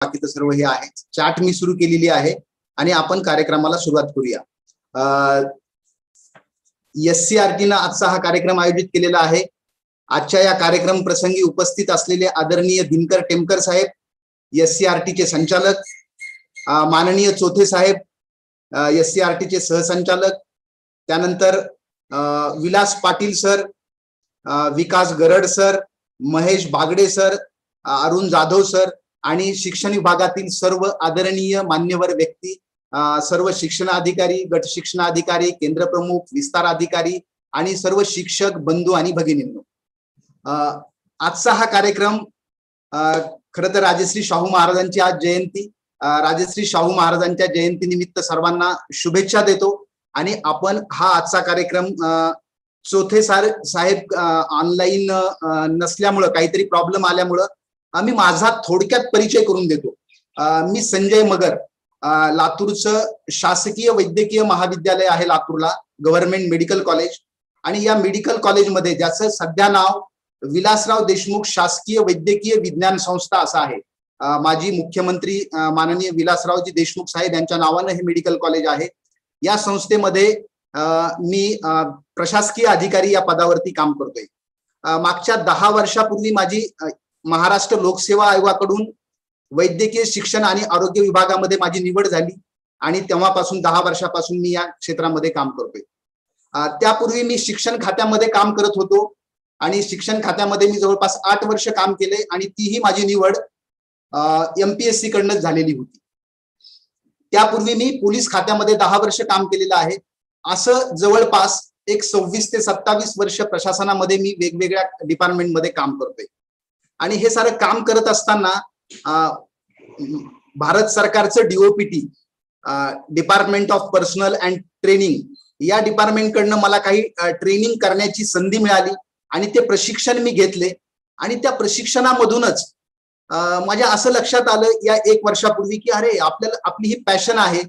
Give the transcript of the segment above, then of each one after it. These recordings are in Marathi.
बाकीचं सर्व हे आहे. चॅट मी सुरू केलेली आहे आणि आपण कार्यक्रमाला सुरुवात करूया. SCRT आजचा हा कार्यक्रम आयोजित केलेला आहे. आजच्या या कार्यक्रम प्रसंगी उपस्थित असलेले आदरणीय दिनकर टेमकर साहेब, SCRT चे संचालक, माननीय चोथे साहेब, SCRT चे सहसंचालक, त्यानंतर Vilas Patil sir, Vikas Garad sir, Mahesh Bagade sir, Arun Jadhav sir आणि शिक्षण विभागातील सर्व आदरणीय मान्यवर व्यक्ती, सर्व शिक्षण अधिकारी, गट शिक्षण अधिकारी, केंद्र प्रमुख, विस्तार अधिकारी आणि सर्व शिक्षक बंधू आणि भगिनींनो, आजचा हा कार्यक्रम खरं तर राजश्री शाहू महाराजांची आज जयंती. राजश्री शाहू महाराजांच्या जयंतीनिमित्त सर्वांना शुभेच्छा देतो. आणि आपण हा आजचा कार्यक्रम चोथे साहेब ऑनलाईन नसल्यामुळं, काहीतरी प्रॉब्लेम आल्यामुळं आम्ही माझा थोडक्यात परिचय करून देतो. मी संजय मगर, लातूरचं शासकीय वैद्यकीय महाविद्यालय आहे लातूरला, गव्हर्नमेंट मेडिकल कॉलेज, आणि या मेडिकल कॉलेजमध्ये ज्याचं सध्या नाव विलासराव देशमुख शासकीय वैद्यकीय विज्ञान संस्था असं आहे. माजी मुख्यमंत्री माननीय विलासरावजी देशमुख साहेब यांच्या नावानं हे मेडिकल कॉलेज आहे. या संस्थेमध्ये मी प्रशासकीय अधिकारी या पदावरती काम करतोय. मागच्या 10 वर्षापूर्वी माझी महाराष्ट्र लोकसेवा आयोगाकडून वैद्यकीय शिक्षण आणि आरोग्य विभागामध्ये माझी निवड झाली आणि तेव्हापासून 10 वर्षापासून मी या क्षेत्रामध्ये काम करतोय. त्यापूर्वी मी शिक्षण खात्यामध्ये काम करत होतो आणि शिक्षण खात्यामध्ये मी जवळपास 8 वर्ष काम केले आणि तीही माझी निवड MPSC कडूनच झालेली होती. त्यापूर्वी मी पोलीस खात्यामध्ये 10 वर्ष काम केलेलं आहे. असं जवळपास एक 26 ते 27 वर्ष प्रशासनामध्ये मी वेगवेगळ्या डिपार्टमेंटमध्ये काम करतोय. आणि हे सारं काम करत असताना भारत सरकारचं DOPT, department of personal and training, या डिपार्टमेंट कडनं मला काही ट्रेनिंग करण्याची संधी मिळाली आणि ते प्रशिक्षण मी घेतले. आणि त्या प्रशिक्षणामधूनच माझ्या असं लक्षात आलं या 1 वर्षापूर्वी की अरे, आपल्याला आपली ही पॅशन आहे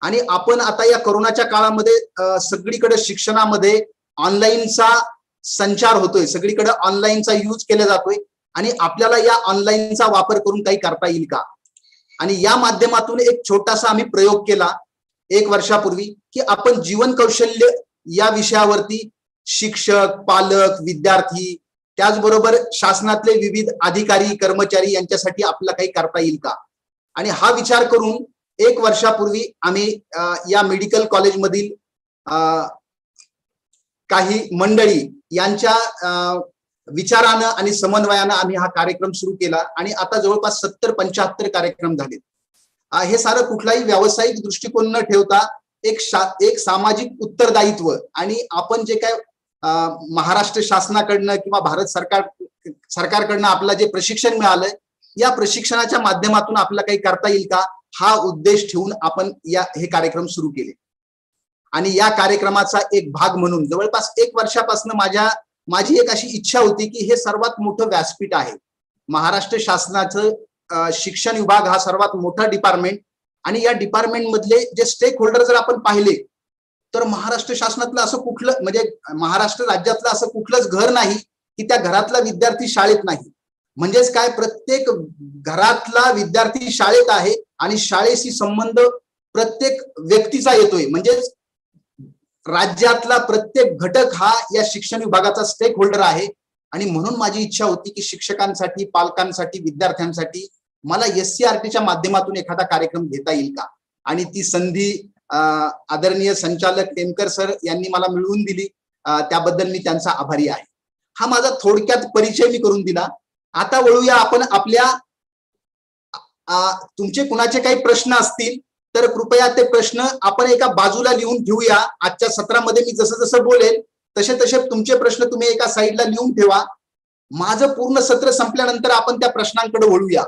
आणि आपण आता या कोरोनाच्या काळामध्ये सगळीकडे शिक्षणामध्ये ऑनलाईनचा संचार होतोय, सगळीकडे ऑनलाईनचा यूज केला जातोय आणि आपल्याला या ऑनलाईनचा वापर करून काही करता येईल का. आणि या माध्यमातून एक छोटासा आम्ही प्रयोग केला 1 वर्षापूर्वी की आपण जीवन कौशल्य या विषयावरती शिक्षक, पालक, विद्यार्थी, त्याचबरोबर शासनातले विविध अधिकारी, कर्मचारी यांच्यासाठी आपल्याला काही करता येईल का. आणि हा विचार करून 1 वर्षापूर्वी आम्ही या मेडिकल कॉलेजमधील काही मंडळी यांच्या विचारानं आणि समन्वयानं आम्ही हा कार्यक्रम सुरू केला आणि आता जवळपास 70-75 कार्यक्रम झालेत. हे सारं कुठलाही व्यावसायिक दृष्टिकोन न ठेवता एक सामाजिक उत्तरदायित्व आणि आपण जे काय महाराष्ट्र शासनाकडनं किंवा भारत सरकारकडनं आपल्याला जे प्रशिक्षण मिळालंय, या प्रशिक्षणाच्या माध्यमातून आपल्याला काही करता येईल का, हा उद्देश ठेवून आपण हे कार्यक्रम सुरू केले. आणि या कार्यक्रमाचा एक भाग म्हणून जवळपास 1 वर्षापासून माझी एक अशी इच्छा होती की हे सर्वात मोठं व्यासपीठ आहे. महाराष्ट्र शासनाचं शिक्षण विभाग हा सर्वात मोठा डिपार्टमेंट आणि या डिपार्टमेंट मधले जे स्टेक होल्डर जर आपण पाहिले तर महाराष्ट्र शासनातलं असं कुठलं, म्हणजे महाराष्ट्र राज्यातलं असं कुठलंच घर नाही की त्या घरातला विद्यार्थी शाळेत नाही. म्हणजेच काय, प्रत्येक घरातला विद्यार्थी शाळेत आहे आणि शाळेशी संबंध प्रत्येक व्यक्तीचा येतोय. म्हणजेच राज्यातला प्रत्येक घटक हा या शिक्षण विभागाचा स्टेक होल्डर आहे. आणि म्हणून माझी इच्छा होती की शिक्षकांसाठी, पालकांसाठी, विद्यार्थ्यांसाठी मला SCRTच्या माध्यमातून एखादा कार्यक्रम घेता येईल का. आणि ती संधी आदरणीय संचालक टेमकर सर यांनी मला मिळवून दिली. त्याबद्दल मी त्यांचा आभारी आहे. हा माझा थोडक्यात परिचय मी करून दिला. आता वळूया आपण आपल्या, तुमचे कुणाचे काही प्रश्न असतील तर कृपया ते प्रश्न आपण एका बाजूला लिहून ठेवूया. आजच्या सत्रामध्ये मी जसं जसं बोलेल तसे तुमचे प्रश्न तुम्ही एका साईडला लिहून ठेवा. माझं पूर्ण सत्र संपल्यानंतर आपण त्या प्रश्नांकडे वळूया.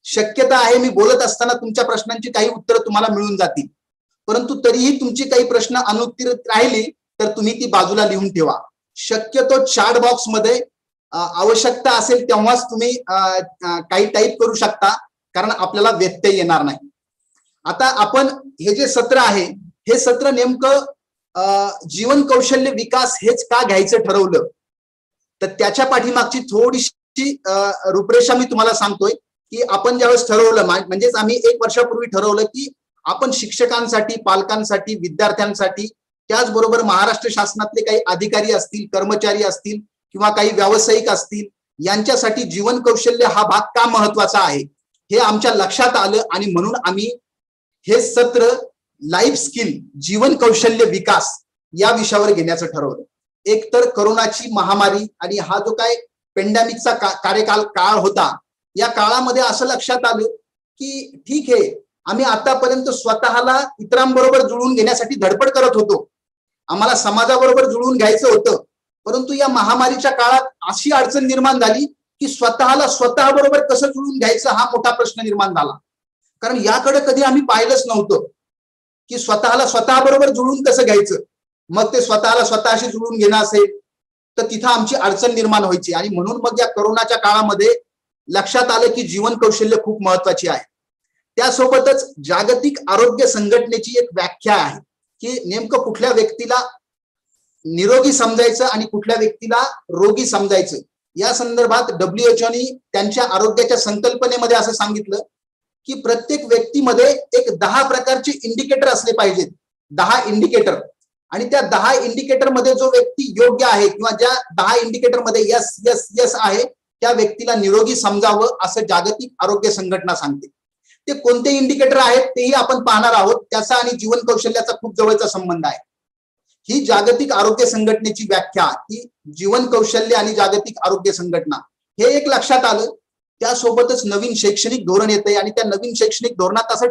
शक्यता आहे मी बोलत असताना तुमच्या प्रश्नांची काही उत्तरं तुम्हाला मिळून जातील, परंतु तरीही तुमची काही प्रश्न अनुत्तरित राहिली तर तुम्ही ती बाजूला लिहून ठेवा. शक्यतो चॅट बॉक्स मध्ये आवश्यकता असेल तेव्हाच तुम्ही काही टाईप करू शकता, कारण आपल्याला व्यत्यय येणार नाही. आता आपण हे जे सत्र आहे, हे सत्र नेमकं जीवन कौशल्य विकास हेच का घ्यायचं ठरवलं, तर त्याच्या पाठीमागची थोडीशी रूपरेषा मी तुम्हाला सांगतोय. की आपण ज्यावेळेस ठरवलं, म्हणजेच आम्ही 1 वर्षापूर्वी ठरवलं की आपण शिक्षकांसाठी, पालकांसाठी, विद्यार्थ्यांसाठी, त्याचबरोबर महाराष्ट्र शासनातले काही अधिकारी असतील, कर्मचारी असतील किंवा काही व्यावसायिक असतील, यांच्यासाठी जीवन कौशल्य हा भाग का महत्वाचा आहे हे आमच्या लक्षात आलं आणि म्हणून आम्ही हे सत्र लाईफ स्किल, जीवन कौशल्य विकास या विषयावर घेण्याचं ठरवलं. एक तर करोनाची महामारी आणि हा जो काय पेंडेमिकचा काळ होता, या काळामध्ये असं लक्षात आलं की ठीक आहे, आम्ही आतापर्यंत स्वतःला इतरांबरोबर जुळवून घेण्यासाठी धडपड करत होतो, आम्हाला समाजाबरोबर जुळवून घ्यायचं होतं, परंतु या महामारीच्या काळात अशी अडचण निर्माण झाली की स्वतःला स्वतःबरोबर कसं जुळवून घ्यायचं हा मोठा प्रश्न निर्माण झाला. कारण याकडे कधी आम्ही पाहिलंच नव्हतं की स्वतःला स्वतःबरोबर जुळवून कसं घ्यायचं. मग ते स्वतःला स्वतःशी जुळवून घेणं असेल तर तिथं आमची अडचण निर्माण व्हायची आणि म्हणून मग या करोनाच्या काळामध्ये लक्षात आलं की जीवन कौशल्य खूप महत्वाची आहे. त्यासोबतच जागतिक आरोग्य संघटनेची एक व्याख्या आहे की नेमकं कुठल्या व्यक्तीला निरोगी समजायचं आणि कुठल्या व्यक्तीला रोगी समजायचं. या संदर्भात WHO ने त्यांच्या आरोग्याच्या संकल्पनेमध्ये असं सांगितलं की प्रत्येक व्यक्तीमध्ये एक 10 प्रकारचे इंडिकेटर असले पाहिजेत, 10 इंडिकेटर, आणि त्या 10 इंडिकेटर मध्ये जो व्यक्ती योग्य आहे किंवा ज्या 10 इंडिकेटर मध्ये यस यस यस आहे त्या व्यक्तीला निरोगी समजावं असं जागतिक आरोग्य संघटना सांगते. ते कोणते इंडिकेटर आहेत तेही आपण पाहणार आहोत. त्याचा आणि जीवन कौशल्याचा खूप जवळचा संबंध आहे. ही जागतिक आरोग्य संघटनेची व्याख्या, ही जीवन कौशल्य आणि जागतिक आरोग्य संघटना, हे एक लक्षात आलं. त्यासोबतच नवीन शैक्षणिक धोरण येतंय आणि त्या नवीन शैक्षणिक धोरणात असं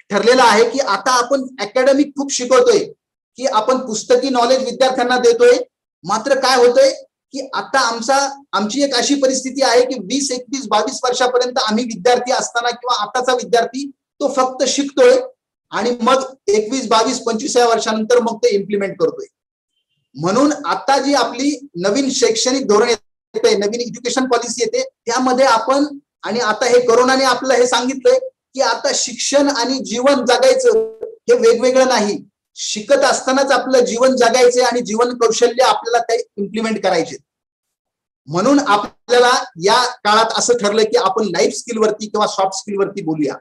ठरलेलं आहे की आता आपण अकॅडमिक खूप शिकवतोय, की आपण पुस्तकी नॉलेज विद्यार्थ्यांना देतोय, मात्र काय होतंय की आता आमची एक अशी परिस्थिती आहे की 20, 21, 22 वर्षापर्यंत आम्ही विद्यार्थी असताना किंवा आताचा विद्यार्थी तो फक्त शिकतोय आणि मग 21, 22, 25 वर्षानंतर मग ते इम्प्लिमेंट करतोय. म्हणून आता जी आपली नवीन शैक्षणिक धोरण येते, नवीन एज्युकेशन पॉलिसी येते, त्यामध्ये आपण, आणि आता हे कोरोनाने आपलं हे सांगितलंय की आता शिक्षण आणि जीवन जगायचं हे वेगवेगळं नाही, शिकत असतानाच आपलं जीवन जगायचे आणि जीवन कौशल्य आपल्याला ते इम्प्लिमेंट करायचे. म्हणून आपल्याला या काळात असं ठरलं की आपण लाईफ स्किल वरती किंवा सॉफ्ट स्किल वरती बोलूया.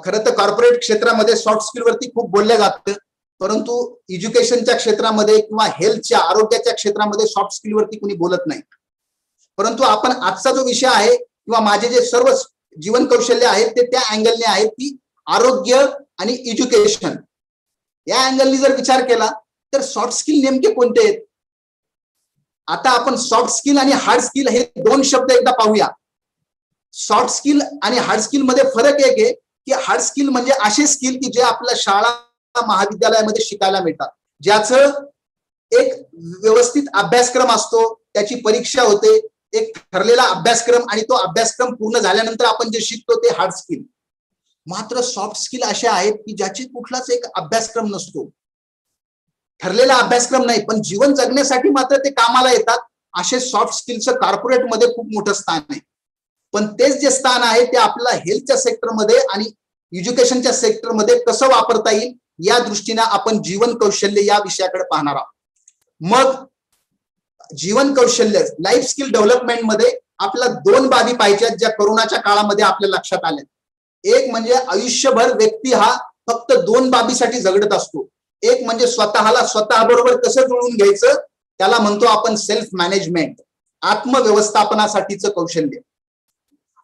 खरं तर कॉर्पोरेट क्षेत्रामध्ये सॉफ्ट स्किल वरती खूप बोललं जातं, परंतु एज्युकेशनच्या क्षेत्रामध्ये किंवा हेल्थच्या, आरोग्याच्या क्षेत्रामध्ये सॉफ्ट स्किल वरती कोणी बोलत नाही. परंतु आपण आजचा जो विषय आहे किंवा माझे जे सर्व जीवन कौशल्य आहेत ते त्या अँगलने आहेत की आरोग्य आणि एज्युकेशन या अँगलनी जर विचार केला तर सॉफ्ट स्किल नेमके कोणते आहेत. आता आपण सॉफ्ट स्किल आणि हार्ड स्किल हे 2 शब्द एकदा पाहूया. सॉफ्ट स्किल आणि हार्ड स्किल मध्ये फरक एक आहे की हार्ड स्किल म्हणजे असे स्किल की जे आपल्या शाळा महाविद्यालयामध्ये शिकायला मिळतात, ज्याचं एक व्यवस्थित अभ्यासक्रम असतो, त्याची परीक्षा होते, एक ठरलेला अभ्यासक्रम, आणि तो अभ्यासक्रम पूर्ण झाल्यानंतर आपण जे शिकतो ते हार्ड स्किल. मात्र सॉफ्ट स्किल अशा आहेत की ज्याची कुठलाच एक अभ्यासक्रम नसतो, ठरलेला अभ्यासक्रम नाही, पण जीवन जगण्यासाठी मात्र ते कामाला येतात. असे सॉफ्ट स्किलचं कॉर्पोरेटमध्ये खूप मोठं स्थान आहे. पण तेच जे स्थान आहे ते आपल्याला हेल्थच्या सेक्टरमध्ये आणि एज्युकेशनच्या सेक्टरमध्ये कसं वापरता येईल या दृष्टीने आपण जीवन कौशल्य या विषयाकडे पाहणार आहोत. मग जीवन कौशल्य लाईफ स्किल डेव्हलपमेंट मध्ये आपल्याला 2 बाबी पाहिजेत ज्या कोरोनाच्या काळामध्ये आपल्या लक्षात आल्या. एक म्हणजे आयुष्यभर व्यक्ती हा फक्त 2 बाबीसाठी झगडत असतो. एक म्हणजे स्वतःला स्वतःबरोबर कसं जुळवून घ्यायचं, त्याला म्हणतो आपण सेल्फ मॅनेजमेंट, आत्मव्यवस्थापनासाठीचं कौशल्य,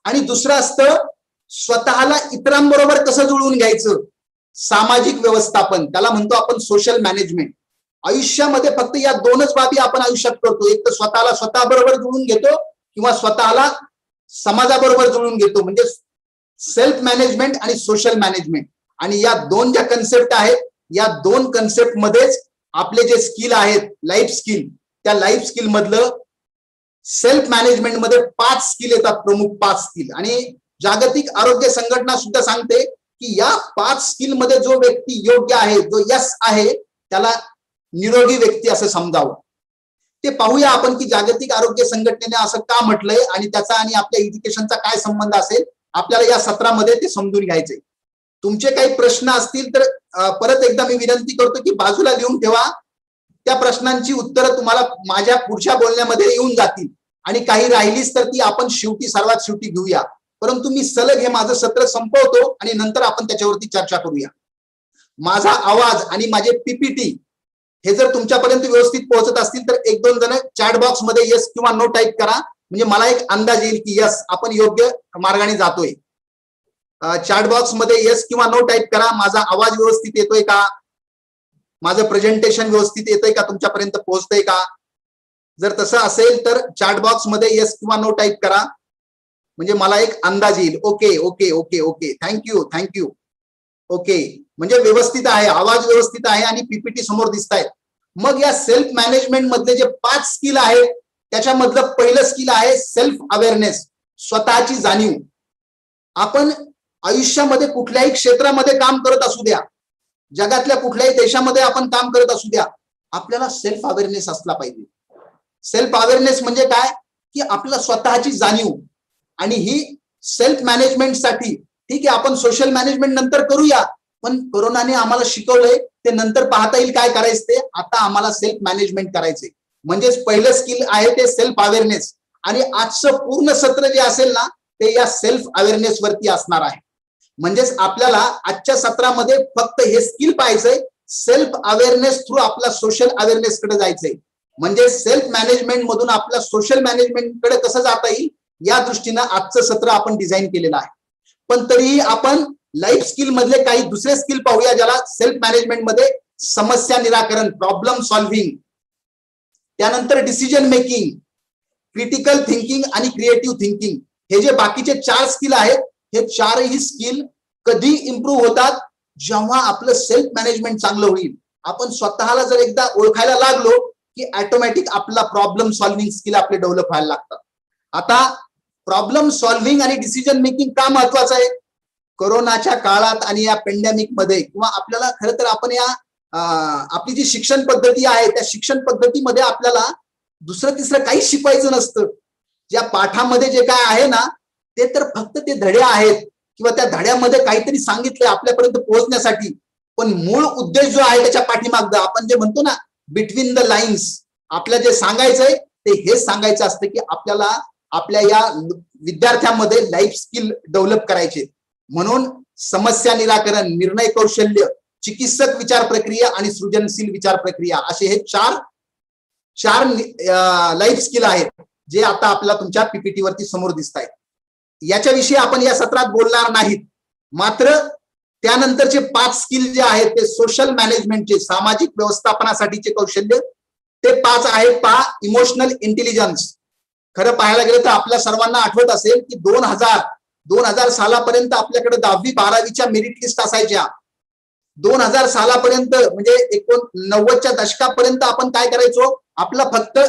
आणि दुसरं असतं स्वतःला इतरांबरोबर कसं जुळवून घ्यायचं, सामाजिक व्यवस्थापन, त्याला म्हणतो आपण सोशल मॅनेजमेंट. आयुष्यामध्ये फक्त या 2च बाबी आपण आयुष्यात करतो, एक तर स्वतःला स्वतःबरोबर जुळवून घेतो किंवा स्वतःला समाजाबरोबर जुळवून घेतो, म्हणजे सेल्फ मॅनेजमेंट आणि सोशल मॅनेजमेंट. आणि या 2 ज्या कन्सेप्ट आहेत, या 2 कन्सेप्ट मध्येच आपले जे स्किल आहेत लाईफ स्किल, त्या लाईफ स्किल मधलं सेल्फ मॅनेजमेंट मध्ये 5 स्किल येतात, प्रमुख 5 स्किल. आणि जागतिक आरोग्य संघटना सुद्धा सांगते की या 5 स्किल मध्ये जो व्यक्ती योग्य आहे, जो यस आहे, त्याला निरोगी व्यक्ती असं समजावं. ते पाहूया आपण की जागतिक आरोग्य संघटनेने असं का म्हटलंय आणि त्याचा आणि आपल्या एज्युकेशनचा काय संबंध असेल, आपल्याला या सत्रामध्ये ते समजून घ्यायचंय. तुमचे काही प्रश्न असतील तर परत एकदा मी विनंती करतो की बाजूला लिहून ठेवा. त्या प्रश्नांची उत्तरं तुम्हाला माझ्या पुढच्या बोलण्यामध्ये येऊन जातील. आणि काही राहिलीच तर ती आपण सर्वात शेवटी घेऊया. परंतु मी सलग हे माझं सत्र संपवतो आणि नंतर आपण त्याच्यावरती चर्चा करूया. माझा आवाज आणि माझे पीपीटी हे जर तुमच्यापर्यंत व्यवस्थित पोहोचत असतील तर एक दोन जण चॅट बॉक्स मध्ये येस किंवा नो टाईप करा, म्हणजे मला एक अंदाज येईल की यस आपण योग्य मार्गाने जातोय. चॅट बॉक्स मध्ये येस किंवा नो टाईप करा. माझा आवाज व्यवस्थित येतोय का, माझं प्रेझेंटेशन व्यवस्थित येतंय का, तुमच्यापर्यंत पोहोचतंय का? जर तसं असेल तर चॅट बॉक्स मध्ये येस किंवा नो टाईप करा, म्हणजे मला एक अंदाज येईल. Okay okay okay okay, thank you thank you. Okay, म्हणजे व्यवस्थित आहे, आवाज व्यवस्थित आहे आणि पीपीटी समोर दिसत आहेत. मग या सेल्फ मॅनेजमेंट मधले जे 5 स्किल आहेत त्याच्यामधलं पहिलं स्किल आहे सेल्फ अवेअरनेस, स्वतःची जाणीव. आपण आयुष्यामध्ये कुठल्याही क्षेत्रामध्ये काम करत असू द्या, जगातल्या कुठल्याही देशामध्ये आपण काम करत असू द्या, आपल्याला सेल्फ अवेअरनेस असला पाहिजे. सेल्फ अवेअरनेस म्हणजे काय की आपल्याला स्वतःची जाणीव. आणि ही सेल्फ मॅनेजमेंटसाठी ठीक आहे आपण सोशल मॅनेजमेंट नंतर करूया, पण कोरोनाने आम्हाला शिकवलंय ते नंतर पाहता येईल काय करायचं ते. आता आम्हाला सेल्फ मॅनेजमेंट करायचंय, म्हणजेच पहिलं स्किल आहे ते सेल्फ अवेअरनेस. आणि आजचं पूर्ण सत्र जे असेल ना ते या सेल्फ अवेअरनेस वरती असणार आहे. म्हणजेच आपल्याला आजच्या सत्रामध्ये फक्त हे स्किल पाहायचंय, सेल्फ अवेअरनेस थ्रू आपला सोशल अवेअरनेस कडे जायचंय. म्हणजे सेल्फ मॅनेजमेंट मधून आपल्या सोशल मॅनेजमेंट कडे कसं जाता येईल या दृष्टीनं आजचं सत्र आपण डिझाईन केलेलं आहे. पण तरीही आपण लाईफ स्किल मधले काही दुसरे स्किल पाहूया, ज्याला सेल्फ मॅनेजमेंट मध्ये समस्या निराकरण, प्रॉब्लेम सॉल्व्हिंग, त्यानंतर डिसिजन मेकिंग, क्रिटिकल थिंकिंग आणि क्रिएटिव्ह थिंकिंग. हे जे बाकीचे 4 स्किल आहेत, हे 4ही स्किल कधी इम्प्रूव्ह होतात, जेव्हा आपलं सेल्फ मॅनेजमेंट चांगलं होईल. आपण स्वतःला जर एकदा ओळखायला लागलो की ऑटोमॅटिक आपला प्रॉब्लेम सॉल्व्हिंग स्किल आपले डेव्हलप व्हायला लागतात. आता प्रॉब्लेम सॉल्व्हिंग आणि डिसिजन मेकिंग का महत्वाचं आहे? कोरोनाच्या काळात आणि या पेंडेमिक मध्ये किंवा आपल्याला खरं तर आपण या आपली जी शिक्षण पद्धती आहे त्या शिक्षण पद्धतीमध्ये आपल्याला दुसरं तिसरं काही शिकवायचं नसतं. ज्या पाठामध्ये जे काय आहे ना ते तर फक्त ते धडे आहेत किंवा त्या धड्यामध्ये काहीतरी सांगितलंय आपल्यापर्यंत पोहोचण्यासाठी, पण मूळ उद्देश जो आहे त्याच्या पाठीमागचा आपण जे म्हणतो ना बिटवीन द लाईन्स, आपल्याला जे सांगायचंय ते हेच सांगायचं असतं की आपल्याला आपल्या या विद्यार्थ्यांमध्ये लाईफ स्किल डेव्हलप करायचे. म्हणून समस्या निराकरण, निर्णय कौशल्य, चिकित्सक विचार प्रक्रिया आणि सृजनशील विचार प्रक्रिया असे हे चार लाईफ स्किल आहेत जे आता आपल्याला तुमच्या पीपीटी वरती समोर दिसत आहेत. याच्याविषयी आपण या सत्रात बोलणार नाहीत, मात्र त्यानंतरचे 5 स्किल जे आहेत ते सोशल मॅनेजमेंटचे, सामाजिक व्यवस्थापनासाठीचे कौशल्य ते 5 आहेत. पहा, इमोशनल इंटेलिजन्स. खरं पाहायला गेलं तर आपल्या सर्वांना आठवत असेल की 2000 सालापर्यंत आपल्याकडे 10वी 12वीच्या मेरिट लिस्ट असायच्या. 2000 सालापर्यंत म्हणजे 1990च्या दशकापर्यंत आपण काय करायचो, आपला फक्त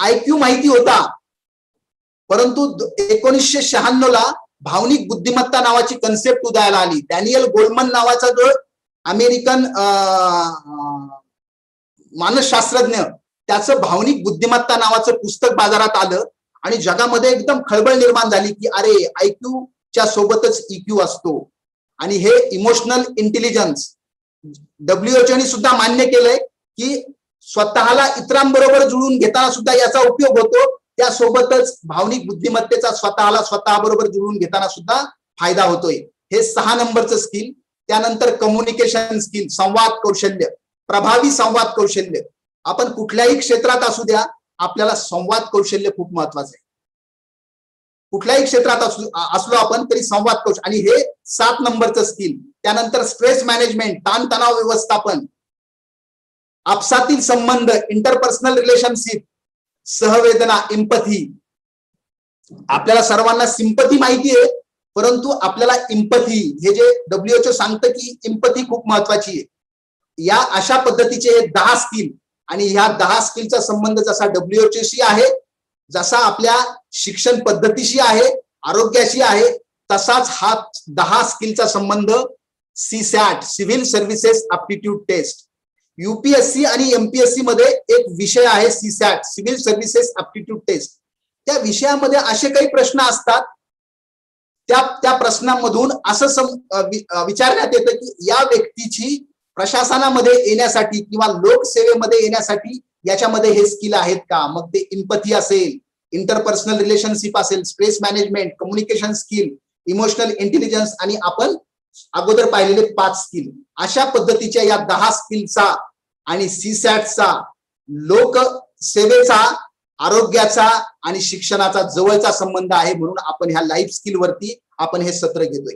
IQ माहिती होता. परंतु 1996 ला भावनिक बुद्धिमत्ता नावाची कन्सेप्ट उदयाला आली. डॅनियल गोलमन नावाचा जो अमेरिकन मानसशास्त्रज्ञ, त्याचं भावनिक बुद्धिमत्ता नावाचं पुस्तक बाजारात आलं आणि जगामध्ये एकदम खळबळ निर्माण झाली की अरे IQ च्या सोबतच EQ असतो. आणि हे इमोशनल इंटेलिजन्स WHO ने सुद्धा मान्य केलंय की स्वतःला इतरांबरोबर जुळून घेताना सुद्धा याचा उपयोग होतो, त्यासोबतच भावनिक बुद्धिमत्तेचा स्वतःबरोबर जुळून घेताना सुद्धा फायदा होतोय. हे 6 नंबरचं स्किल. त्यानंतर कम्युनिकेशन स्किल, संवाद कौशल्य, प्रभावी संवाद कौशल्य. आपण कुठल्याही क्षेत्रात असू द्या, आपल्याला संवाद कौशल्य खूप महत्वाचं आहे. कुठल्याही क्षेत्रात असलो आपण तरी संवाद कौशल्य, आणि हे 7 नंबरचं स्किल. त्यानंतर स्ट्रेस मॅनेजमेंट, ताणतणाव व्यवस्थापन, आपसातील संबंध, इंटरपर्सनल रिलेशनशिप, सहवेदना, इम्पथी. आपल्याला सर्वांना सिंपथी माहिती आहे, परंतु आपल्याला इम्पथी, हे जे WHO सांगतं की इम्पथी खूप महत्वाची आहे. या अशा पद्धतीचे 10 स्किल, आणि ह्या 10 स्किलचा संबंध जसा WHO शी आहे, जसा आपल्या शिक्षण पद्धतीशी आहे, आरोग्याशी आहे, तसाच हा 10 स्किलचा संबंध CSAT, civil services aptitude test. UPSC आणि MPSC मध्ये एक विषय आहे CSAT, civil services aptitude test. त्या विषयामध्ये असे काही प्रश्न असतात, त्या प्रश्नांमधून असं विचारण्यात येतं की या व्यक्तीची प्रशासनामध्ये येण्यासाठी किंवा लोकसेवेमध्ये येण्यासाठी याच्यामध्ये हे स्किल आहेत का? मग ते इम्पथी असेल, इंटरपर्सनल रिलेशनशिप असेल, stress management, communication skill, emotional intelligence आणि आपण अगोदर पाहिलेले 5 स्किल, अशा पद्धतीच्या या 10 स्किलचा आणि सीसॅटचा, लोकसेवेचा, आरोग्याचा आणि शिक्षणाचा जवळचा संबंध आहे. म्हणून आपण ह्या लाईफ स्किल वरती आपण हे सत्र घेतोय.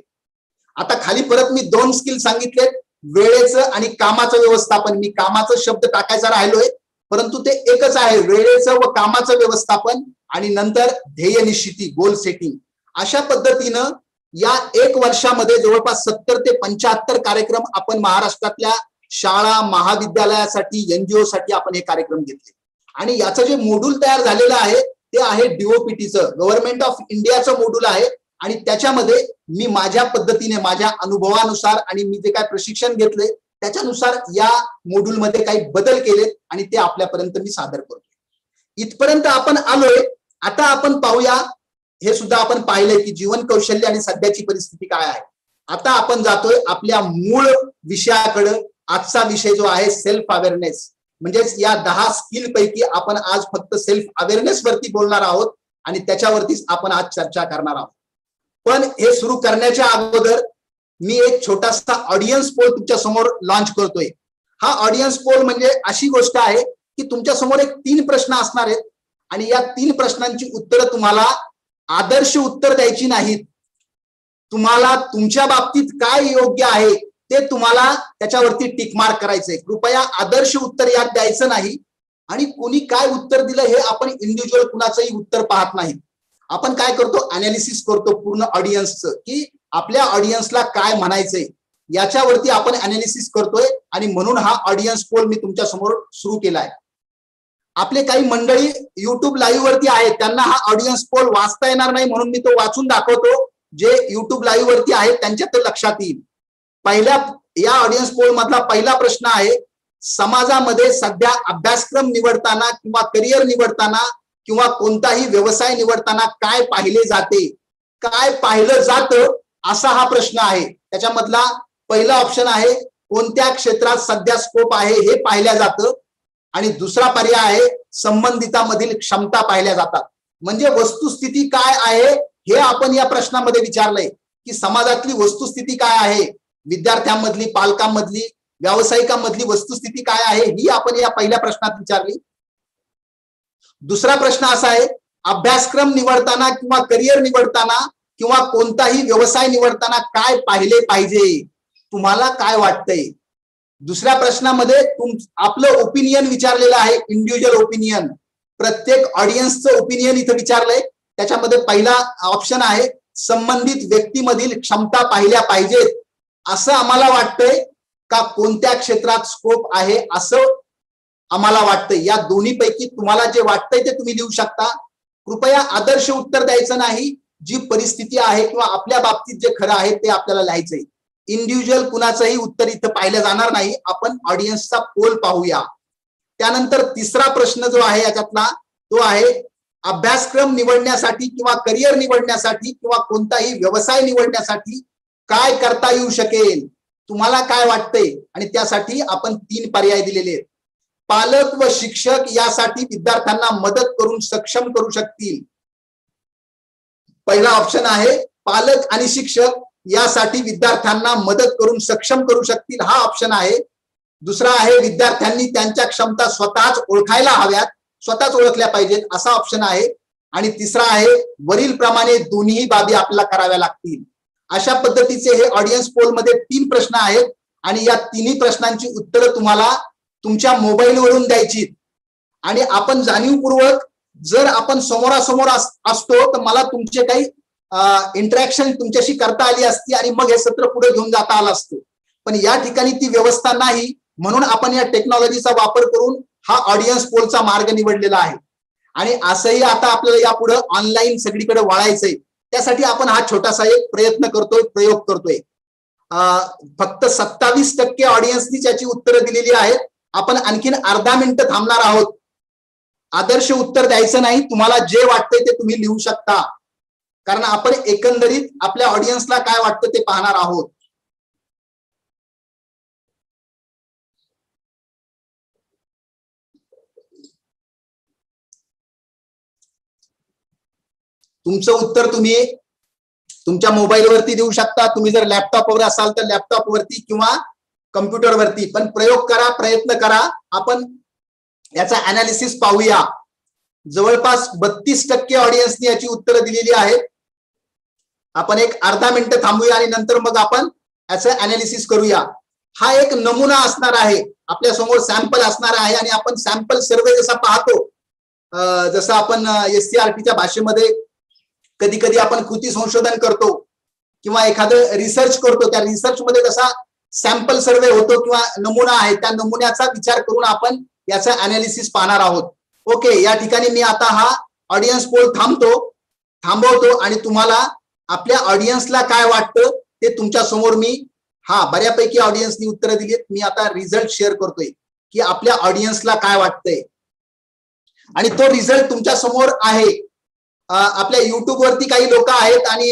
आता खाली परत मी 2 स्किल सांगितलेत, वेळेचं आणि कामाचं व्यवस्थापन. मी कामाचा शब्द टाकायचा राहिलोय, परंतु ते एकच आहे, वेळेचं व कामाचं व्यवस्थापन. आणि नंतर ध्येय निश्चिती, गोल सेटिंग. अशा पद्धतीनं या 1 वर्षामध्ये जवळपास 70 ते 75 कार्यक्रम आपण महाराष्ट्रातल्या शाळा, महाविद्यालयासाठी, एनजीओ साठी आपण हे कार्यक्रम घेतले. आणि याचं जे मॉड्यूल तयार झालेलं आहे ते आहे डीओपीटीचं, गव्हर्नमेंट ऑफ इंडियाचं मॉड्यूल आहे. आणि त्याच्यामध्ये मी माझ्या पद्धतीने, माझ्या अनुभवानुसार आणि मी जे काय प्रशिक्षण घेतले त्याच्यानुसार या मॉड्यूल मध्ये काही बदल केलेत आणि ते आपल्यापर्यंत मी सादर करतो. इथपर्यंत आपण आलोय. आता आपण पाहूया, हे सुद्धा आपण पाहिलंय की जीवन कौशल्य आणि सध्याची परिस्थिती काय आहे. आता आपण जातोय आपल्या मूळ विषयाकडे. आजचा विषय जो आहे सेल्फ अवेअरनेस, म्हणजेच या 10 स्किल पैकी आपण आज फक्त सेल्फ अवेअरनेस वरती बोलणार आहोत आणि त्याच्यावरतीच आपण आज चर्चा करणार आहोत. पण हे सुरू करण्याच्या अगोदर मी एक छोटासा ऑडियन्स पोल तुमच्या समोर लॉन्च करतोय. हा ऑडियन्स पोल म्हणजे अशी गोष्ट आहे की तुमच्या समोर एक 3 प्रश्न असणार आहेत आणि या 3 प्रश्नांची उत्तरं तुम्हाला आदर्श उत्तर द्यायची नाहीत. तुम्हाला तुमच्या बाबतीत काय योग्य आहे ते तुम्हाला त्याच्यावरती टिक मार्क करायचंय. कृपया आदर्श उत्तर यात द्यायचं नाही. आणि कोणी काय उत्तर दिलं हे आपण इंडिव्हिज्युअल कुणाचंही उत्तर पाहत नाही. आपण काय करतो, अनालिसिस करतो पूर्ण ऑडियन्सचं, की आपल्या ऑडियन्सला काय म्हणायचंय याच्यावरती आपण अनालिसिस करतोय. आणि म्हणून हा ऑडियन्स पोल मी तुमच्या समोर सुरू केलाय. आपले काही मंडळी युट्यूब लाईव्ह वरती आहेत, त्यांना हा ऑडियन्स पोल वाचता येणार नाही, म्हणून मी तो वाचून दाखवतो. जे युट्यूब लाईव्ह वरती आहेत त्यांच्या ते लक्षात येईल. पहिल्या या ऑडियन्स पोल मधला पहिला प्रश्न आहे, समाजामध्ये सध्या अभ्यासक्रम निवडताना किंवा करिअर निवडताना किंवा कोणताही व्यवसाय निवडताना काय पाहिले जाते, काय पाहिलं जातं, असा हा प्रश्न आहे. त्याच्यामधला पहिला ऑप्शन आहे कोणत्या क्षेत्रात सध्या स्कोप आहे हे पाहिल्या जातं. आणि दुसरा पर्याय आहे संबंधितामधील क्षमता पाहिल्या जातात. म्हणजे वस्तुस्थिती काय आहे हे आपण या प्रश्नामध्ये विचारलंय, की समाजातली वस्तुस्थिती काय आहे, विद्यार्थ्यांमधली, पालकांमधली, व्यावसायिकांमधली वस्तुस्थिती काय आहे ही आपण या पहिल्या प्रश्नात विचारली. दुसरा प्रश्न असा आहे, अभ्यासक्रम निवडताना किंवा करिअर निवडताना किंवा कोणताही व्यवसाय निवडताना काय पाहिले पाहिजे, तुम्हाला काय वाटतंय. दुसऱ्या प्रश्नामध्ये आपलं ओपिनियन विचारलेलं आहे, इंडिव्हिज्युअल ओपिनियन. प्रत्येक ऑडियन्सचं ओपिनियन इथं विचारलंय. त्याच्यामध्ये पहिला ऑप्शन आहे संबंधित व्यक्तीमधील क्षमता पाहिल्या पाहिजेत, असं आम्हाला वाटतंय का कोणत्या क्षेत्रात स्कोप आहे असं आम्हाला वाटतंय. या दोन्हीपैकी तुम्हाला जे वाटतंय ते तुम्ही लिहू शकता. कृपया आदर्श उत्तर द्यायचं नाही. जी परिस्थिती आहे किंवा आपल्या बाबतीत जे खरं आहे ते आपल्याला लिहायचंय. इंडिव्हिज्युअल कुणाचंही उत्तर इथं पाहिलं जाणार नाही. आपण ऑडियन्सचा पोल पाहूया. त्यानंतर तिसरा प्रश्न जो आहे याच्यातला तो आहे अभ्यासक्रम निवडण्यासाठी किंवा करिअर निवडण्यासाठी किंवा कोणताही व्यवसाय निवडण्यासाठी काय करता येऊ शकेल, तुम्हाला काय वाटतंय. आणि त्यासाठी आपण 3 पर्याय दिलेले आहेत. पालक व शिक्षक यासाठी विद्यार्थ्यांना मदत करून सक्षम करू शकतील. पहिला ऑप्शन आहे पालक आणि शिक्षक यासाठी विद्यार्थ्यांना मदत करून सक्षम करू शकतील, हा ऑप्शन आहे. दुसरा आहे विद्यार्थ्यांनी त्यांच्या क्षमता स्वतःच ओळखायला हव्यात, स्वतःच ओळखल्या पाहिजेत, असा ऑप्शन आहे. आणि तिसरा आहे वरील प्रमाणे दोन्ही बाबी आपल्याला कराव्या लागतील. अशा पद्धतीचे हे ऑडियन्स पोल मध्ये 3 प्रश्न आहेत आणि या तिन्ही प्रश्नांची उत्तरं तुम्हाला तुमच्या मोबाईलवरून द्यायची. आणि आपण जाणीवपूर्वक जर आपण समोरासमोर असतो तर मला तुमचे काही इंटरॅक्शन तुमच्याशी करता आली असती आणि मग हे सत्र पुढे घेऊन जाता आलं असतं. पण या ठिकाणी ती व्यवस्था नाही, म्हणून आपण या टेक्नॉलॉजीचा वापर करून हा ऑडियन्स पोलचा मार्ग निवडलेला आहे. आणि असंही आता आपल्याला यापुढे ऑनलाईन सगळीकडे वळायचंय. त्यासाठी आपण हा छोटासा एक प्रयत्न करतोय, प्रयोग करतोय. फक्त 27% ऑडियन्सनी त्याची उत्तरं दिलेली आहेत. आपण आणखीन अर्धा मिनिट थांबणार आहोत. आदर्श उत्तर द्यायचं नाही, तुम्हाला जे वाटतंय ते तुम्ही लिहू शकता, कारण आपण एकंदरीत आपल्या ऑडियन्सला काय वाटतं ते पाहणार आहोत. तुमचं उत्तर तुम्ही तुमच्या मोबाईलवरती देऊ शकता, तुम्ही जर लॅपटॉपवर असाल तर लॅपटॉपवरती किंवा कम्प्युटरवरती, पण प्रयोग करा, प्रयत्न करा. आपण याचा अनालिसिस पाहूया. जवळपास 32% ऑडियन्सनी याची उत्तरं दिलेली आहेत. आपण एक अर्धा मिनिट थांबूया आणि नंतर मग आपण याचं अनालिसिस करूया. हा एक नमुना असणार आहे, आपल्या समोर सॅम्पल असणार आहे आणि आपण सॅम्पल सर्वे जसा पाहतो, जसं आपण SCRTच्या भाषेमध्ये कधी कधी आपण कृती संशोधन करतो किंवा एखादं रिसर्च करतो, त्या रिसर्च मध्ये जसा सॅम्पल सर्वे होतो किंवा नमुना आहे, त्या नमुन्याचा विचार करून आपण याचं अनालिसिस पाहणार आहोत. ओके, या ठिकाणी मी आता हा ऑडियन्स पोल थांबवतो आणि तुम्हाला आपल्या ऑडियन्सला काय वाटतं ते तुमच्या समोर मी बऱ्यापैकी ऑडियन्सनी उत्तरं दिलीत. मी आता रिझल्ट शेअर करतोय की आपल्या ऑडियन्सला काय वाटतंय आणि तो रिझल्ट तुमच्या समोर आहे. आपल्या युट्यूब वरती काही लोक आहेत आणि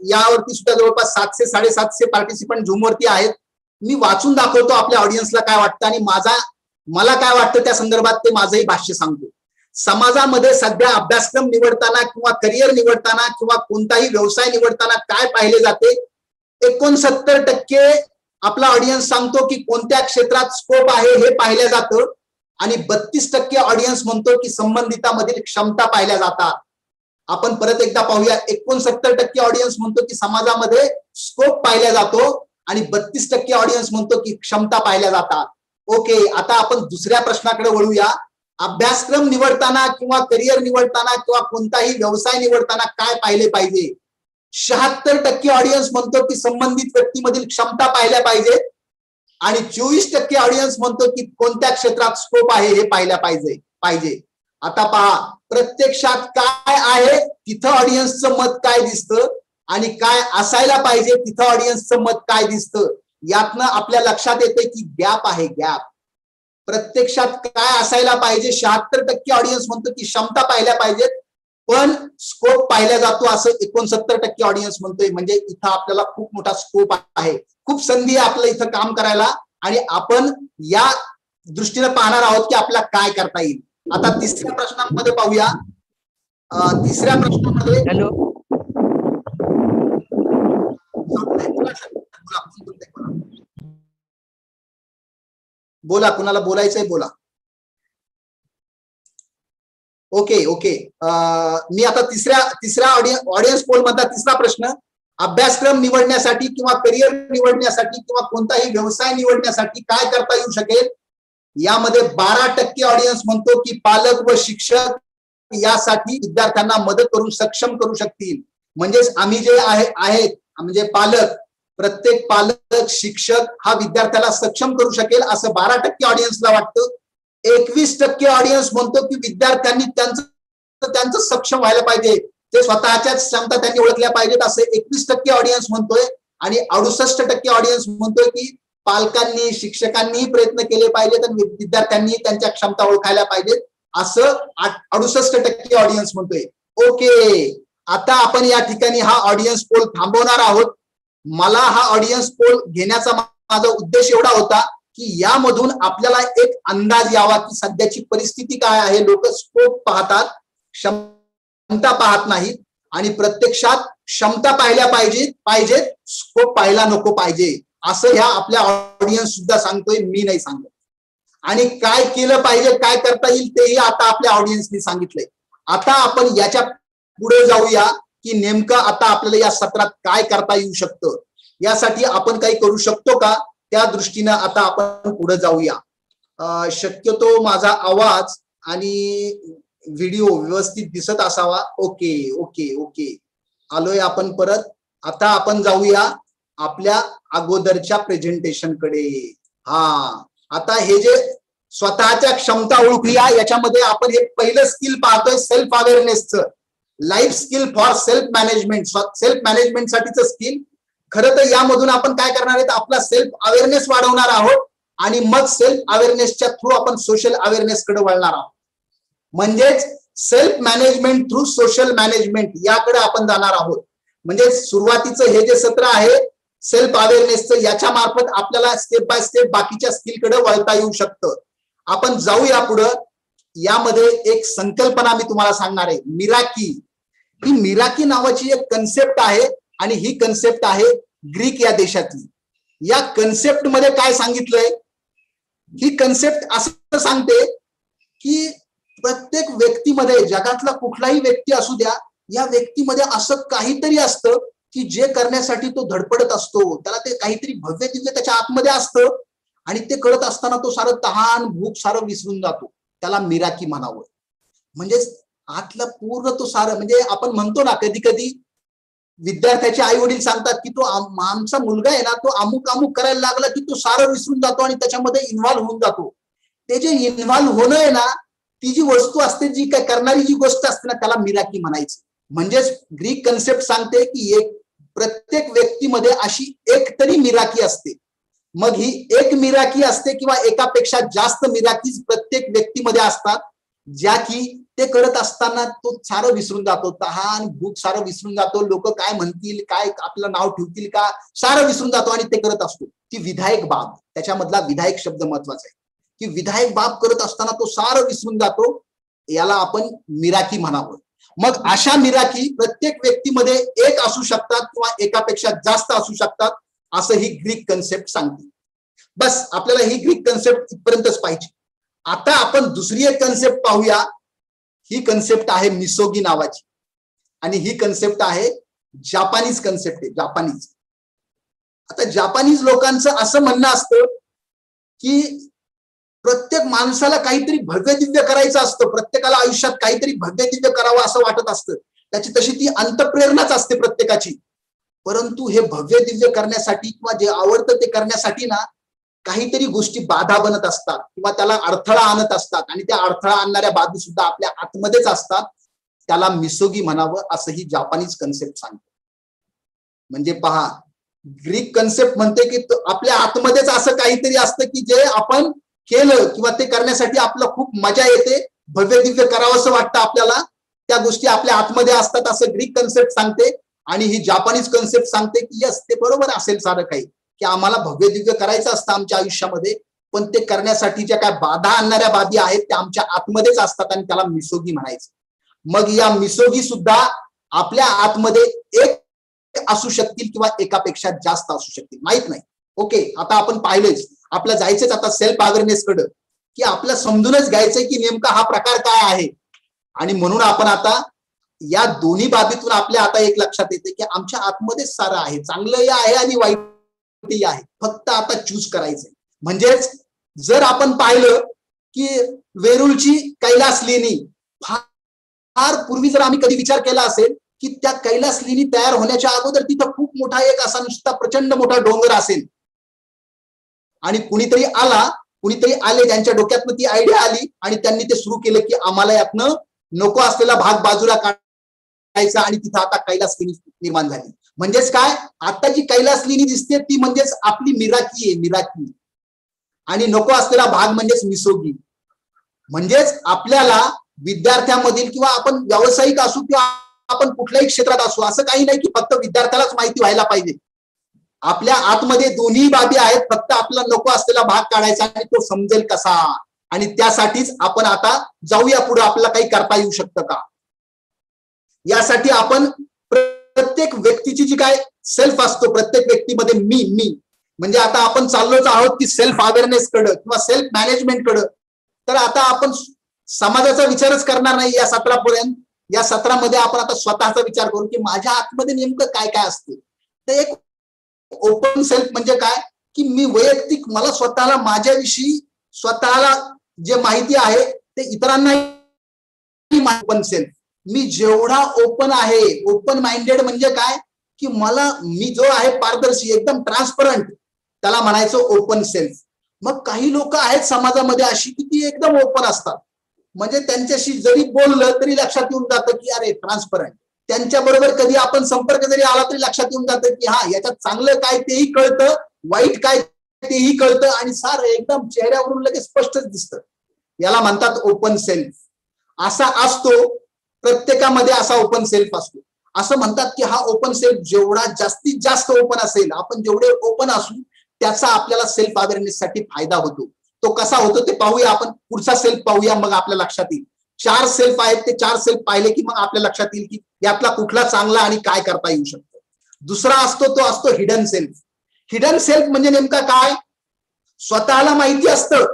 यावरती सुद्धा जवळपास 700-750 पार्टिसिपंट झूम वरती आहेत. मी वाचून दाखवतो आपल्या ऑडियन्सला काय वाटतं आणि मला काय वाटतं त्या संदर्भात ते माझंही भाष्य सांगतो. समाजामध्ये सध्या अभ्यासक्रम निवडताना किंवा करिअर निवडताना किंवा कोणताही व्यवसाय निवडताना काय पाहिले जाते, 69% आपला ऑडियन्स सांगतो की कोणत्या क्षेत्रात स्कोप आहे हे पाहिलं जातं आणि 32% ऑडियन्स म्हणतो की संबंधितामधील क्षमता पाहिल्या जातात. आपण परत एकदा पाहूया. 69% ऑडियन्स म्हणतो की समाजामध्ये स्कोप पाहिला जातो आणि 32% ऑडियन्स म्हणतो की क्षमता पाहिल्या जातात. ओके, आता आपण दुसऱ्या प्रश्नाकडे वळूया. अभ्यासक्रम निवडताना किंवा करिअर निवडताना किंवा कोणताही व्यवसाय निवडताना काय पाहिले पाहिजे? 76% ऑडियन्स म्हणतो की संबंधित व्यक्तीमधील क्षमता पाहिल्या पाहिजेत आणि 24% ऑडियन्स म्हणतो की कोणत्या क्षेत्रात स्कोप आहे हे पाहिल्या पाहिजे. आता पहा, प्रत्यक्षात काय आहे तिथं ऑडियन्सचं मत काय दिसतं आणि काय असायला पाहिजे तिथं ऑडियन्सचं मत काय दिसतं. यातनं आपल्या लक्षात येते की गॅप आहे, गॅप. प्रत्यक्षात काय असायला पाहिजे, 76% ऑडियन्स म्हणतो की क्षमता पाहिल्या पाहिजेत पण स्कोप पाहिला जातो असं 69% ऑडियन्स म्हणतोय. म्हणजे इथं आपल्याला खूप मोठा स्कोप आहे, खूप संधी आहे आपलं इथं काम करायला आणि आपण या दृष्टीने पाहणार आहोत की आपल्याला काय करता येईल. आता तिसऱ्या प्रश्नामध्ये पाहूया. तिसऱ्या प्रश्नामध्ये बोला, कुणाला बोलायचंय बोला. ओके ओके, मी आता तिसऱ्या ऑडियन्स पोल मधला तिसरा प्रश्न, अभ्यासक्रम निवडण्यासाठी किंवा करिअर निवडण्यासाठी किंवा कोणताही व्यवसाय निवडण्यासाठी काय करता येऊ शकेल. यामध्ये 12% ऑडियन्स म्हणतो की पालक व शिक्षक यासाठी विद्यार्थ्यांना मदत करून सक्षम करू शकतील. म्हणजेच आम्ही जे आहेत म्हणजे पालक, प्रत्येक पालक शिक्षक हा विद्यार्थ्याला सक्षम करू शकेल असं 12% ऑडियन्सला वाटतं. 21% ऑडियन्स म्हणतो की विद्यार्थ्यांनी त्यांचं सक्षम व्हायला पाहिजे, ते स्वतःच्याच क्षमता त्यांनी ओळखल्या पाहिजेत असं 21% ऑडियन्स म्हणतोय आणि 68% ऑडियन्स म्हणतोय की पालकांनी शिक्षकांनी प्रयत्न केले पाहिजेत आणि विद्यार्थ्यांनी त्यांच्या क्षमता ओळखायला पाहिजेत असं 68% ऑडियन्स म्हणतोय. ओके, आता आपण या ठिकाणी हा ऑडियन्स पोल थांबवणार आहोत. मला हा ऑडियन्स पोल घेण्याचा माझा उद्देश एवढा होता की यामधून आपल्याला एक अंदाज यावा की सध्याची परिस्थिती काय आहे. लोक स्कोप पाहतात, क्षमता पाहत नाहीत आणि प्रत्यक्षात क्षमता पाहिल्या पाहिजेत, स्कोप पाहायला नको पाहिजे असं ह्या आपल्या ऑडियन्स सुद्धा सांगतोय, मी नाही सांगत. आणि काय केलं पाहिजे, काय करता येईल तेही आता आपल्या ऑडियन्सनी सांगितलंय. आता आपण याच्या पुढे जाऊया की नेमकं आता आपल्याला या सत्रात काय करता येऊ शकतं, यासाठी आपण काही करू शकतो का, त्या दृष्टीनं आता आपण पुढे जाऊया. शक्यतो माझा आवाज आणि व्हिडिओ व्यवस्थित दिसत असावा. ओके ओके ओके, आलोय आपण परत. आता आपण जाऊया आपल्या अगोदरच्या प्रेझेंटेशन कडे. आता हे जे स्वतःच्या क्षमता ओळखूया, याच्यामध्ये आपण हे पहिलं स्किल पाहतोय सेल्फ अवेअरनेसचं, life skill for self management, self मॅनेजमेंटसाठीचं स्किल. खरं तर यामधून आपण काय करणार आहेत, आपला सेल्फ अवेअरनेस वाढवणार आहोत आणि मग सेल्फ अवेअरनेसच्या थ्रू आपण सोशल अवेअरनेस कडे वळणार आहोत. म्हणजेच self management through social management याकडे आपण जाणार आहोत. म्हणजे सुरुवातीचं हे जे सत्र आहे सेल्फ अवेअरनेसचं, याच्या मार्फत आपल्याला स्टेप बाय स्टेप बाकीच्या स्किलकडे वळता येऊ शकतं. आपण जाऊया पुढं. यामध्ये एक संकल्पना मी तुम्हाला सांगणार आहे, मिराकी. ही मिराकी नावाची एक कन्सेप्ट आहे आणि ही कन्सेप्ट आहे ग्रीक या देशातली. या कन्सेप्ट मध्ये काय सांगितलंय, ही कन्सेप्ट असं सांगते की प्रत्येक व्यक्तीमध्ये, जगातला कुठलाही व्यक्ती असू द्या, या व्यक्तीमध्ये असं काहीतरी असतं की जे करण्यासाठी तो धडपडत असतो. त्याला ते काहीतरी भव्य दिव्य त्याच्या आतमध्ये असतं आणि ते कळत असताना तो सारं तहान भूक सारं विसरून जातो. त्याला मिराकी म्हणावं. म्हणजेच आतला पूर्ण तो सारं, म्हणजे आपण म्हणतो ना कधी कधी विद्यार्थ्याचे आई वडील सांगतात की तो आमचा मुलगा आहे ना, तो अमुक अमुक करायला लागला की तो सारं विसरून जातो आणि त्याच्यामध्ये इन्व्हॉल्व्ह होऊन जातो. ते जे इन्व्हॉल्व्ह होणं आहे ना, ती जी वस्तू असते, जी काय करणारी जी गोष्ट असते ना, त्याला मिराकी म्हणायचं. म्हणजेच ग्रीक कन्सेप्ट सांगते की एक प्रत्येक व्यक्तीमध्ये अशी एक तरी मिराकी असते. मग ही एक मिराकी असते किंवा एकापेक्षा जास्त मिराकीज प्रत्येक व्यक्तीमध्ये असतात, ज्या की ते करत असताना तो सारं विसरून जातो. तहान भूक सारं विसरून जातो. लोक काय म्हणतील, काय आपलं नाव ठेवतील का, सारं विसरून जातो आणि ते करत असतो. ती विधायक बाब, त्याच्यामधला विधायक शब्द महत्वाचा आहे की विधायक बाब करत असताना तो सारं विसरून जातो. याला आपण मिराकी म्हणावं. मग अशा मिराकी प्रत्येक व्यक्तीमध्ये एक असू शकतात किंवा एकापेक्षा जास्त असू शकतात, असं ही ग्रीक कन्सेप्ट सांगते. बस आपल्याला ही ग्रीक कन्सेप्ट इथपर्यंतच पाहिजे. आता आपण दुसरी एक कन्सेप्ट पाहूया. ही कन्सेप्ट आहे मिसोगी नावाची आणि ही कन्सेप्ट आहे जापानीज कन्सेप्ट आहे. जापानीज. आता जापानीज लोकांचं असं म्हणणं असतं की प्रत्येक माणसाला काहीतरी भव्य दिव्य करायचं असतं. प्रत्येकाला आयुष्यात काहीतरी भव्य दिव्य करावं असं वाटत असतं. त्याची तशी ती अंतःप्रेरणाच असते प्रत्येकाची. परंतु हे भव्य दिव्य करण्यासाठी किंवा जे आवडतं ते करण्यासाठी ना, काहीतरी गोष्टी बाधा बनत असतात किंवा त्याला अडथळा आणत असतात आणि त्या अडथळा आणणाऱ्या बाजू सुद्धा आपल्या आतमध्येच असतात. त्याला मिसोगी म्हणावं असं ही जापानीज कन्सेप्ट सांगते. म्हणजे पहा, ग्रीक कन्सेप्ट म्हणते की आपल्या आतमध्येच असं काहीतरी असतं की जे आपण केलं किंवा ते करण्यासाठी आपलं खूप मजा येते, भव्य दिव्य करावंसं वाटतं आपल्याला, त्या गोष्टी आपल्या आतमध्ये असतात असं ग्रीक कन्सेप्ट सांगते. आणि ही जापानीज कन्सेप्ट सांगते की यस, ते बरोबर असेल सारं काही, की आम्हाला भव्य दिव्य करायचं असतं आमच्या आयुष्यामध्ये, पण ते करण्यासाठी ज्या काय बाधा आणणाऱ्या बाबी आहेत त्या आमच्या आतमध्येच असतात आणि त्याला मिसोगी म्हणायचं. मग या मिसोगी सुद्धा आपल्या आतमध्ये एक असू शकतील किंवा एकापेक्षा जास्त असू शकतील, माहित नाही. ओके, आता आपण पाहिलेच, आपलं जायचंच आता सेल्फ अवेअरनेस कडे, की आपलं समजूनच घ्यायचंय की नेमका हा प्रकार काय आहे. आणि म्हणून आपण आता या दोन्ही बाबीतून आपल्या आता एक लक्षात येते की आमच्या आतमध्येच सारं आहे, चांगलंही आहे आणि वाईटही आहे. फक्त आता चूज करायचंय. म्हणजेच जर आपण पाहिलं की वेरूळची कैलास लेणी, फार पूर्वी जर आम्ही कधी विचार केला असेल की त्या कैलास लेणी तयार होण्याच्या अगोदर तिथं खूप मोठा एक असा नुसता प्रचंड मोठा डोंगर असेल आणि कुणीतरी आले, त्यांच्या डोक्यातनं ती आयडिया आली आणि त्यांनी ते सुरू केलं की आम्हाला यातनं नको असलेला भाग बाजूला काढायचा आणि तिथं आता कैलास लेणी निर्माण झाली. म्हणजेच काय, आता जी कैलास लेणी दिसते ती म्हणजेच आपली मिराकी आहे, मिराकी. आणि नको असलेला भाग म्हणजेच मिसोगी. म्हणजेच आपल्याला विद्यार्थ्यांमधील किंवा आपण व्यावसायिक असू किंवा आपण कुठल्याही क्षेत्रात असू, असं काही नाही की फक्त विद्यार्थ्यालाच माहिती व्हायला पाहिजे. आपल्या आतमध्ये दोन्ही बाबी आहेत, फक्त आपला नको असलेला भाग काढायचा आणि तो समजेल कसा. आणि त्यासाठीच आपण आता जाऊया पुढे, आपल्याला काही करता येऊ शकतं का. यासाठी आपण प्रत्येक व्यक्तीची जी काय सेल्फ असतो, प्रत्येक व्यक्तीमध्ये मी म्हणजे आता आपण चाललोच आहोत की सेल्फ अवेअरनेस कडे किंवा सेल्फ मॅनेजमेंट कडे. तर आता आपण समाजाचा विचारच करणार नाही या सत्रापर्यंत. या सत्रामध्ये आपण आता स्वतःचा विचार करू की माझ्या आतमध्ये नेमकं काय काय असते. तर एक ओपन सेल्फ म्हणजे काय, की मी वैयक्तिक मला स्वतःला, माझ्याविषयी स्वतःला जे माहिती आहे ते इतरांना ओपन सेल्फ. मी जेवढा ओपन आहे, ओपन माइंडेड म्हणजे काय, की मला मी जो आहे पारदर्शी, एकदम ट्रान्सपरंट, त्याला म्हणायचं ओपन सेल्फ. मग काही लोक आहेत समाजामध्ये अशी की ती एकदम ओपन असतात, म्हणजे त्यांच्याशी जरी बोललं तरी लक्षात येऊन जातं की अरे ट्रान्सपरंट. त्यांच्या बरोबर कधी आपण संपर्क जरी आला तरी लक्षात येऊन जातं की हा, याच्यात चांगलं काय तेही कळतं, वाईट काय तेही कळतं आणि सारं एकदम चेहऱ्यावरून लगेच स्पष्टच दिसतं. याला म्हणतात ओपन सेल्फ. असा असतो प्रत्येकामध्ये, असा ओपन सेल्फ असतो. असं म्हणतात की हा ओपन सेल्फ जेवढा जास्तीत जास्त ओपन असेल, आपण जेवढे ओपन असू त्याचा आपल्याला सेल्फ अवेअरनेस साठी फायदा होतो. तो कसा होतो ते पाहूया आपण. पुढचा सेल्फ पाहूया, मग आपल्या लक्षात येईल 4 सेल्फ आहेत, ते 4 सेल्फ पाहिले की मग आपल्या लक्षात येईल की यातला कुठला चांगला आणि काय करता येऊ शकतं. दुसरा असतो तो असतो हिडन सेल्फ. हिडन सेल्फ म्हणजे नेमका काय? स्वतःला माहिती असतं,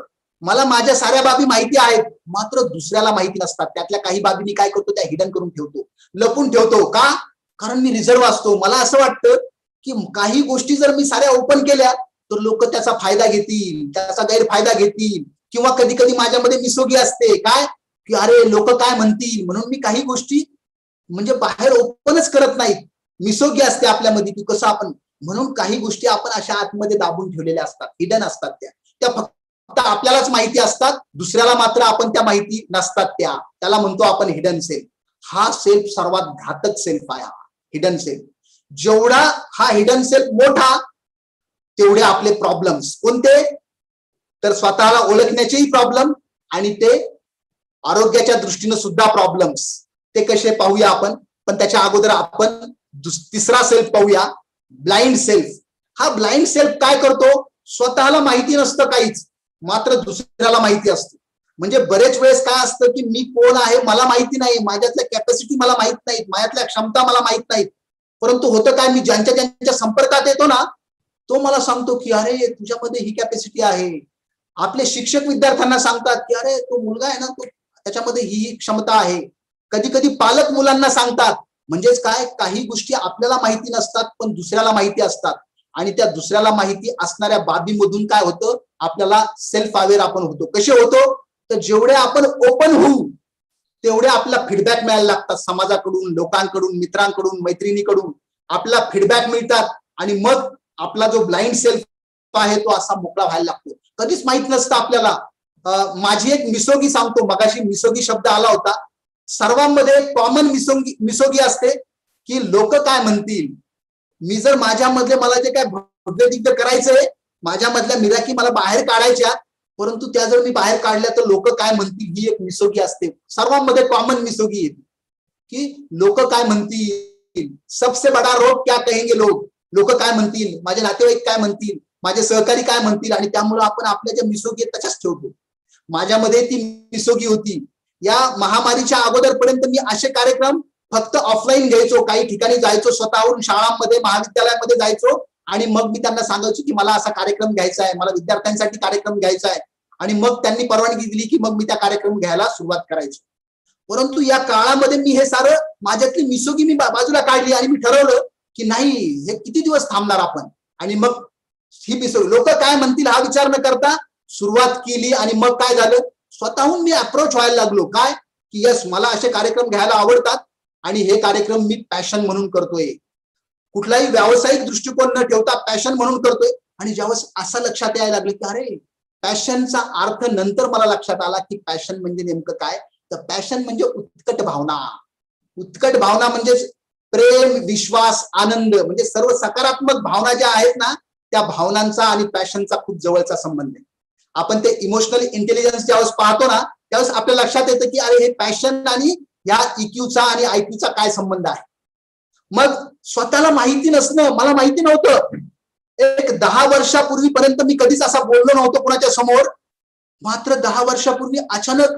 मला माझ्या साऱ्या बाबी माहिती आहेत, मात्र दुसऱ्याला माहिती नसतात. त्यातल्या काही बाबी मी काय करतो, त्या हिडन करून ठेवतो, लपून ठेवतो. का? कारण मी रिझर्व्ह असतो. मला असं वाटतं की काही गोष्टी जर मी साऱ्या ओपन केल्या तर लोक त्याचा फायदा घेतील, त्याचा गैरफायदा घेतील, किंवा कधी कधी माझ्यामध्ये मिसोगी असते. काय की अरे लोक काय म्हणतील, म्हणून मी काही गोष्टी म्हणजे बाहेर ओपनच करत नाहीत. मिसोगी असते आपल्यामध्ये की कसं आपण, म्हणून काही गोष्टी आपण अशा आतमध्ये दाबून ठेवलेल्या असतात, हिडन असतात. त्या फक्त आपल्यालाच माहिती असतात, दुसऱ्याला मात्र आपण त्या माहिती नसतात. त्याला म्हणतो आपण हिडन सेल्फ. हा सेल्फ सर्वात घातक सेल्फ आहे, हिडन सेल्फ. जेवढा हा हिडन सेल्फ मोठा तेवढे आपले प्रॉब्लेम्स. कोणते? तर स्वतःला ओळखण्याचेही प्रॉब्लेम आणि ते आरोग्याच्या दृष्टीने सुद्धा प्रॉब्लेम्स. ते कसे पाहूया आपण, पण त्याच्या अगोदर आपण तिसरा सेल्फ पाहूया, ब्लाइंड सेल्फ. हा ब्लाइंड सेल्फ काय करतो? स्वतःला माहिती नसतं काहीच, मात्र दुसऱ्याला माहिती असतं. म्हणजे बरेच वेळेस काय असतं की मी कोण आहे मला माहिती नाही, माझ्यातल्या कॅपॅसिटी मला माहित नाहीत, माझ्यातल्या क्षमता मला माहित नाहीत. परंतु होतं काय, मी ज्यांच्या संपर्कात येतो ना तो मला सांगतो की अरे तुझ्यामध्ये ही कॅपॅसिटी आहे. आपले शिक्षक विद्यार्थ्यांना सांगतात की अरे तो मुलगा आहे ना, तो त्याच्यामध्ये ही क्षमता आहे. कधी कधी पालक मुलांना सांगतात. म्हणजेच काय, काही गोष्टी आपल्याला माहिती नसतात पण दुसऱ्याला माहिती असतात, आणि त्या दुसऱ्याला माहिती असणाऱ्या बाबीमधून काय होतं, आपल्याला सेल्फ अवेअर आपण होतो. कसे होतो? तर जेवढे आपण ओपन होऊ तेवढे आपल्याला फीडबॅक मिळायला लागतात, समाजाकडून, लोकांकडून, मित्रांकडून, मैत्रिणीकडून आपल्याला फीडबॅक मिळतात, आणि मग आपला जो ब्लाइंड सेल्फ आहे तो असा मोकळा व्हायला लागतो. कधीच माहित नसतं आपल्याला. माझी एक मिसोगी सांगतो, मगाशी मिसोगी शब्द आला होता. सर्वांमध्ये कॉमन मिसोगी असते की लोक काय म्हणतील. मी जर माझ्यामधले मला जे काय भव्य करायचंय, माझ्यामधल्या मिराकी मला बाहेर काढायच्या, परंतु त्या जर मी बाहेर काढल्या तर लोक काय म्हणतील, ही एक मिसोगी असते. सर्वांमध्ये कॉमन मिसोगी येते की लोक काय म्हणतील, सबसे बडा रोग क्या कहेंगे लोग. लोक काय म्हणतील, माझे नातेवाईक काय म्हणतील, माझे सहकारी काय म्हणतील, आणि त्यामुळे आपण आपल्या ज्या मिसोगी आहेत त्याच्याच ठेवतो. माझ्यामध्ये ती मिसोगी होती. या महामारीच्या अगोदरपर्यंत मी असे कार्यक्रम फक्त ऑफलाईन घ्यायचो, काही ठिकाणी जायचो, स्वतःहून शाळांमध्ये, महाविद्यालयामध्ये जायचो, आणि मग मी त्यांना सांगायचो की मला असा कार्यक्रम घ्यायचा आहे, मला विद्यार्थ्यांसाठी कार्यक्रम घ्यायचा आहे, आणि मग त्यांनी परवानगी दिली की मग मी त्या कार्यक्रम घ्यायला सुरुवात करायचो. परंतु या काळामध्ये मी हे सारं माझ्यातली मिसोगी मी बाजूला काढली, आणि मी ठरवलं की नाही, हे किती दिवस थांबणार आपण, आणि मग ही मिसोगी, लोक काय म्हणतील हा विचार न करता सुरुवात केली. आणि मग काय झालं, स्वतःहून मी अप्रोच व्हायला लागलो. काय की यस, मला असे कार्यक्रम घ्यायला आवडतात, आणि हे कार्यक्रम मी पॅशन म्हणून करतोय, कुठलाही व्यावसायिक दृष्टिकोन न ठेवता पॅशन म्हणून करतोय. आणि ज्यावेळेस असं लक्षात यायला लागलं की अरे पॅशनचा अर्थ नंतर मला लक्षात आला की पॅशन म्हणजे नेमकं काय. तर पॅशन म्हणजे उत्कट भावना. उत्कट भावना म्हणजे प्रेम, विश्वास, आनंद, म्हणजे सर्व सकारात्मक भावना ज्या आहेत ना, त्या भावनांचा आणि पॅशनचा खूप जवळचा संबंध आहे. आपण ते इमोशनल इंटेलिजन्स ज्यावेळेस पाहतो ना, त्यावेळेस आपल्या लक्षात येतं की अरे हे पॅशन आणि या इक्यूचा आणि आयक्यूचा काय संबंध आहे. मग स्वतःला माहिती नसणं, मला माहिती नव्हतं. एक 10 वर्षापूर्वीपर्यंत मी कधीच असा बोललो नव्हतो कोणाच्या समोर. मात्र 10 वर्षापूर्वी अचानक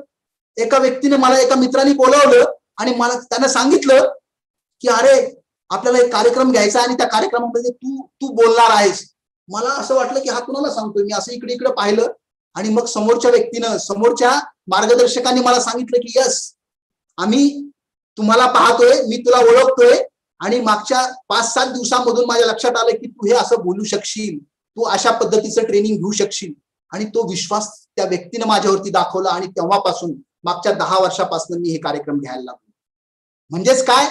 एका व्यक्तीने मला, एका मित्राने बोलावलं, आणि मला त्यानं सांगितलं की अरे आपल्याला एक कार्यक्रम घ्यायचा आणि त्या कार्यक्रमामध्ये तू बोलणार आहेस. मला असं वाटलं की हा कुणाला सांगतोय. मी असं इकडे इकडे पाहिलं, आणि मग समोरच्या व्यक्तीनं, समोरच्या मार्गदर्शकांनी मला सांगितलं की यस, आम्ही तुम्हाला पाहतोय, मी तुला ओळखतोय, आणि मागच्या 5-7 दिवसांमधून माझ्या लक्षात आलं की तू हे असं बोलू शकशील, तू अशा पद्धतीचं ट्रेनिंग घेऊ शकशील. आणि तो विश्वास त्या व्यक्तीने माझ्यावरती दाखवला, आणि तेव्हापासून मागच्या 10 वर्षापासून मी हे कार्यक्रम घ्यायला लागलो. म्हणजेच काय,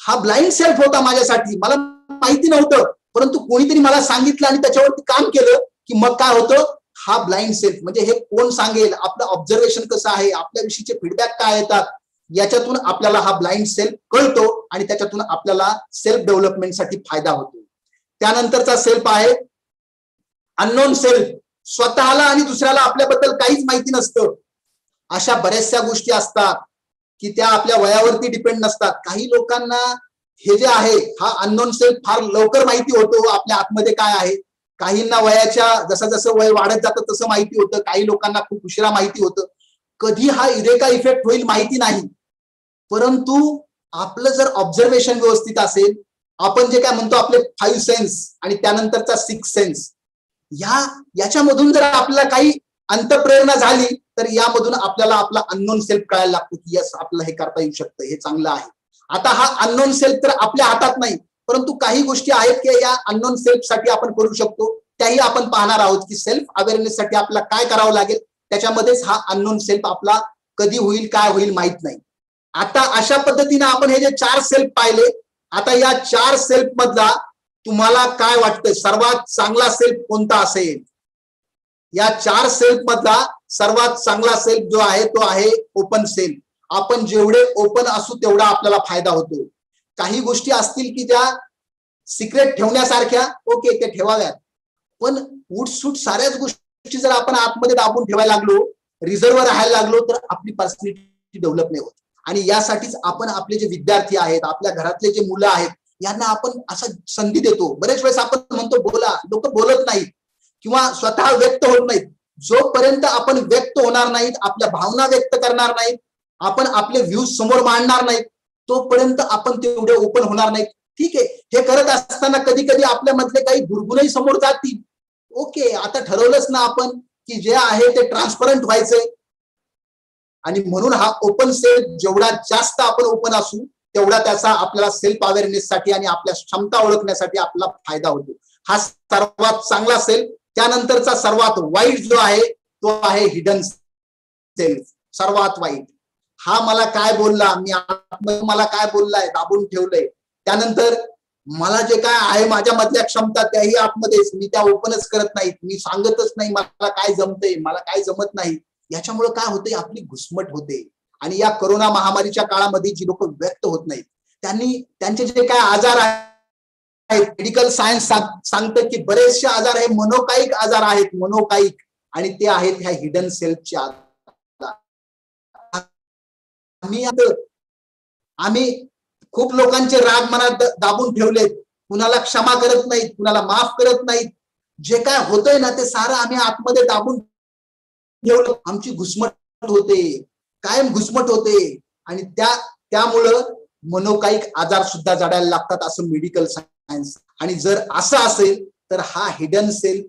हा ब्लाइंड सेल्फ होता माझ्यासाठी. मला माहिती नव्हतं, परंतु कोणीतरी मला सांगितलं आणि त्याच्यावरती काम केलं की मग काय होतं, हा ब्लाइंड सेल्फ. म्हणजे हे कोण सांगेल, आपलं ऑब्झर्वेशन कसं आहे, आपल्याविषयीचे फीडबॅक काय येतात, याच्यातून आपल्याला हा ब्लाइंड सेल्फ कळतो, आणि त्याच्यातून आपल्याला सेल्फ डेव्हलपमेंटसाठी फायदा होतो. त्यानंतरचा सेल्फ आहे अननोन सेल्फ. स्वतःला आणि दुसऱ्याला आपल्याबद्दल काहीच माहिती नसतं. अशा बऱ्याचशा गोष्टी असतात की त्या आपल्या वयावरती डिपेंड नसतात. काही लोकांना हे जे आहे, हा अननोन सेल्फ फार लवकर माहिती होतो आपल्या आतमध्ये काय आहे. काहींना वयाच्या जसं जसं वय वाढत जातं तसं माहिती होतं, काही लोकांना खूप उशिरा माहिती होतं. कधी हा युरेका इफेक्ट होईल माहिती नाही, परंतु आपलं जर ऑब्झर्वेशन व्यवस्थित असेल, आपण जे काय म्हणतो आपले 5 सेन्स आणि त्यानंतरचा 6 सेन्स, याच्यामधून जर आपल्याला काही अंतःप्रेरणा झाली तर यामधून आपल्याला आपला अननोन सेल्फ कळायला लागतो की यस, आपल्याला हे करता येऊ शकतं, हे चांगलं आहे. आता हा अननोन सेल्फ तर आपल्या हातात नाही, परंतु काही गोष्टी आहेत की या अननोन सेल्फ साठी आपण करू शकतो, त्याही आपण पाहणार आहोत की सेल्फ अवेअरनेस साठी आपल्याला काय करावं लागेल. त्याच्यामध्येच हा अननोन सेल्फ आपला कधी होईल काय होईल माहित नाही. आता अशा पद्धतीने आपण हे जे 4 सेल्फ पाहिले, आता या 4 सेल्फ मधला तुम्हाला काय वाटतं सर्वात चांगला सेल्फ कोणता असेल? या 4 सेल्फ मधला सर्वात चांगला सेल्फ जो आहे तो आहे ओपन सेल्फ. आपण जेवढे ओपन असू तेवढा आपल्याला फायदा होतो. काही गोष्टी असतील की ज्या सिक्रेट ठेवण्यासारख्या, ओके ते ठेवाव्यात, पण उठसूट साऱ्याच गोष्टी जर आपण आतमध्ये दाबून ठेवायला लागलो, रिझर्व्ह राहायला लागलो, तर आपली पर्सनॅलिटी डेव्हलप नाही होत. आणि यासाठीच आपण आपले जे विद्यार्थी आहेत, आपल्या घरातले जे मुलं आहेत, यांना आपण असं संधी देतो. बरेच वेळेस आपण म्हणतो बोला, लोक बोलत नाहीत किंवा स्वतः व्यक्त होत नाहीत. जोपर्यंत आपण व्यक्त होणार नाहीत, आपल्या भावना व्यक्त करणार नाहीत, आपण आपले व्ह्यूज समोर मांडणार नाहीत, तोपर्यंत आपण तेवढे ओपन होणार नाहीत. ठीक आहे, हे करत असताना कधी कधी आपल्या मधले काही दुर्गुणही समोर जातील. ओके, आता ठरवलंच ना आपण की जे आहे ते ट्रान्सपरंट व्हायचंय, आणि म्हणून हा ओपन सेल्फ जेवढा जास्त आपण ओपन असू तेवढा त्याचा आपल्याला सेल्फ अवेअरनेस साठी आणि आपल्या क्षमता ओळखण्यासाठी आपला फायदा होतो. हा सर्वात चांगला सेल्फ. त्यानंतरचा सर्वात वाईट जो आहे तो आहे हिडन सेल्फ. सर्वात वाईट हा मला काय बोलला, मला काय बोललाय, दाबून ठेवलंय. त्यानंतर मला जे काय आहे माझ्या मधल्या क्षमता त्याही आतमध्येच मी त्या ओपनच करत नाहीत, मी सांगतच नाही मला काय जमतंय, मला काय जमत नाही. याच्यामुळे काय होतंय, आपली घुसमट होते. आणि या कोरोना महामारीच्या काळामध्ये जी लोक व्यक्त होत नाहीत त्यांचे जे काय आजार आहेत, मेडिकल सायन्स सांगतं की बरेचसे आजार हे मनोकायिक आजार आहेत, मनोकायिक, आणि ते आहेत ह्या हिडन सेल्फचे आजार. आम्ही खूप लोकांचे राग मनात दाबून ठेवलेत, कुणाला क्षमा करत नाहीत, कुणाला माफ करत नाहीत. जे काय होतंय ना ते सारं आम्ही आतमध्ये दाबून ठेवलं. आमची घुसमट होते, कायम घुसमट होते, आणि त्यामुळं मनोकायिक आजार सुद्धा जडायला लागतात असं मेडिकल सायन्स. आणि जर असं असेल तर हा हिडन सेल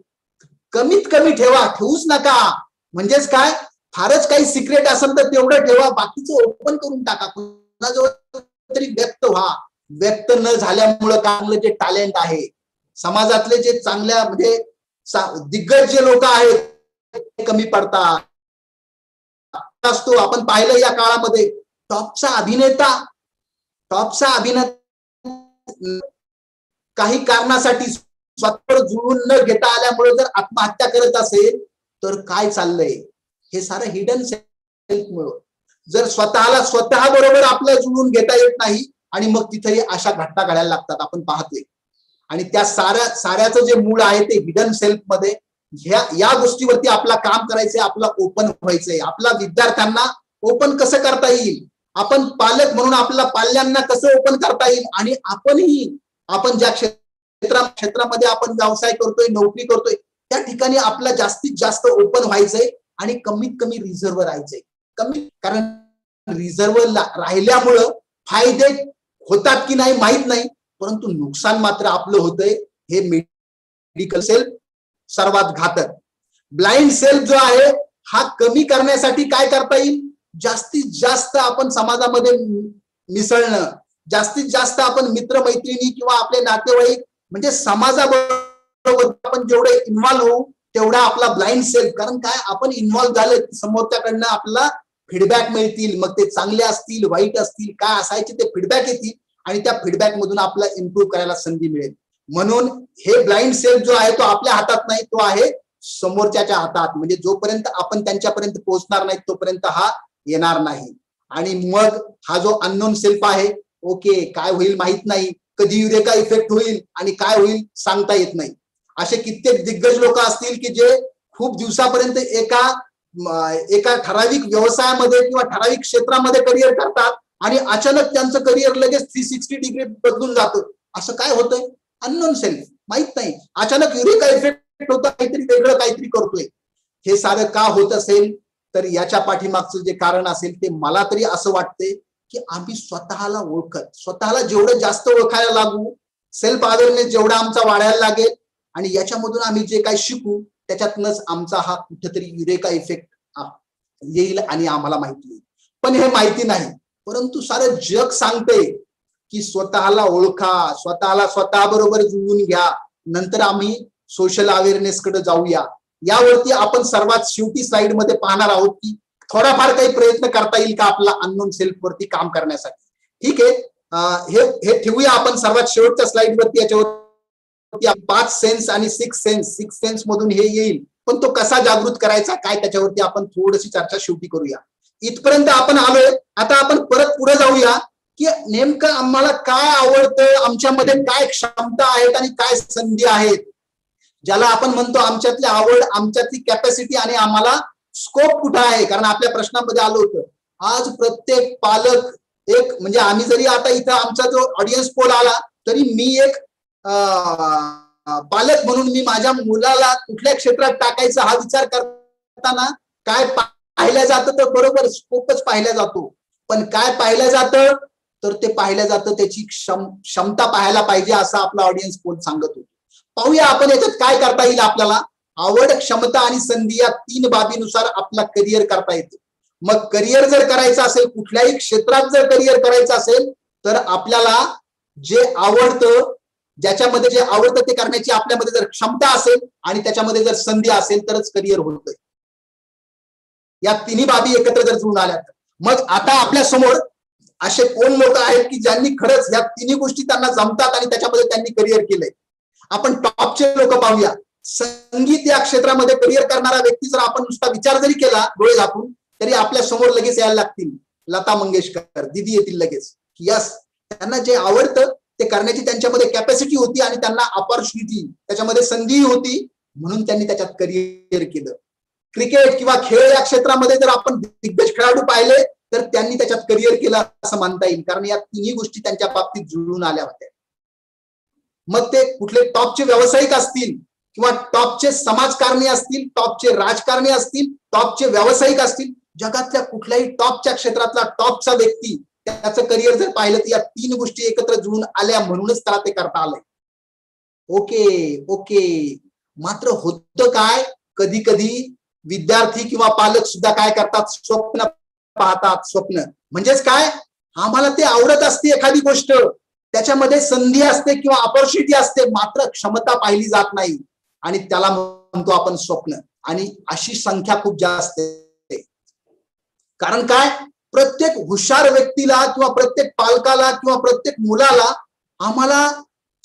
कमीत कमी ठेवा, ठेवूच नका. म्हणजेच काय, फारच काही सिक्रेट असेल तर तेवढं ठेवा, बाकीचं ओपन करून टाका. कुणाजवळ तरी व्यक्त व्हा. व्यक्त न झाल्यामुळं काय, जे टॅलेंट आहे समाजातले, जे चांगल्या म्हणजे दिग्गज जे लोक आहेत ते कमी पडतात. असतो आपण पाहिलं या काळामध्ये टॉपचा अभिनेता काही कारणासाठी स्वतःवर जुळवून न घेता आल्यामुळे जर आत्महत्या करत असेल तर काय चाललंय, हे सारं हिडन सेल्फ मुळे. जर स्वतःला स्वतः बरोबर आपलं जुळवून घेता येत नाही आणि मग तिथेही अशा घटना घडायला लागतात, आपण पाहतोय. आणि त्या साऱ्याचं जे मूळ आहे ते हिडन सेल्फ मध्ये. या गोष्टीवरती आपला काम करायचंय, आपला ओपन व्हायचंय. आपल्या विद्यार्थ्यांना ओपन कसं करता येईल, आपण पालक म्हणून आपल्या पाल्यांना कसं ओपन करता येईल, आणि आपण ज्या क्षेत्रामध्ये आपण व्यवसाय करतोय, नोकरी करतोय, त्या ठिकाणी आपला जास्तीत जास्त ओपन व्हायचंय आणि कमीत कमी रिझर्व्ह राहायचंय. कारण रिझर्व्ह राहिल्यामुळं फायदे होतात की नाही माहित नाही, परंतु नुकसान मात्र आपलं होतंय. हे मेडिकल सेल्फ सर्वात घातक. ब्लाइंड सेल्फ जो आहे हा कमी करण्यासाठी काय करता येईल, जास्तीत जास्त आपण समाजामध्ये मिसळणं, जास्तीत जास्त आपण मित्रमैत्रिणी किंवा आपले नातेवाईक म्हणजे समाजाबरोबर आपण जेवढे इन्व्हॉल्व्ह होऊ तेवढा आपला ब्लाइंड सेल्फ. कारण काय, आपण इन्व्हॉल्व्ह झालं समोरच्याकडनं आपल्याला फीडबॅक मिळतील, मग ते चांगले असतील वाईट असतील काय असायचे ते फीडबॅक येतील, आणि त्या फीडबॅक मधून आपल्याला इम्प्रूव्ह करायला संधी मिळेल. म्हणून हे ब्लाइंड सेल्फ जो आहे तो आपल्या हातात नाही, तो आहे समोरच्याच्या हातात. म्हणजे जोपर्यंत आपण त्यांच्यापर्यंत पोहोचणार नाही तोपर्यंत हा येणार नाही. आणि मग हा जो अननोन सेल्फ आहे, ओके काय होईल माहित नाही, कधी युरेका इफेक्ट होईल आणि काय होईल सांगता येत नाही. असे कित्येक दिग्गज लोक असतील की जे खूप दिवसापर्यंत एका ठराविक व्यवसायामध्ये किंवा ठराविक क्षेत्रामध्ये करिअर करतात आणि अचानक त्यांचं करिअर लगेच 360 डिग्री बदलून जातं. असं काय होतंय, अननोन सेल्फ माहित नाही, अचानक युरेका इफेक्ट होतं, काहीतरी वेगळं काहीतरी करतोय. हे सारं का होत असेल, तर याच्या पाठीमागचं जे कारण असेल ते मला तरी असं वाटतंय की आम्ही स्वतःला ओळखत, स्वतःला जेवढं जास्त ओळखायला लागू, सेल्फ अवेअरनेस जेवढा आमचा वाढायला लागेल आणि याच्यामधून आम्ही जे काही शिकू त्याच्यातनच आमचा हा कुठेतरी युरेका इफेक्ट येईल आणि आम्हाला माहिती येईल. पण हे माहिती नाही, परंतु सारं जग सांगते की स्वतःला ओळखा, स्वतःला स्वतःबरोबर जुळवून घ्या, नंतर आम्ही सोशल अवेअरनेस कडे जाऊया. यावरती आपण सर्वात शेवटी स्लाइड मध्ये पाहणार आहोत की थोडाफार काही प्रयत्न करता येईल का आपला अननोन सेल्फ वरती काम करण्यासाठी. ठीक आहे, हे ठेवूया आपण सर्वात शेवटच्या स्लाइड वरती. याच्यावरती 5 सेन्स आणि 6 सेन्स मधून हे येईल, पण तो कसा जागृत करायचा काय त्याच्यावरती आपण थोडीशी चर्चा शेवटी करूया. इथपर्यंत आपण आलोय, आता आपण परत पुढे जाऊया की नेमकं आम्हाला काय आवडतं, आमच्यामध्ये काय क्षमता आहेत आणि काय संधी आहेत, ज्याला आपण म्हणतो आमच्यातली आवड, आमच्यातली कॅपॅसिटी आणि आम्हाला स्कोप कुठं आहे. कारण आपल्या प्रश्नामध्ये आलं होतं आज प्रत्येक पालक एक, म्हणजे आम्ही जरी आता इथं आमचा जो ऑडियन्स पोल आला तरी मी एक पालक म्हणून मी माझ्या मुलाला कुठल्या क्षेत्रात टाकायचं हा विचार करताना काय पाहिलं जातं, तर बरोबर स्कोपच पाहिला जातो. पण काय पाहिलं जातं, तर ते पाहिलं जातं त्याची क्षमता पाहायला पाहिजे असं आपला ऑडियन्स पोल सांगत होतो. पाहूया आपण याच्यात काय करता येईल आपल्याला. आवड, क्षमता आणि संधी या 3 बाबीनुसार आपला करिअर करता येते. मग करिअर जर करायचं असेल, कुठल्याही क्षेत्रात जर करिअर करायचं असेल, तर आपल्याला जे आवडतं, ज्याच्यामध्ये जे आवडतं ते करण्याची आपल्यामध्ये जर क्षमता असेल आणि त्याच्यामध्ये जर संधी असेल तरच करिअर होतंय. या 3 बाबी एकत्र जर जुळून आल्या तर मग आता आपल्या समोर असे कोण लोक आहेत की ज्यांनी खरंच या 3 गोष्टी त्यांना जमतात आणि त्याच्यामध्ये त्यांनी करिअर केलंय. आपण टॉपचे लोक पाहूया. संगीत या क्षेत्रामध्ये करिअर करणारा व्यक्ती जर आपण नुसता विचार जरी केला डोळे झाकून, तरी आपल्या समोर लगेच यायला लागतील लता मंगेशकर, दीदी येतील लगेच. यस, त्यांना जे आवडतं ते करण्याची त्यांच्यामध्ये कॅपॅसिटी होती आणि त्यांना अपॉर्च्युनिटी, त्याच्यामध्ये संधी होती, म्हणून त्यांनी त्याच्यात करिअर केलं. क्रिकेट किंवा खेळ या क्षेत्रामध्ये जर आपण दिग्गज खेळाडू पाहिले तर त्यांनी त्याच्यात करिअर केलं असं मानता येईल, कारण या 3 गोष्टी त्यांच्या बाबतीत जुळून आल्या होत्या. मग ते कुठले टॉपचे व्यावसायिक असतील किंवा टॉपचे समाजकारणी असतील, टॉपचे राजकारणी असतील, टॉपचे व्यावसायिक असतील, जगातल्या कुठल्याही टॉपच्या क्षेत्रातला टॉपचा व्यक्ती त्याचं करिअर जर पाहिलं तर या 3 गोष्टी एकत्र जुळून आल्या म्हणूनच त्याला ते करता आलंय. ओके. मात्र होतं काय, कधी कधी विद्यार्थी किंवा पालक सुद्धा काय करतात, स्वप्न पाहतात. स्वप्न म्हणजेच काय, आम्हाला ते आवडत असते एखादी गोष्ट, त्याच्यामध्ये संधी असते किंवा अपॉर्च्युनिटी असते, मात्र क्षमता पाहिली जात नाही आणि त्याला म्हणतो आपण स्वप्न. आणि अशी संख्या खूप जास्त आहे. कारण काय, प्रत्येक हुशार व्यक्तीला किंवा प्रत्येक पालकाला किंवा प्रत्येक मुलाला आम्हाला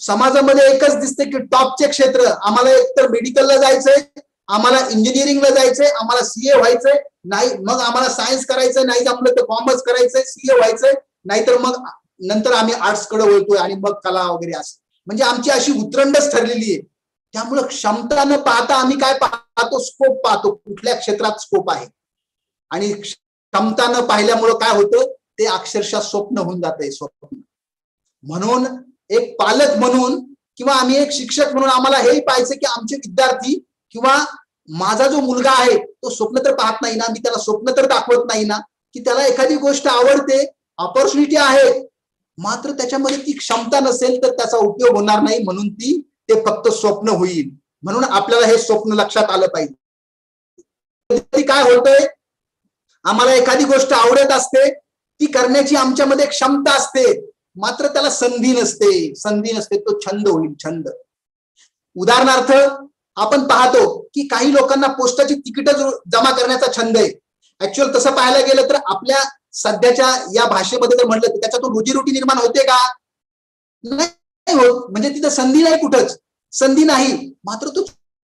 समाजामध्ये एकच दिसते की टॉपचे क्षेत्र, आम्हाला एकतर मेडिकलला जायचंय, आम्हाला इंजिनिअरिंगला जायचंय, आम्हाला सीए व्हायचंय, नाही मग आम्हाला सायन्स करायचंय, नाही जमलं तर कॉमर्स करायचंय, सीए व्हायचंय, नाहीतर मग नंतर आम्ही आर्ट्स कडे वळतोय आणि मग कला वगैरे असं. म्हणजे आमची अशी उतरंडच ठरलेली आहे. त्यामुळे क्षमता न पाहता आम्ही काय पाहतो, स्कोप पाहतो, कुठल्या क्षेत्रात स्कोप आहे. आणि क्षमता न पाहिल्यामुळे काय होतं, ते अक्षरशः स्वप्न होऊन जातंय, स्वप्न. म्हणून एक पालक म्हणून किंवा आम्ही एक शिक्षक म्हणून आम्हाला हेही पाहायचं की आमचे विद्यार्थी किंवा माझा जो मुलगा आहे तो स्वप्न तर पाहत नाही ना, मी त्याला स्वप्न तर दाखवत नाही ना, की त्याला एखादी गोष्ट आवडते, ऑपॉर्च्युनिटी आहे, मात्र त्याच्यामध्ये ती क्षमता नसेल तर त्याचा उपयोग होणार नाही, म्हणून ते फक्त स्वप्न होईल. म्हणून आपल्याला हे स्वप्न लक्षात आलं पाहिजे. काय होतंय, आम्हाला एखादी गोष्ट आवडत असते, ती करण्याची आमच्यामध्ये क्षमता असते, मात्र त्याला संधी नसते, तो छंद होईल, छंद. उदाहरणार्थ आपण पाहतो की काही लोकांना पोस्टाची तिकीट जमा करण्याचा छंद आहे. ऍक्च्युअल तसं पाहायला गेलं तर आपल्या सध्याच्या या भाषेमध्ये जर म्हणलं तर त्याच्यातून रोजीरोटी निर्माण होते का? नाही होत. म्हणजे तिथं संधी नाही, कुठंच संधी नाही, मात्र तो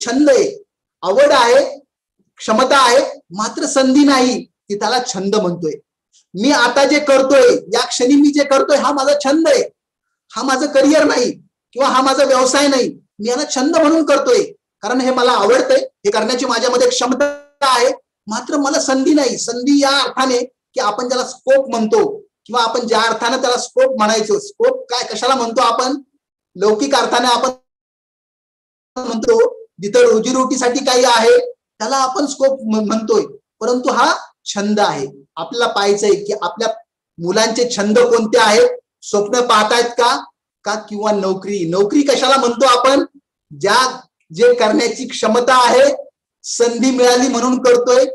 छंद आहे, आवड आहे, क्षमता आहे, मात्र संधी नाही, ती त्याला छंद म्हणतोय. मी आता जे करतोय, या क्षणी मी जे करतोय हा माझा छंद आहे, हा माझं करिअर नाही किंवा हा माझा व्यवसाय नाही, मी याला छंद म्हणून करतोय, कारण हे मला आवडतंय, हे करण्याची माझ्यामध्ये क्षमता आहे, मात्र मला संधी नाही. संधी या अर्थाने की आपण ज्याला स्कोप म्हणतो किंवा आपण ज्या अर्थाने त्याला स्कोप म्हणायचो, स्कोप काय कशाला म्हणतो आपण, लौकिक अर्थाने आपण म्हणतो जिथं रोजीरोटीसाठी काही आहे त्याला आपण स्कोप म्हणतोय. परंतु हा छंद आहे. आपल्याला पाहायचंय की आपल्या मुलांचे छंद कोणते आहेत, स्वप्न पाहतायत का किंवा नोकरी. नोकरी कशाला म्हणतो आपण, जे करण्याची क्षमता आहे, संधी मिळाली म्हणून करतोय,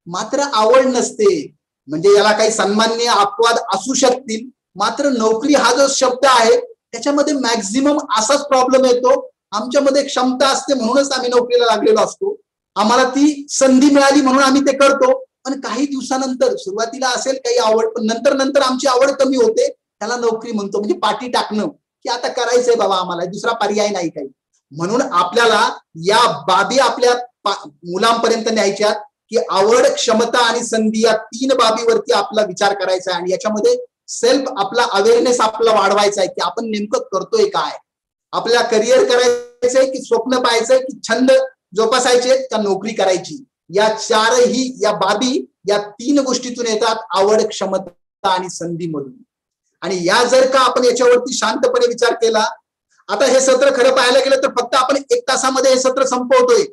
मात्र आवड नसते. म्हणजे याला काही सन्माननीय अपवाद असू शकतील, मात्र नोकरी हा जो शब्द आहे त्याच्यामध्ये मॅक्झिमम असाच प्रॉब्लेम येतो, आमच्यामध्ये क्षमता असते म्हणूनच आम्ही नोकरीला लागलेलो असतो, आम्हाला ती संधी मिळाली म्हणून आम्ही ते करतो, पण काही दिवसानंतर सुरुवातीला असेल काही आवड, पण नंतर आमची आवड कमी होते, त्याला नोकरी म्हणतो. म्हणजे पाठी टाकणं की आता करायचंय बाबा आम्हाला, दुसरा पर्याय नाही काही. म्हणून आपल्याला या बाबी आपल्या मुलांपर्यंत न्यायच्यात की आवड, क्षमता आणि संधी या 3 बाबीवरती आपला विचार करायचा आहे. आणि याच्यामध्ये सेल्फ आपला अवेअरनेस आपला वाढवायचा आहे की आपण नेमकं करतोय काय, आपल्याला करिअर करायचंय की स्वप्न पाहायचंय की छंद जोपासायचे का नोकरी करायची. या चारही या बाबी या 3 गोष्टीतून येतात, आवड, क्षमता आणि संधीमधून. आणि या जर का आपण याच्यावरती शांतपणे विचार केला, आता हे सत्र खरं पाहायला गेलं तर फक्त आपण 1 तासामध्ये हे सत्र संपवतोय,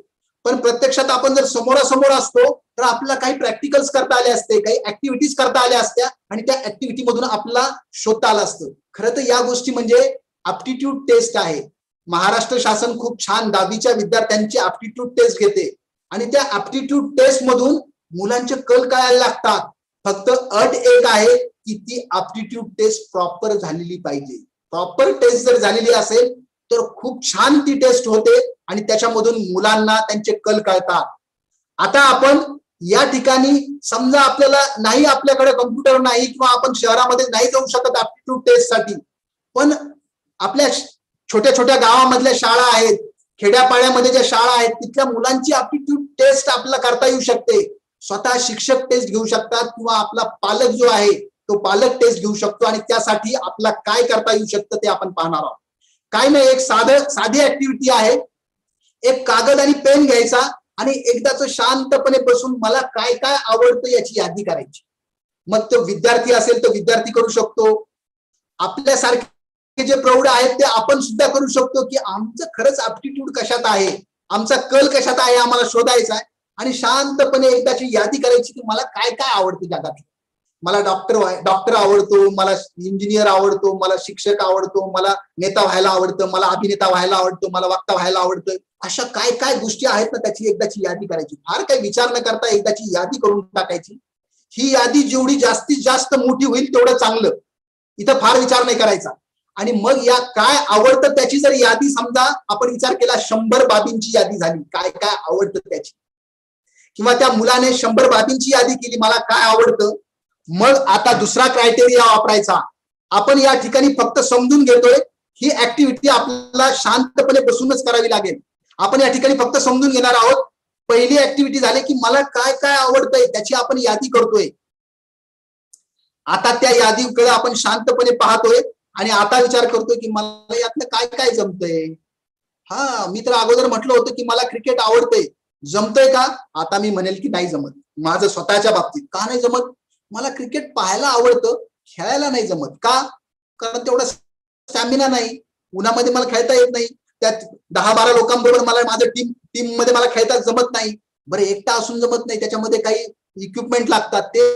पण प्रत्यक्षात आपण जर समोरासमोर असतो तर आपल्याला काही प्रॅक्टिकल्स करता आले असते, काही ऍक्टिव्हिटीज करता आल्या असत्या आणि त्या ऍक्टिव्हिटी मधून आपला शोधता आलं असतं. खरं तर या गोष्टी म्हणजे ऍप्टिट्यूड टेस्ट आहे. महाराष्ट्र शासन खूप छान 10वीच्या विद्यार्थ्यांची ऍप्टिट्यूड टेस्ट घेते आणि त्या ऍप्टिट्यूड टेस्ट मधून मुलांचे कल कळायला लागतात. फक्त अट एक आहे की ती ऍप्टिट्यूड टेस्ट प्रॉपर झालेली पाहिजे. प्रॉपर टेस्ट जर झालेली असेल तर खूप छान ती टेस्ट होते आणि त्याच्यामधून मुलांना त्यांचे कल कळतात. आता आपण या ठिकाणी समजा आपल्याला नाही, आपल्याकडे कम्प्युटर नाही किंवा आपण शहरामध्ये नाही जाऊ शकत ऍप्टिट्यूड टेस्ट साठी, पण आपल्या छोट्या छोट्या गावामधल्या शाळा आहेत, खेड्यापाड्यामध्ये ज्या शाळा आहेत तिथल्या मुलांची ऍप्टिट्यूड टेस्ट आपल्याला करता येऊ शकते. स्वतः शिक्षक टेस्ट घेऊ शकतात किंवा आपला पालक जो आहे तो पालक टेस्ट घेऊ शकतो आणि त्यासाठी आपला काय करता येऊ शकतं ते आपण पाहणार आहोत. काय नाही, एक साधी ऍक्टिव्हिटी आहे. एक कागद आणि पेन घ्यायचा आणि एकदाच शांतपणे बसून मला काय काय आवडतं याची यादी करायची. मग तो विद्यार्थी असेल तर विद्यार्थी करू शकतो, आपल्यासारखे जे प्रौढ आहेत ते आपण सुद्धा करू शकतो की आमचं खरंच ऍप्टिट्यूड कशात आहे, आमचा कल कशात आहे आम्हाला शोधायचा आहे आणि शांतपणे एकदाची यादी करायची की मला काय काय आवडतं जगात. मला डॉक्टर आवडतो, मला इंजिनियर आवडतो, मला शिक्षक आवडतो, मला नेता व्हायला आवडतं, मला अभिनेता व्हायला आवडतो, मला वक्ता व्हायला आवडतं. अशा काय काय गोष्टी आहेत ना त्याची एकदाची यादी करायची. फार काही विचार न करता एकदाची यादी करून टाकायची. ही यादी जेवढी जास्तीत जास्त मोठी होईल तेवढं चांगलं, इथं फार विचार नाही करायचा. आणि मग या काय आवडतं त्याची जर यादी समजा आपण विचार केला 100 बाबींची यादी झाली, काय काय आवडतं त्याची, किंवा त्या मुलाने 100 बाबींची यादी केली मला काय आवडतं, मग आता दुसरा क्रायटेरिया वापरायचा. आपण या ठिकाणी फक्त समजून घेतोय, ही ऍक्टिव्हिटी आपल्याला शांतपणे बसूनच करावी लागेल. आपण या ठिकाणी फक्त समजून घेणार आहोत. पहिली ऍक्टिव्हिटी झाली की मला काय काय आवडतंय त्याची आपण यादी करतोय. आता त्या यादीकडे आपण शांतपणे पाहतोय आणि आता विचार करतोय की मला यातलं काय काय जमतंय. मी तर अगोदर म्हटलं होतं की मला क्रिकेट आवडतंय, जमतंय का? आता मी म्हणेल की नाही जमत. माझं स्वतःच्या बाबतीत का नाही जमत? मला क्रिकेट पाहायला आवडतं, खेळायला नाही जमत. का? कारण तेवढा स्टॅमिना नाही, उन्हामध्ये मला खेळता येत नाही, त्यात 10-12 लोकांबरोबर मला माझं टीम मध्ये मला खेळता जमत नाही. बरं एकटा असून जमत नाही, त्याच्यामध्ये काही इक्विपमेंट लागतात ते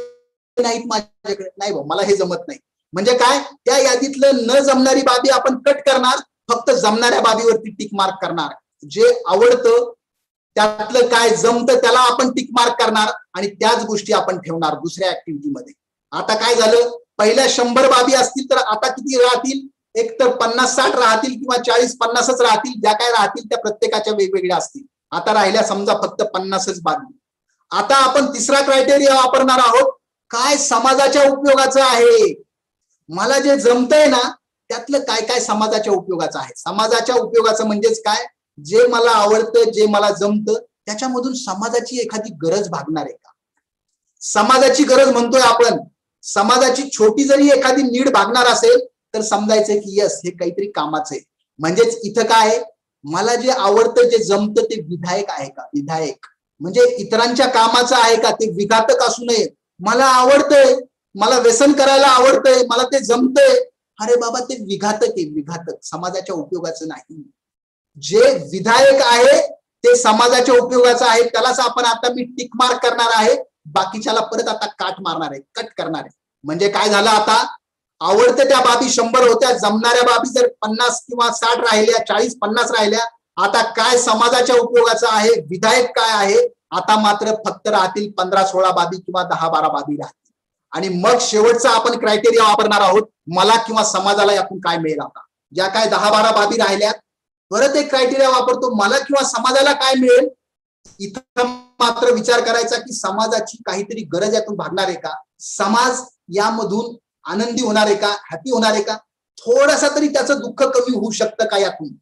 नाहीत माझ्याकडे, नाही भाऊ मला हे जमत नाही. म्हणजे काय, त्या यादीतलं न जमणारी बाबी आपण कट करणार, फक्त जमणाऱ्या बाबीवरती टिक मार्क करणार. जे आवडतं त्यातलं काय जमतं त्याला आपण टिक मार्क करणार आणि त्याच गोष्टी आपण ठेवणार दुसऱ्या ऍक्टिव्हिटीमध्ये. आता काय झालं, पहिल्या 100 बाबी असतील तर आता किती राहतील, एक तर 50-60 राहतील किंवा 40-50च राहतील. ज्या काय राहतील त्या प्रत्येकाच्या वेगवेगळ्या असतील. आता राहिल्या समजा फक्त 50च बाबी. आता आपण तिसरा क्रायटेरिया वापरणार आहोत, काय समाजाच्या उपयोगाचं आहे. मला जे जमतंय ना त्यातलं काय काय समाजाच्या उपयोगाचं आहे. समाजाच्या उपयोगाचं म्हणजेच काय, जे मला आवडतं, जे मला जमतं त्याच्यामधून समाजाची एखादी गरज भागणार आहे का. समाजाची गरज म्हणतोय आपण, समाजाची छोटी जरी एखादी नीड भागणार असेल तर समजायचं की यस हे काहीतरी कामाचं आहे. म्हणजेच इथं काय, मला जे आवडतं जे जमतं ते विधायक आहे का. विधायक म्हणजे इतरांच्या कामाचं आहे का, ते विघातक असू नये. मला आवडतंय, मला व्यसन करायला आवडतंय, मला ते जमतंय, अरे बाबा ते विघातक आहे, विघातक, समाजाच्या उपयोगाचं नाही. जे विधायक आहे ते समाजाच्या उपयोगाचं आहे, त्यालाच आपण आता मी टिक मार्क करणार आहे बाकीच्याला परत आता काट मारणार आहे, कट करणार आहे. म्हणजे काय झालं, आता आवडते त्या बाबी 100 होत्या, जमणाऱ्या बाबी जर 50 किंवा 60 राहिल्या, 40-50 राहिल्या. आता काय समाजाच्या उपयोगाचं आहे, विधायक काय आहे, आता मात्र फक्त राहतील 15-16 बाबी किंवा 10-12 बाबी राहतील. आणि मग शेवटचा आपण क्रायटेरिया वापरणार आहोत, मला किंवा समाजाला यातून काय मिळेल. आता ज्या काय 10-12 बाबी राहिल्यात, परत एक क्रायटेरिया वापरतो, मला किंवा समाजाला काय मिळेल. इथं मात्र विचार करायचा की समाजाची काहीतरी गरज यातून भागणार आहे का, समाज यामधून आनंदी होणार आहे का, हॅपी होणार आहे का, थोडासा तरी त्याचं दुःख कमी होऊ शकतं का यातून.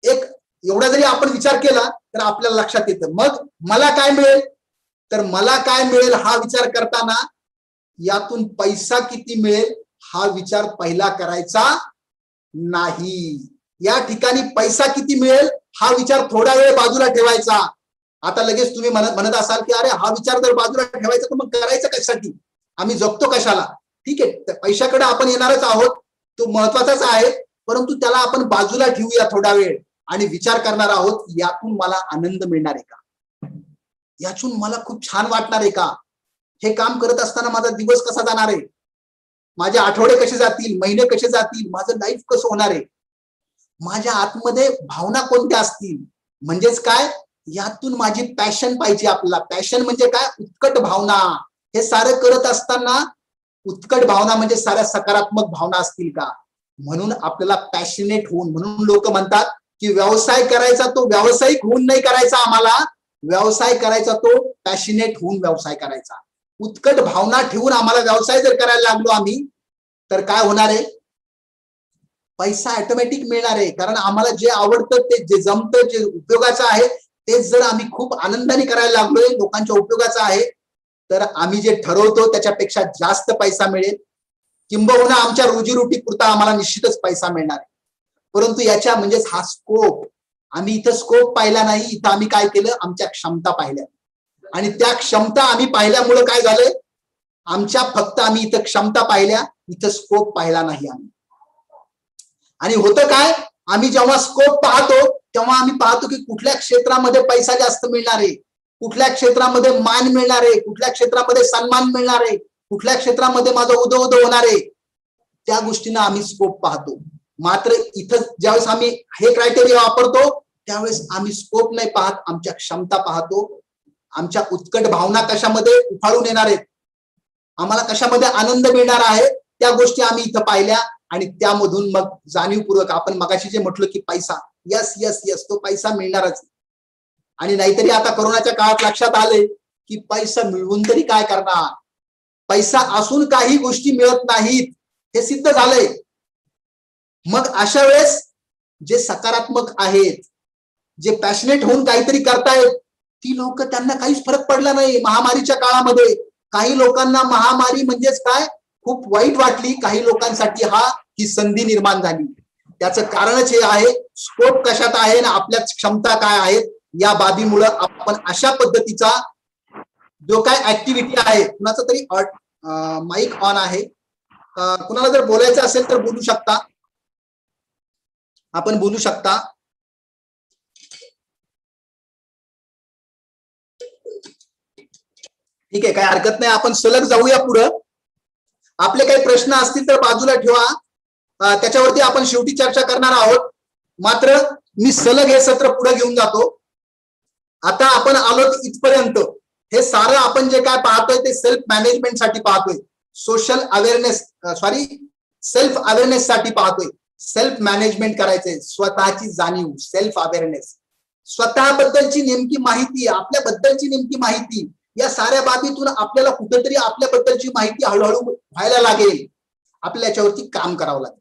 एक एवढा जरी आपण विचार केला तर आपल्याला लक्षात येतं. मग मला काय मिळेल, तर मला काय मिळेल हा विचार करताना यातून पैसा किती मिळेल हा विचार पहिला करायचा नाही. या ठिकाणी पैसा किती मिळेल हा विचार थोडा वेळ बाजूला ठेवायचा. आता लगेच तुम्ही म्हणत असाल की अरे हा विचार जर बाजूला ठेवायचा तर मग करायचं कशासाठी, आम्ही जगतो कशाला. ठीक आहे, पैशाकडे आपण येणारच आहोत, तो महत्वाचाच आहे, परंतु त्याला आपण बाजूला ठेवूया थोडा वेळ आणि विचार करणार आहोत यातून मला आनंद मिळणार आहे का, यातून मला खूप छान वाटणार आहे का, हे काम करत असताना माझा दिवस कसा जाणार आहे, माझे आठवडे कसे जातील, महिने कसे जातील, माझं लाईफ कसं होणार आहे, माझ्या आतमध्ये भावना कोणत्या असतील. म्हणजेच काय, यातून माझी पॅशन पाहिजे आपल्याला. पॅशन म्हणजे काय, उत्कट भावना. हे सारं करत असताना उत्कट भावना म्हणजे साऱ्या सकारात्मक भावना असतील का. म्हणून आपल्याला पॅशनेट होऊन, म्हणून लोक म्हणतात की व्यवसाय करायचा तो व्यावसायिक होऊन नाही करायचा, आम्हाला व्यवसाय करायचा तो पॅशनेट होऊन व्यवसाय करायचा. उत्कट भावना ठेवून आम्हाला व्यवसाय जर करायला लागलो आम्ही, तर काय होणार आहे, पैसा ऑटोमॅटिक मिळणार आहे. कारण आम्हाला जे आवडतं, ते जे जमतं, जे उपयोगाचं आहे, तेच जर आम्ही खूप आनंदाने करायला लागलोय, लोकांच्या उपयोगाचं आहे, तर आम्ही जे ठरवतो त्याच्यापेक्षा जास्त पैसा मिळेल. किंबहुना आमच्या रोजीरोटी पुरता आम्हाला निश्चितच पैसा मिळणार आहे. परंतु याच्या म्हणजेच हा स्कोप, आम्ही इथं स्कोप पाहिला नाही, इथं आम्ही काय केलं, आमच्या क्षमता पाहिल्या. आणि त्या क्षमता आम्ही पाहिल्यामुळे काय झालंय, फक्त आम्ही इथं क्षमता पाहिल्या, इथं स्कोप पाहिला नाही आम्ही. आणि होतं काय, आम्ही जेव्हा स्कोप पाहतो तेव्हा आम्ही पाहतो की कुठल्या क्षेत्रामध्ये पैसा जास्त मिळणार आहे, कुठल्या क्षेत्रामध्ये मान मिळणार आहे, कुठल्या क्षेत्रामध्ये सन्मान मिळणार आहे, कुठल्या क्षेत्रामध्ये माझं उदो उदो होणार आहे, त्या गोष्टींना आम्ही स्कोप पाहतो. मात्र इथं ज्यावेळेस आम्ही हे क्रायटेरिया वापरतो त्यावेळेस आम्ही स्कोप नाही पाहत, आमच्या क्षमता पाहतो. आमच्या उत्कट भावना कशामध्ये उफाळून येणार आहेत, आम्हाला कशामध्ये आनंद मिळणार आहे, त्या गोष्टी आम्ही इथं पाहिल्या. आणि त्यामधून मग जाणीवपूर्वक आपण मगाशी जे म्हटलं की पैसा, यस यस यस, तो पैसा मिळणारच. आणि नाहीतरी आता कोरोनाच्या काळात लक्षात आले की पैसा मिळवून तरी काय करणार, पैसा असून काही गोष्टी मिळत नाहीत, हे सिद्ध झालंय. मग अशा वेळेस जे सकारात्मक आहेत, जे पॅशनेट होऊन काहीतरी करतायत, ती लोक, त्यांना काहीच फरक पडला नाही महामारीच्या काळामध्ये. काही लोकांना महामारी म्हणजेच काय खूप वाईट वाटली, काही लोकांसाठी ही संधी निर्माण झाली. त्याचं कारणच हे आहे, स्कोप कशात आहे ना आपल्या क्षमता काय आहेत, या बाबीमुळे आपण अशा पद्धतीचा जो काय ऍक्टिव्हिटी आहे. कुणाचा तरी माईक ऑन आहे, कुणाला जर बोलायचं असेल तर बोलू शकता, आपण बोलू शकता. ठीक आहे, काही हरकत नाही, आपण सलग जाऊया पुढं. आपले काही प्रश्न असतील तर बाजूला ठेवा, त्याच्यावरती आपण शेवटी चर्चा करणार आहोत. मात्र मी सलग हे सत्र पुढे घेऊन जातो. आता आपण आलो इथपर्यंत, हे सारं आपण जे काय पाहतोय ते सेल्फ मॅनेजमेंट साठी पाहतोय, सेल्फ अवेअरनेस साठी पाहतोय. सेल्फ मॅनेजमेंट करायचंय, स्वतःची जाणीव, सेल्फ अवेअरनेस, स्वतःबद्दलची नेमकी माहिती, आपल्याबद्दलची नेमकी माहिती, या साऱ्या बाबीतून आपल्याला कुठेतरी आपल्याबद्दलची माहिती हळूहळू व्हायला लागेल. आपल्याला याच्यावरती काम करावं लागेल.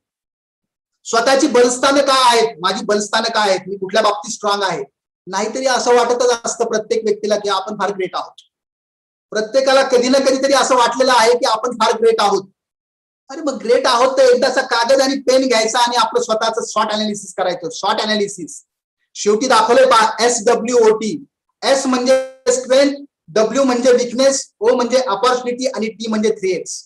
स्वतःची बलस्थानं काय आहेत, माझी बलस्थानं काय आहेत, मी कुठल्या बाबतीत स्ट्रॉंग आहे. नाहीतरी असं वाटतच असतं प्रत्येक व्यक्तीला की आपण फार ग्रेट आहोत. प्रत्येकाला कधी ना कधीतरी असं वाटलेलं आहे की आपण फार ग्रेट आहोत. अरे मग ग्रेट आहोत तर एकदाचा कागद आणि पेन घ्यायचा आणि आपलं स्वतःचं शॉर्ट अनालिसिस करायचं. शॉर्ट अनालिसिस शेवटी दाखवलंय पहा, SWOT. S म्हणजे स्ट्रेंथ, W म्हणजे विकनेस, O म्हणजे अपॉर्च्युनिटी आणि T म्हणजे थ्रेट्स.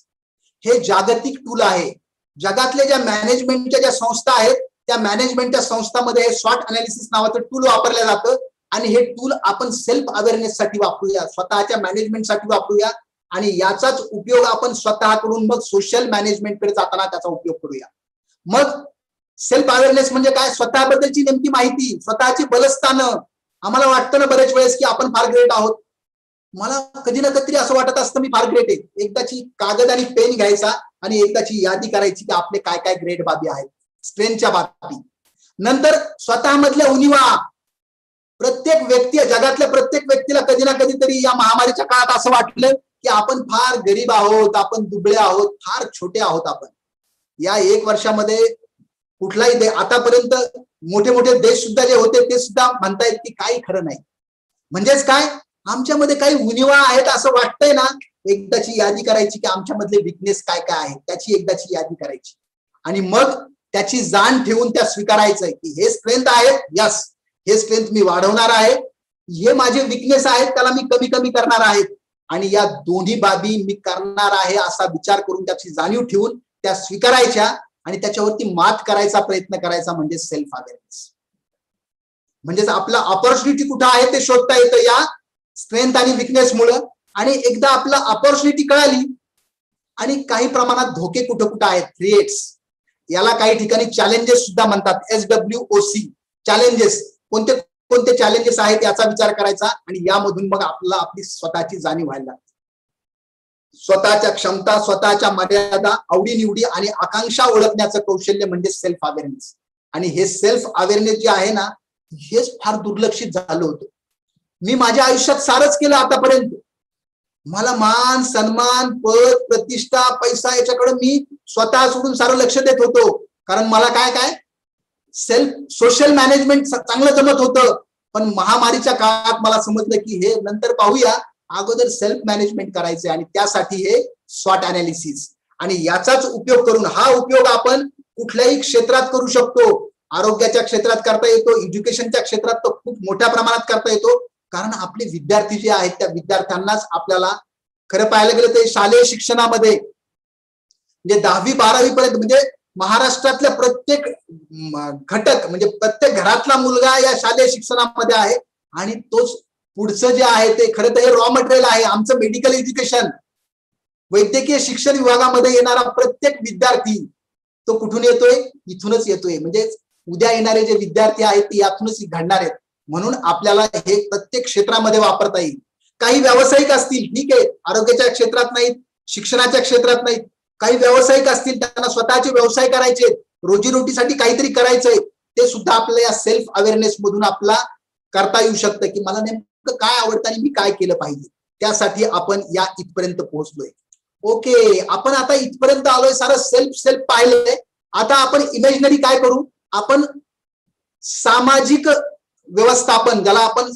हे जागतिक टूल आहे. जगातल्या ज्या मॅनेजमेंटच्या ज्या संस्था आहेत त्या मॅनेजमेंटच्या संस्थांमध्ये हे शॉर्ट अनालिसिस नावाचं टूल वापरलं जातं. आणि हे टूल आपण सेल्फ अवेअरनेस साठी वापरूया, स्वतःच्या मॅनेजमेंटसाठी वापरूया आणि याचाच उपयोग आपण स्वतःकडून मग सोशल मॅनेजमेंटकडे जाताना त्याचा उपयोग करूया. मग सेल्फ अवेअरनेस म्हणजे काय? स्वतःबद्दलची नेमकी माहिती, स्वतःची बलस्थानं. आम्हाला वाटतं ना बरेच वेळेस की आपण फार ग्रेट आहोत. मला कधी ना कधी असं वाटत असतं मी फार ग्रेट आहे. एकदाची कागद आणि पेन घ्यायचा आणि एकदाची यादी करायची की आपले काय काय ग्रेट बाबी आहेत, स्ट्रेंथच्या बाबी. नंतर स्वतःमधल्या उणिवा. प्रत्येक व्यक्ती, जगातल्या प्रत्येक व्यक्तीला कधी ना कधीतरी या महामारीच्या काळात असं वाटलं की आपण फार गरीब आहोत, आपण दुबळे आहोत, फार छोटे आहोत आपण. या 1 वर्षामध्ये कुठलाही आतापर्यंत मोठे मोठे देश सुद्धा जे होते ते सुद्धा म्हणतायत की काही खरं नाही. म्हणजेच काय, आमच्यामध्ये काही उणिवा आहेत असं वाटतंय ना, एकदाची यादी करायची की आमच्यामधले विकनेस काय काय आहेत त्याची एकदाची यादी करायची आणि मग त्याची जाण ठेवून त्या स्वीकारायचंय की हे स्ट्रेंथ आहेत, यस हे स्ट्रेंथ मी वाढवणार आहे, हे माझे विकनेस आहेत त्याला मी कमी कमी करणार आहे आणि या दोन्ही बाबी मी करणार आहे असा विचार करून त्याची जाणीव ठेवून त्या स्वीकारायच्या आणि त्याच्यावरती मात करायचा प्रयत्न करायचा म्हणजे सेल्फ अवेअरनेस. म्हणजेच आपला ऑपॉर्च्युनिटी कुठं आहे ते शोधता येतं या स्ट्रेंथ आणि विकनेस मुळे. आणि एकदा आपला ऑपॉर्च्युनिटी कळाली आणि काही प्रमाणात धोके कुठं कुठं आहेत, थ्रेट्स, याला काही ठिकाणी चॅलेंजेस सुद्धा म्हणतात, SWOC चॅलेंजेस. कोणते कोणते चॅलेंजेस आहेत याचा विचार करायचा आणि यामधून मग आपल्याला आपली स्वतःची जाणीव व्हायला लागते. स्वतःच्या क्षमता, स्वतःच्या मर्यादा, आवडीनिवडी आणि आकांक्षा ओळखण्याचं कौशल्य म्हणजे सेल्फ अवेअरनेस. आणि हे सेल्फ अवेअरनेस जे आहे ना, हेच फार दुर्लक्षित झालं होतं. मी माझ्या आयुष्यात सारच केलं आतापर्यंत. मला मान, सन्मान, पद, प्रतिष्ठा, पैसा याच्याकडे मी स्वतः सोडून सारं लक्ष देत होतो. कारण मला काय काय सेल्फ सोशल मॅनेजमेंट चांगलं जमत होतं. पण महामारीच्या काळात मला समजलं की हे नंतर पाहूया, अगोदर सेल्फ मॅनेजमेंट करायचे आणि त्यासाठी हे स्वॉट अनालिसिस. आणि याचाच उपयोग करून, हा उपयोग आपण कुठल्याही क्षेत्रात करू शकतो. आरोग्याच्या क्षेत्रात करता येतो, एज्युकेशनच्या क्षेत्रात तो खूप मोठ्या प्रमाणात करता येतो. कारण आपले विद्यार्थी जे आहेत त्या विद्यार्थ्यांनाच आपल्याला खरं पाहायला गेलं तर शालेय शिक्षणामध्ये म्हणजे 10वी 12वी पर्यंत म्हणजे महाराष्ट्रातल्या प्रत्येक घटक म्हणजे प्रत्येक घरातला मुलगा या शालेय शिक्षणामध्ये आहे. आणि तोच पुढचं जे आहे ते खरं तर हे रॉ मटेरियल आहे आमचं मेडिकल एज्युकेशन. वैद्यकीय शिक्षण विभागामध्ये येणारा प्रत्येक विद्यार्थी तो कुठून येतोय? इथूनच येतोय. म्हणजे उद्या येणारे जे विद्यार्थी आहेत ते यातूनच घडणार आहेत. म्हणून आपल्याला हे प्रत्येक क्षेत्रामध्ये वापरता येईल. काही व्यावसायिक असतील, ठीक आहे, आरोग्याच्या क्षेत्रात नाहीत, शिक्षणाच्या क्षेत्रात नाहीत, काही व्यावसायिक असतील, त्यांना स्वतःचे व्यवसाय करायचे, रोजीरोटीसाठी काहीतरी करायचंय, ते सुद्धा आपल्याला या सेल्फ अवेअरनेस मधून आपला करता येऊ शकतं की मला नेमकं काय आवडतं आणि मी काय केलं पाहिजे. त्यासाठी आपण या इथपर्यंत पोहोचलोय. ओके, आपण आता इथपर्यंत आलोय, सारं सेल्फ सेल्फ पाहिलंय. आता आपण इमॅजिनरी काय करू? आपण सामाजिक व्यवस्थापन, ज्याला आपण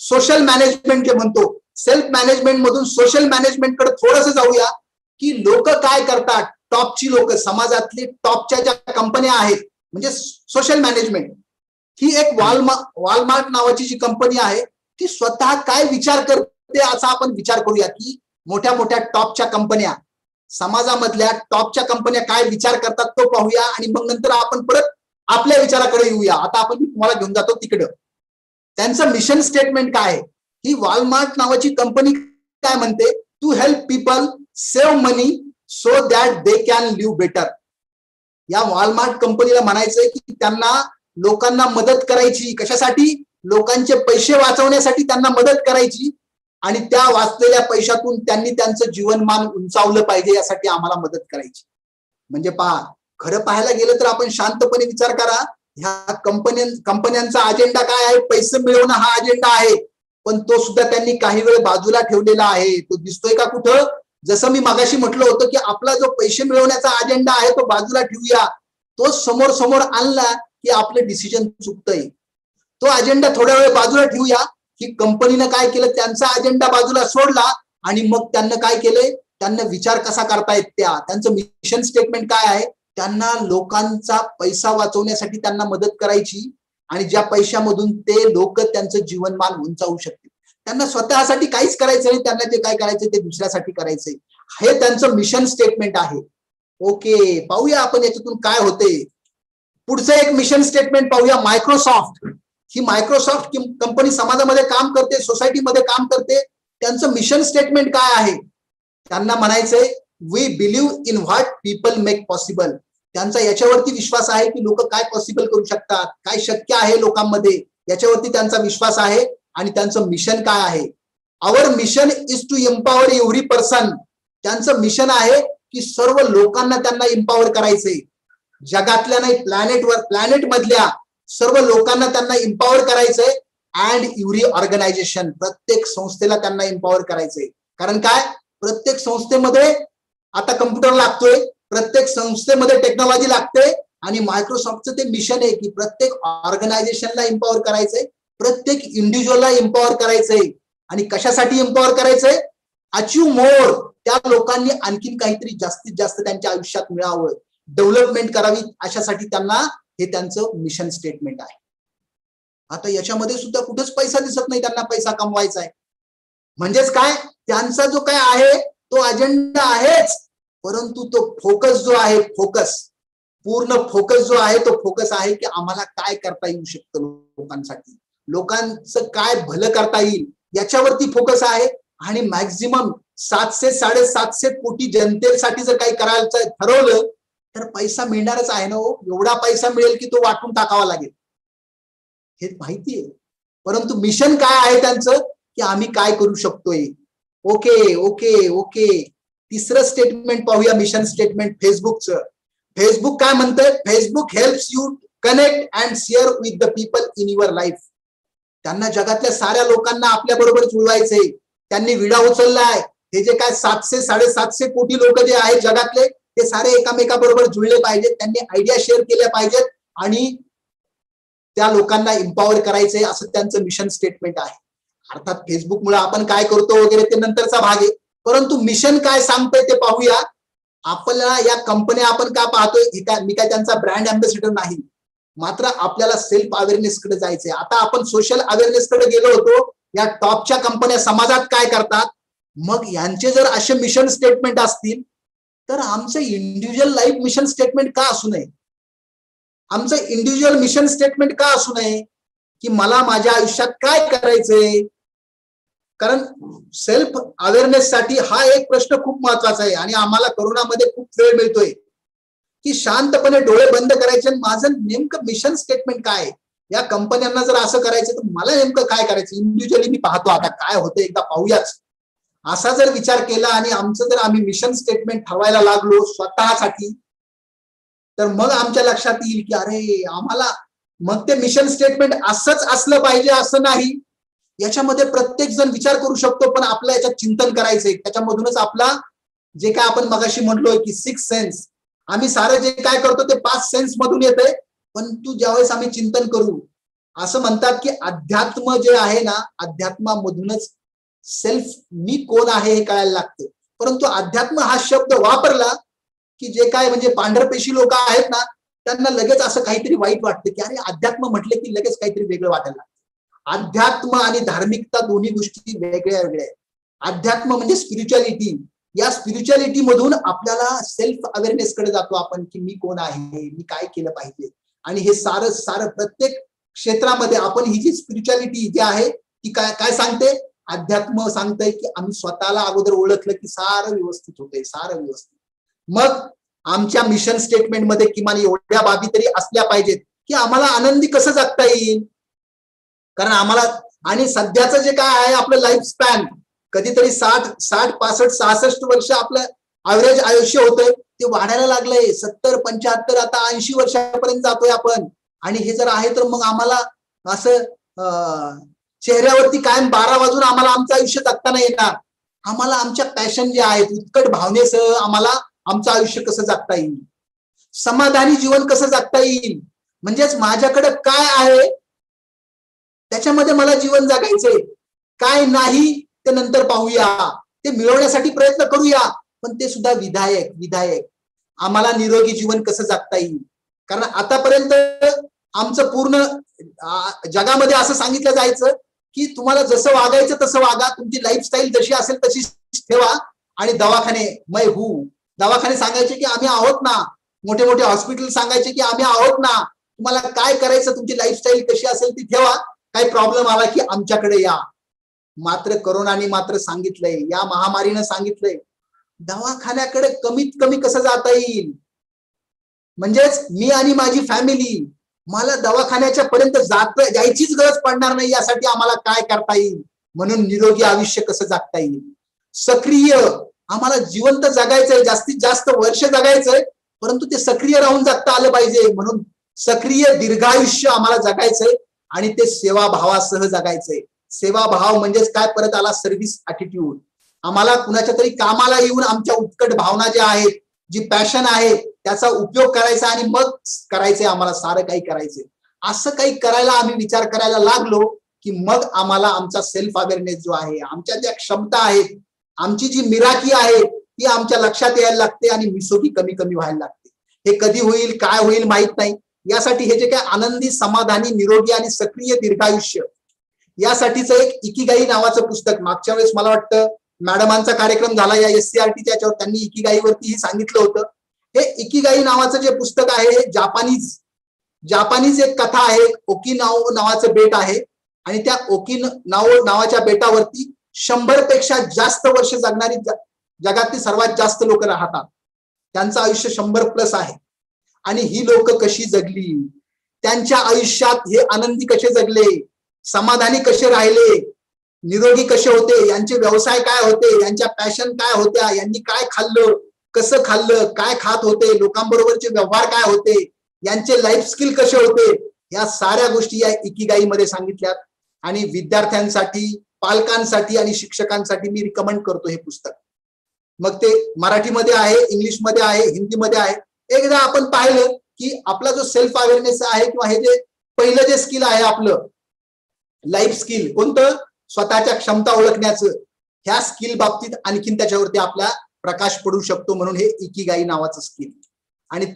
सोशल मॅनेजमेंट जे म्हणतो, सेल्फ मॅनेजमेंट मधून सोशल मॅनेजमेंट कडे थोडंसं जाऊया की लोक काय करतात. टॉपची लोक, समाजातली टॉपच्या ज्या कंपन्या आहेत म्हणजे सोशल मॅनेजमेंट, ही एक वॉलमार्ट नावाची जी कंपनी आहे ती स्वतः काय विचार करते असा आपण विचार करूया की मोठ्या मोठ्या टॉपच्या कंपन्या, समाजामधल्या टॉपच्या कंपन्या काय विचार करतात तो पाहूया आणि मग नंतर आपण परत आपल्या विचाराकडे येऊया. आता आपण तुम्हाला घेऊन जातो तिकडं. त्यांचं मिशन स्टेटमेंट काय आहे? ही वॉलमार्ट नावाची कंपनी काय म्हणते? To help people save money so that they can live better. या वॉलमार्ट कंपनीला म्हणायचंय की त्यांना लोकांना मदत करायची. कशासाठी? लोकांचे पैसे वाचवण्यासाठी त्यांना मदत करायची आणि त्या वाचलेल्या पैशातून त्यांनी त्यांचं जीवनमान उंचावलं पाहिजे यासाठी आम्हाला मदत करायची. म्हणजे पहा, खरं पाहायला गेलं तर आपण शांतपणे विचार करा, ह्या कंपन्यांचा अजेंडा काय आहे? पैसे मिळवणं हा अजेंडा आहे. पण तो सुद्धा त्यांनी काही वेळ बाजूला ठेवलेला आहे. तो दिसतोय का कुठं? जसं मी मगाशी म्हटलं होतं की आपला जो पैसे मिळवण्याचा अजेंडा आहे तो बाजूला ठेवूया. तो समोर समोर आणला की आपलं डिसिजन चुकतंय. तो अजेंडा थोड्या वेळ बाजूला ठेवूया. की कंपनीनं काय केलं? त्यांचा अजेंडा बाजूला सोडला आणि मग त्यांना काय केलंय? त्यांना विचार कसा करतायत त्यांचं मिशन स्टेटमेंट काय आहे? त्यांना लोकांचा पैसा वाचवण्यासाठी त्यांना मदत करायची आणि ज्या पैशामधून ते लोक त्यांचं जीवनमान उंचावू शकतील. त्यांना स्वतःसाठी काहीच करायचं नाही, त्यांना जे काय करायचं ते दुसऱ्यासाठी करायचंय. हे त्यांचं मिशन स्टेटमेंट आहे. ओके, पाहूया आपण याच्यातून काय होते. पुढचं एक मिशन स्टेटमेंट पाहूया. मायक्रोसॉफ्ट ही मायक्रोसॉफ्ट कंपनी समाजामध्ये काम करते, सोसायटीमध्ये काम करते, त्यांचं मिशन स्टेटमेंट काय आहे? त्यांना म्हणायचंय we believe in what people make possible. त्यांचा याच्यावरती विश्वास आहे की लोक काय पॉसिबल करू शकतात, काय शक्य आहे लोकांमध्ये, याच्यावरती त्यांचा विश्वास आहे. आणि त्यांचं मिशन काय आहे? Our mission is to empower every person. त्यांचं मिशन आहे की सर्व लोकांना त्यांना एम्पॉवर करायचंय. जगातल्या नाही, प्लॅनेट मधल्या सर्व लोकांना त्यांना एम्पॉवर करायचंय. अँड एव्हरी ऑर्गनायझेशन, प्रत्येक संस्थेला त्यांना एम्पॉवर करायचंय. कारण काय, प्रत्येक संस्थेमध्ये आता कम्प्युटर लागतोय, प्रत्येक संस्थेमध्ये टेक्नॉलॉजी लागते. आणि मायक्रोसॉफ्टचं ते मिशन आहे की प्रत्येक ऑर्गनायझेशनला एम्पॉवर करायचंय, प्रत्येक इंडिव्हिज्युअलला एम्पॉवर करायचंय. आणि कशासाठी एम्पॉवर करायचंय? Achieve more. त्या लोकांनी आणखीन काहीतरी जास्तीत जास्त त्यांच्या आयुष्यात मिळावं, डेव्हलपमेंट करावी, अशासाठी त्यांना हे त्यांचं मिशन स्टेटमेंट आहे. आता याच्यामध्ये सुद्धा कुठेच पैसा दिसत नाही, त्यांना पैसा कमवायचा आहे. म्हणजेच काय, त्यांचा जो काय आहे तो अजेंडा आहेच, परंतु तो फोकस जो आहे, पूर्ण फोकस जो आहे तो फोकस आहे की आम्हाला काय करता येऊ शकतं लोकांसाठी, लोकांचं काय भलं करता येईल याच्यावरती फोकस आहे. आणि मॅक्झिमम 700-750 कोटी जनतेसाठी जर काही करायचं ठरवलं तर पैसा मिळणारच आहे ना. एवढा पैसा मिळेल की तो वाटून टाकावा लागेल, हे माहिती आहे. परंतु मिशन काय आहे त्यांचं, की आम्ही काय करू शकतोय. Okay okay okay. तिसरं स्टेटमेंट पाहूया, मिशन स्टेटमेंट फेसबुकचं. फेसबुक काय म्हणतंय? Facebook helps you connect and share with the people in your life. त्यांना जगातल्या साऱ्या लोकांना आपल्या बरोबर जुळवायचंय. त्यांनी विडा उचललाय. हे जे काय 700-750 कोटी लोक जे आहेत जगातले, ते सारे एकामेकाबरोबर जुळले पाहिजेत, त्यांनी आयडिया शेअर केल्या पाहिजेत आणि त्या लोकांना एम्पॉवर करायचंय, असं त्यांचं मिशन स्टेटमेंट आहे. अर्थात फेसबुकमुळे आपण काय करतो वगैरे ते नंतरचा भाग आहे, परंतु मिशन काय सांगतोय ते पाहूया. आपल्याला या कंपन्या आपण का पाहतोय, मी काय त्यांचा ब्रँड अँबॅसेडर नाही, मात्र आपल्याला सेल्फ अवेअरनेस कडे जायचंय. आता आपण सोशल अवेअरनेस कडे गेलो होतो. या टॉपच्या कंपन्या समाजात काय करतात, मग यांचे जर असे मिशन स्टेटमेंट असतील तर आमचं इंडिव्हिज्युअल लाईफ मिशन स्टेटमेंट का असू नये? आमचं इंडिव्हिज्युअल मिशन स्टेटमेंट का असू नये की मला माझ्या आयुष्यात काय करायचंय? कारण सेल्फ अवेअरनेस साठी हा एक प्रश्न खूप महत्वाचा आहे. आणि आम्हाला कोरोनामध्ये खूप वेळ मिळतोय की शांतपणे डोळे बंद करायचे, माझं नेमकं मिशन स्टेटमेंट काय आहे. या कंपन्यांना जर असं करायचं तर मला नेमकं काय करायचं, इंडिव्हिज्युअली मी पाहतो आता काय होतं, एकदा पाहूयाच, असा जर विचार केला आणि आमचं जर आम्ही मिशन स्टेटमेंट ठरवायला लागलो स्वतःसाठी, तर मग आमच्या लक्षात येईल की अरे आम्हाला मग ते मिशन स्टेटमेंट असंच असलं पाहिजे असं नाही. याच्यामध्ये प्रत्येक जण विचार करू शकतो, पण आपलं याच्यात चिंतन करायचंय. त्याच्यामधूनच आपला जे काय आपण मगाशी म्हटलोय की 6 सेन्स, आम्ही सारं जे काय करतो ते 5 सेन्स मधून येतंय. पण तू ज्यावेळेस आम्ही चिंतन करू, असं म्हणतात की अध्यात्म जे आहे ना, अध्यात्मामधूनच सेल्फ मी कोण आहे हे कळायला लागतं. परंतु अध्यात्म हा शब्द वापरला की जे काय म्हणजे पांढरपेशी लोक आहेत ना, त्यांना लगेच असं काहीतरी वाईट वाटतं की अरे अध्यात्म म्हटलं की लगेच काहीतरी वेगळं वाटायला लागतं. अध्यात्म आणि धार्मिकता दोन्ही गोष्टी वेगळ्या वेगळ्या आहेत. अध्यात्म म्हणजे स्पिरिच्युअलिटी. या स्पिरिच्युअलिटी मधून आपल्याला सेल्फ अवेअरनेस कडे जातो आपण की मी कोण आहे, मी काय केलं पाहिजे. आणि हे सारं प्रत्येक क्षेत्रामध्ये आपण ही जी स्पिरिच्युअलिटी जी आहे ती काय काय सांगते, अध्यात्म सांगतंय की आम्ही स्वतःला अगोदर ओळखलं की सारं व्यवस्थित होतंय, सारं व्यवस्थित. मग आमच्या मिशन स्टेटमेंट मध्ये किमान एवढ्या बाबी तरी असल्या पाहिजेत की आम्हाला आनंदी कसं जगता येईल. कारण आम्हाला आणि सध्याचं जे काय आहे आपलं लाईफ स्पॅन, कधीतरी 60, 65, 66 वर्ष आपलं ऍव्हरेज आयुष्य होतंय, ते वाढायला लागलंय. 70, 75, आता 80 वर्षापर्यंत जातोय आपण. आणि हे जर आहे तर मग आम्हाला असं चेहऱ्यावरती कायम 12 वाजून आम्हाला आमचं आयुष्य जगता नाही येणार. आम्हाला आमच्या पॅशन जे आहेत, उत्कट भावनेसह आम्हाला आमचं आयुष्य कसं जगता येईल, समाधानी जीवन कसं जगता येईल. म्हणजेच माझ्याकडे काय आहे त्याच्यामध्ये मला जीवन जगायचंय, काय नाही ते नंतर पाहूया, ते मिळवण्यासाठी प्रयत्न करूया, पण ते सुद्धा विधायक आम्हाला निरोगी जीवन कसं जगता येईल. कारण आतापर्यंत आमचं पूर्ण जगामध्ये असं सांगितलं जायचं की तुम्हाला जसं वागायचं तसं वागा, तुमची लाईफस्टाईल जशी असेल तशी ठेवा. आणि दवाखाने सांगायचे की आम्ही आहोत ना, मोठे मोठे हॉस्पिटल सांगायचे की आम्ही आहोत ना, तुम्हाला काय करायचं, तुमची लाईफस्टाईल कशी असेल ती ठेवा, काही प्रॉब्लेम आला की आमच्याकडे या. मात्र करोनाने मात्र सांगितलंय, या महामारीनं सांगितलंय, दवाखान्याकडे कमीत कमी कसं जाता येईल, म्हणजेच मी आणि माझी फॅमिली, मला दवाखान्याच्या पर्यंत जायचीच गरज पडणार नाही, यासाठी आम्हाला काय करता येईल, म्हणून निरोगी आयुष्य कसं जगता येईल. सक्रिय, आम्हाला जिवंत जगायचंय, जास्तीत जास्त वर्ष जगायचंय, परंतु ते सक्रिय राहून जगता आलं पाहिजे, म्हणून सक्रिय दीर्घायुष्य आम्हाला जगायचंय आणि ते सेवाभावासह जगायचंय. सेवाभाव म्हणजेच काय, परत आला सर्व्हिस ऍटिट्यूड. आम्हाला कुणाच्या तरी कामाला येऊन आमच्या उत्कट भावना ज्या आहेत, जी पॅशन आहे, त्याचा उपयोग करायचा आणि मग करायचंय, आम्हाला सारं काही करायचंय. असं काही करायला आम्ही विचार करायला लागलो की मग आम्हाला आमचा सेल्फ अवेअरनेस जो आहे, आमच्या ज्या क्षमता आहेत, आमची जी मिराकी आहे ती आमच्या लक्षात यायला लागते आणि मिसोगी कमी कमी व्हायला लागते. हे कधी होईल, काय होईल माहित नाही. यासाठी हे जे काय आनंदी, समाधानी, निरोगी आणि सक्रिय दीर्घायुष्य, यासाठीचं एक इकिगाई नावाचं पुस्तक, मागच्या वेळेस मला वाटतं मॅडमांचा कार्यक्रम झाला या SCRTच्या याच्यावर, त्यांनी इकिगाईवरतीही सांगितलं होतं. हे इकिगाई नावाचं जे पुस्तक आहे, हे जापानीज एक कथा आहे. ओकिनावो नावाचं बेट आहे आणि त्या ओकिनावो नावाच्या बेटावरती 100 पेक्षा जास्त वर्ष जगणारी जगातली सर्वात जास्त लोक राहतात. त्यांचं आयुष्य 100+ आहे. आणि ही लोक कशी जगली, त्यांच्या आयुष्यात हे आनंदी कसे जगले, समाधानी कसे राहिले, निरोगी कसे होते, यांचे व्यवसाय काय होते, यांच्या पॅशन काय होत्या, यांनी काय खाल्लं, कसं खाल्लं, काय खात होते, लोकांबरोबरचे व्यवहार काय होते, यांचे लाईफ स्किल कसे होते, या साऱ्या गोष्टी या इकिगाई मध्ये सांगितल्यात. आणि विद्यार्थ्यांसाठी, पालकांसाठी आणि शिक्षकांसाठी मी रिकमेंड करतो हे पुस्तक. मग ते मराठीमध्ये आहे, इंग्लिशमध्ये आहे, हिंदीमध्ये आहे. एकदा आपण पाहिलं की आपला जो सेल्फ अवेअरनेस आहे किंवा हे जे पहिलं जे स्किल आहे आपलं लाईफ स्किल, कोणतं, स्वतःच्या क्षमता ओळखण्याचं, ह्या स्किल बाबतीत आणखीन त्याच्यावरती आपला प्रकाश पडू शकतो, म्हणून हे इकिगाई नावाचं स्किल. आणि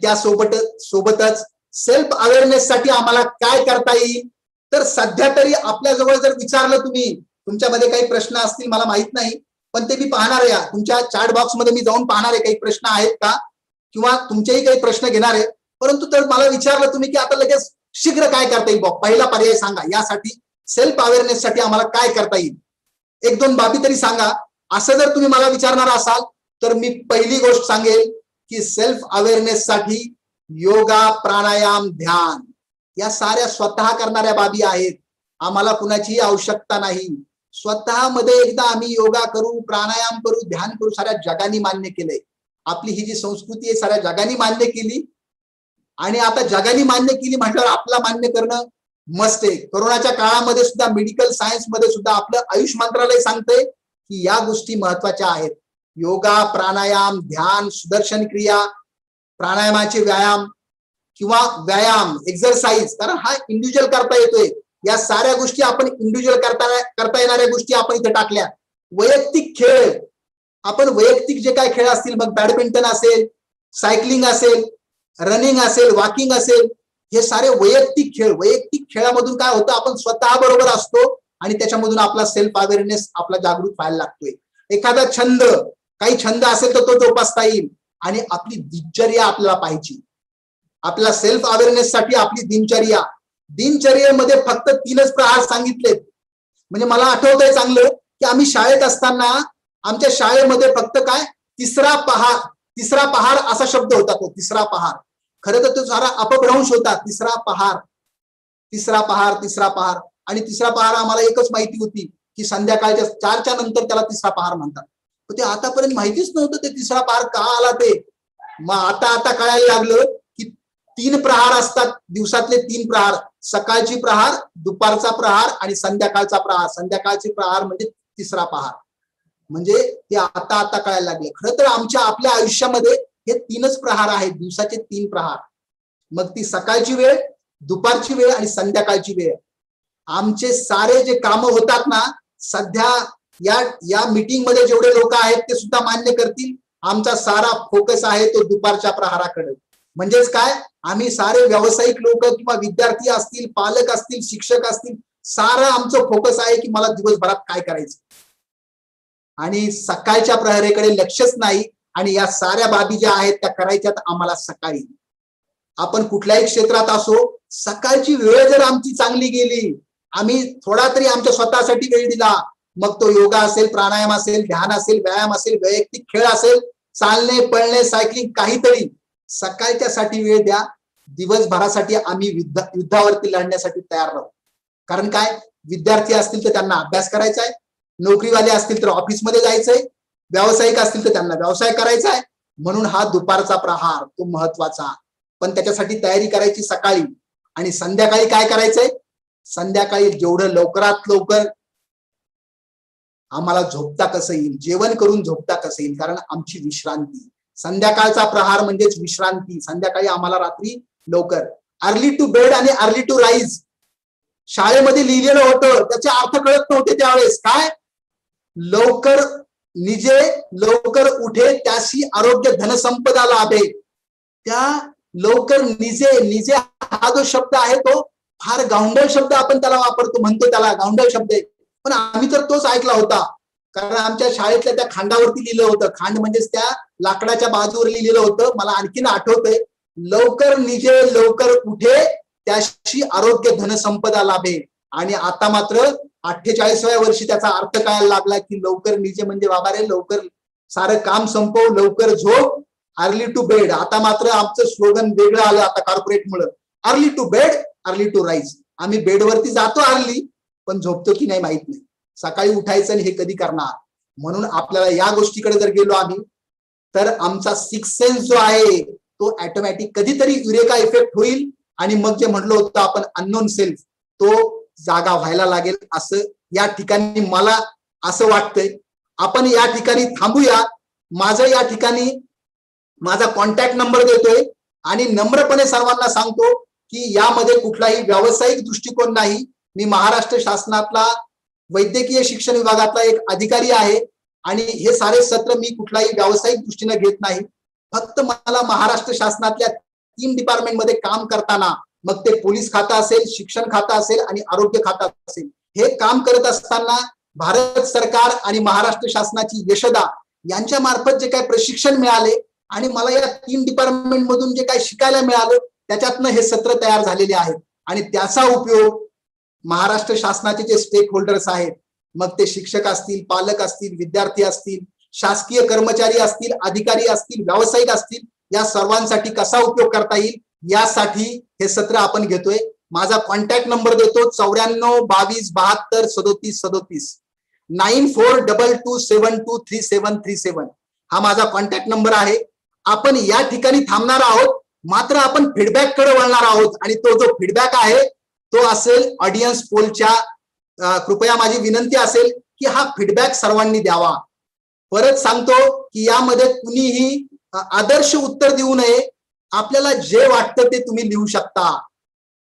सोबतच सेल्फ अवेअरनेस साठी आम्हाला काय करता येईल, तर सध्या तरी आपल्या जवळ जर विचारलं तुम्ही, तुमच्यामध्ये काही प्रश्न असतील मला माहित नाही, पण ते मी पाहणार आहे, तुमच्या चॅट बॉक्स मध्ये मी जाऊन पाहणार आहे काही प्रश्न आहेत का, किंवा तुमचेही काही प्रश्न घेणार आहे. परंतु तर मला विचारलं तुम्ही की आता लगेच शीघ्र काय करता येईल, पहिला पर्याय सांगा, यासाठी सेल्फ अवेअरनेस साठी आम्हाला काय करता येईल, 1-2 बाबी तरी सांगा. असं जर तुम्ही मला विचारणार असाल तर मी पहिली गोष्ट सांगेल की सेल्फ अवेअरनेस साठी योगा, प्राणायाम, ध्यान, या साऱ्या स्वतः करणाऱ्या बाबी आहेत. आम्हाला कुणाचीही आवश्यकता नाही. स्वतःमध्ये एकदा आम्ही योगा करू, प्राणायाम करू, ध्यान करू, साऱ्या जगाने मान्य केलंय. आपली ही जी संस्कृती आहे साऱ्या जगाने मान्य केली, आणि आता जगाने मान्य केली म्हटल्यावर आपला मान्य करणं मस्त आहे. कोरोनाच्या काळामध्ये सुद्धा मेडिकल सायन्स मध्ये सुद्धा आपलं आयुष मंत्रालय सांगतंय की या गोष्टी महत्वाच्या आहेत. योगा, प्राणायाम, ध्यान, सुदर्शन क्रिया, प्राणायामाचे व्यायाम किंवा व्यायाम, एक्सरसाइज, कारण हा इंडिव्हिज्युअल करता येतोय. या साऱ्या गोष्टी आपण इंडिव्हिज्युअल करता येणाऱ्या गोष्टी आपण इथे टाकल्या. वैयक्तिक खेळ, आपण वैयक्तिक जे काय खेळ असतील, मग बॅडमिंटन असेल, सायकलिंग असेल, रनिंग असेल, वॉकिंग असेल, हे सारे वैयक्तिक खेळ. वैयक्तिक खेळामधून काय होतं, आपण स्वतः बरोबर असतो आणि त्याच्यामधून आपला सेल्फ अवेअरनेस आपला जागृत व्हायला लागतोय. एखादा छंद, काही छंद असेल तर तो जोपासता येईल. आणि आपली दिनचर्या आपल्याला पाहिजे. आपल्या सेल्फ अवेअरनेस साठी आपली दिनचर्येमध्ये फक्त 3च प्रहार सांगितलेत. म्हणजे मला आठवतंय चांगलं की आम्ही शाळेत असताना आमच्या शाळेमध्ये फक्त काय, तिसरा पहार असा शब्द होता. तो तिसरा पहार, खरं तर तो सारा अपभ्रंश होता. तिसरा पहार. आणि तिसरा पहार आम्हाला एकच माहिती होती की संध्याकाळच्या 4च्या नंतर त्याला तिसरा पहार म्हणतात. पण ते आतापर्यंत माहितीच नव्हतं ते तिसरा पहार का आला ते. मग आता कळायला लागलं की 3 प्रहार असतात, दिवसातले 3 प्रहार, सकाळची प्रहार, दुपारचा प्रहार आणि संध्याकाळचा प्रहार. संध्याकाळचे प्रहार म्हणजे तिसरा पहार. म्हणजे ते आता कळायला लागले. खरं तर आपल्या आयुष्यामध्ये हे 3च प्रहार आहेत, दिवसाचे 3 प्रहार. मग ती सकाळची वेळ, दुपारची वेळ आणि संध्याकाळची वेळ. आमचे सारे जे कामं होतात ना, सध्या या मीटिंग मध्ये जेवढे लोक आहेत ते सुद्धा मान्य करतील, आमचा सारा फोकस आहे तो दुपारच्या प्रहाराकडे. म्हणजेच काय, आम्ही सारे व्यावसायिक लोक किंवा विद्यार्थी असतील, पालक असतील, शिक्षक असतील, सारं आमचं फोकस आहे की मला दिवसभरात काय करायचं, आणि सकाळच्या प्रहरेकडे लक्षच नाही. आणि या साऱ्या बाबी ज्या आहेत त्या करायच्यात आम्हाला सकाळी. आपण कुठल्याही क्षेत्रात असो, सकाळची वेळ जर आमची चांगली गेली, आम्ही थोडा तरी आमच्या स्वतःसाठी वेळ दिला, मग तो योगा असेल, प्राणायाम असेल, ध्यान असेल, व्यायाम असेल, वैयक्तिक खेळ असेल, चालणे, पळणे, सायकलिंग, काहीतरी सकाळच्यासाठी वेळ द्या. दिवसभरासाठी आम्ही युद्धावरती लढण्यासाठी तयार राहू. कारण काय, विद्यार्थी असतील तर त्यांना अभ्यास करायचा आहे, नोकरीवाले असतील तर ऑफिसमध्ये जायचंय, व्यावसायिक असतील तर त्यांना व्यवसाय करायचा आहे. म्हणून हा दुपारचा प्रहार तो महत्वाचा. पण त्याच्यासाठी तयारी करायची सकाळी. आणि संध्याकाळी काय करायचंय, संध्याकाळी जेवढं लवकरात लवकर आम्हाला झोपता कसं येईल, जेवण करून झोपता कसं येईल, कारण आमची विश्रांती, संध्याकाळचा प्रहार म्हणजेच विश्रांती. संध्याकाळी आम्हाला रात्री लवकर, अर्ली टू बेड आणि अर्ली टू राईज शाळेमध्ये लिहिलेलं होतं, त्याचे अर्थ कळत नव्हते त्यावेळेस. काय, लवकर निजे लवकर उठे त्याशी आरोग्य धनसंपदा लाभे. त्या लवकर निजे, निजे हा जो शब्द आहे तो फार गावंढळ शब्द आपण त्याला वापरतो, म्हणतो त्याला गावंढळ शब्द आहे, पण आम्ही तर तोच ऐकला होता. कारण आमच्या शाळेतल्या त्या खांडावरती लिहिलं होतं, खांड म्हणजेच त्या लाकडाच्या बाजूवर लिहिलेलं होतं. मला आणखीन आठवतंय, लवकर निजे लवकर उठे त्याशी आरोग्य धनसंपदा लाभे. आणि आता मात्र 48व्या वर्षी त्याचा अर्थ कळायला लागला की लवकर निजे म्हणजे बाबा रे, लवकर सारं काम संपव, लवकर झोप, अर्ली टू बेड. आता मात्र आमचं स्लोगन वेगळं आलं आता कॉर्पोरेटमुळे, early to bed early to rise. आम्ही बेडवरती जातो अर्ली, पण झोपतो की नाही माहित नाही. सकाळी उठायचं आणि हे कधी करणार. म्हणून आपल्याला या गोष्टीकडे जर गेलो आम्ही, तर आमचा सिक्स सेन्स जो आहे तो ऑटोमॅटिक कधीतरी युरेका इफेक्ट होईल आणि मग जे म्हटलं होतं आपण अननोन सेल्फ, तो जागा व्हायला लागेल. असं या ठिकाणी मला असं वाटतंय. आपण या ठिकाणी थांबूया. माझं या ठिकाणी माझा कॉन्टॅक्ट नंबर देतोय आणि नम्रपणे सर्वांना सांगतो की यामध्ये कुठलाही व्यावसायिक दृष्टिकोन नाही. मी महाराष्ट्र शासनातला वैद्यकीय शिक्षण विभागातला एक अधिकारी आहे आणि हे सारे सत्र मी कुठलाही व्यावसायिक दृष्टीने घेत नाही. फक्त मला महाराष्ट्र शासनातल्या 3 डिपार्टमेंटमध्ये काम करताना, मग ते पोलीस खातं असेल, शिक्षण खातं असेल आणि आरोग्य खातं असेल, हे काम करत असताना भारत सरकार आणि महाराष्ट्र शासनाची यशदा यांच्या मार्फत जे काही प्रशिक्षण मिळाले आणि मला या 3 डिपार्टमेंट मधून जे काही शिकायला मिळालं, त्याच्यातनं हे सत्र तयार झालेले आहेत. आणि त्याचा उपयोग महाराष्ट्र शासनाचे जे स्टेक होल्डर्स आहेत, मग ते शिक्षक असतील, पालक असतील, विद्यार्थी असतील, शासकीय कर्मचारी असतील, अधिकारी असतील, व्यावसायिक असतील, या सर्वांसाठी कसा उपयोग करता येईल यासाठी हे सत्र आपण घेतोय. माझा कॉन्टॅक्ट नंबर देतो 94 22 72 37 37 9422723737. हा माझा कॉन्टॅक्ट नंबर आहे. आपण या ठिकाणी थांबणार आहोत, मात्र आपण फीडबॅक कडे वळणार आहोत आणि तो जो फीडबॅक आहे तो असेल ऑडियन्स पोलच्या. कृपया माझी विनंती असेल की हा फीडबॅक सर्वांनी द्यावा. परत सांगतो की यामध्ये कुणीही आदर्श उत्तर देऊ नये. आपल्याला जे वाटतं ते तुम्ही लिहू शकता.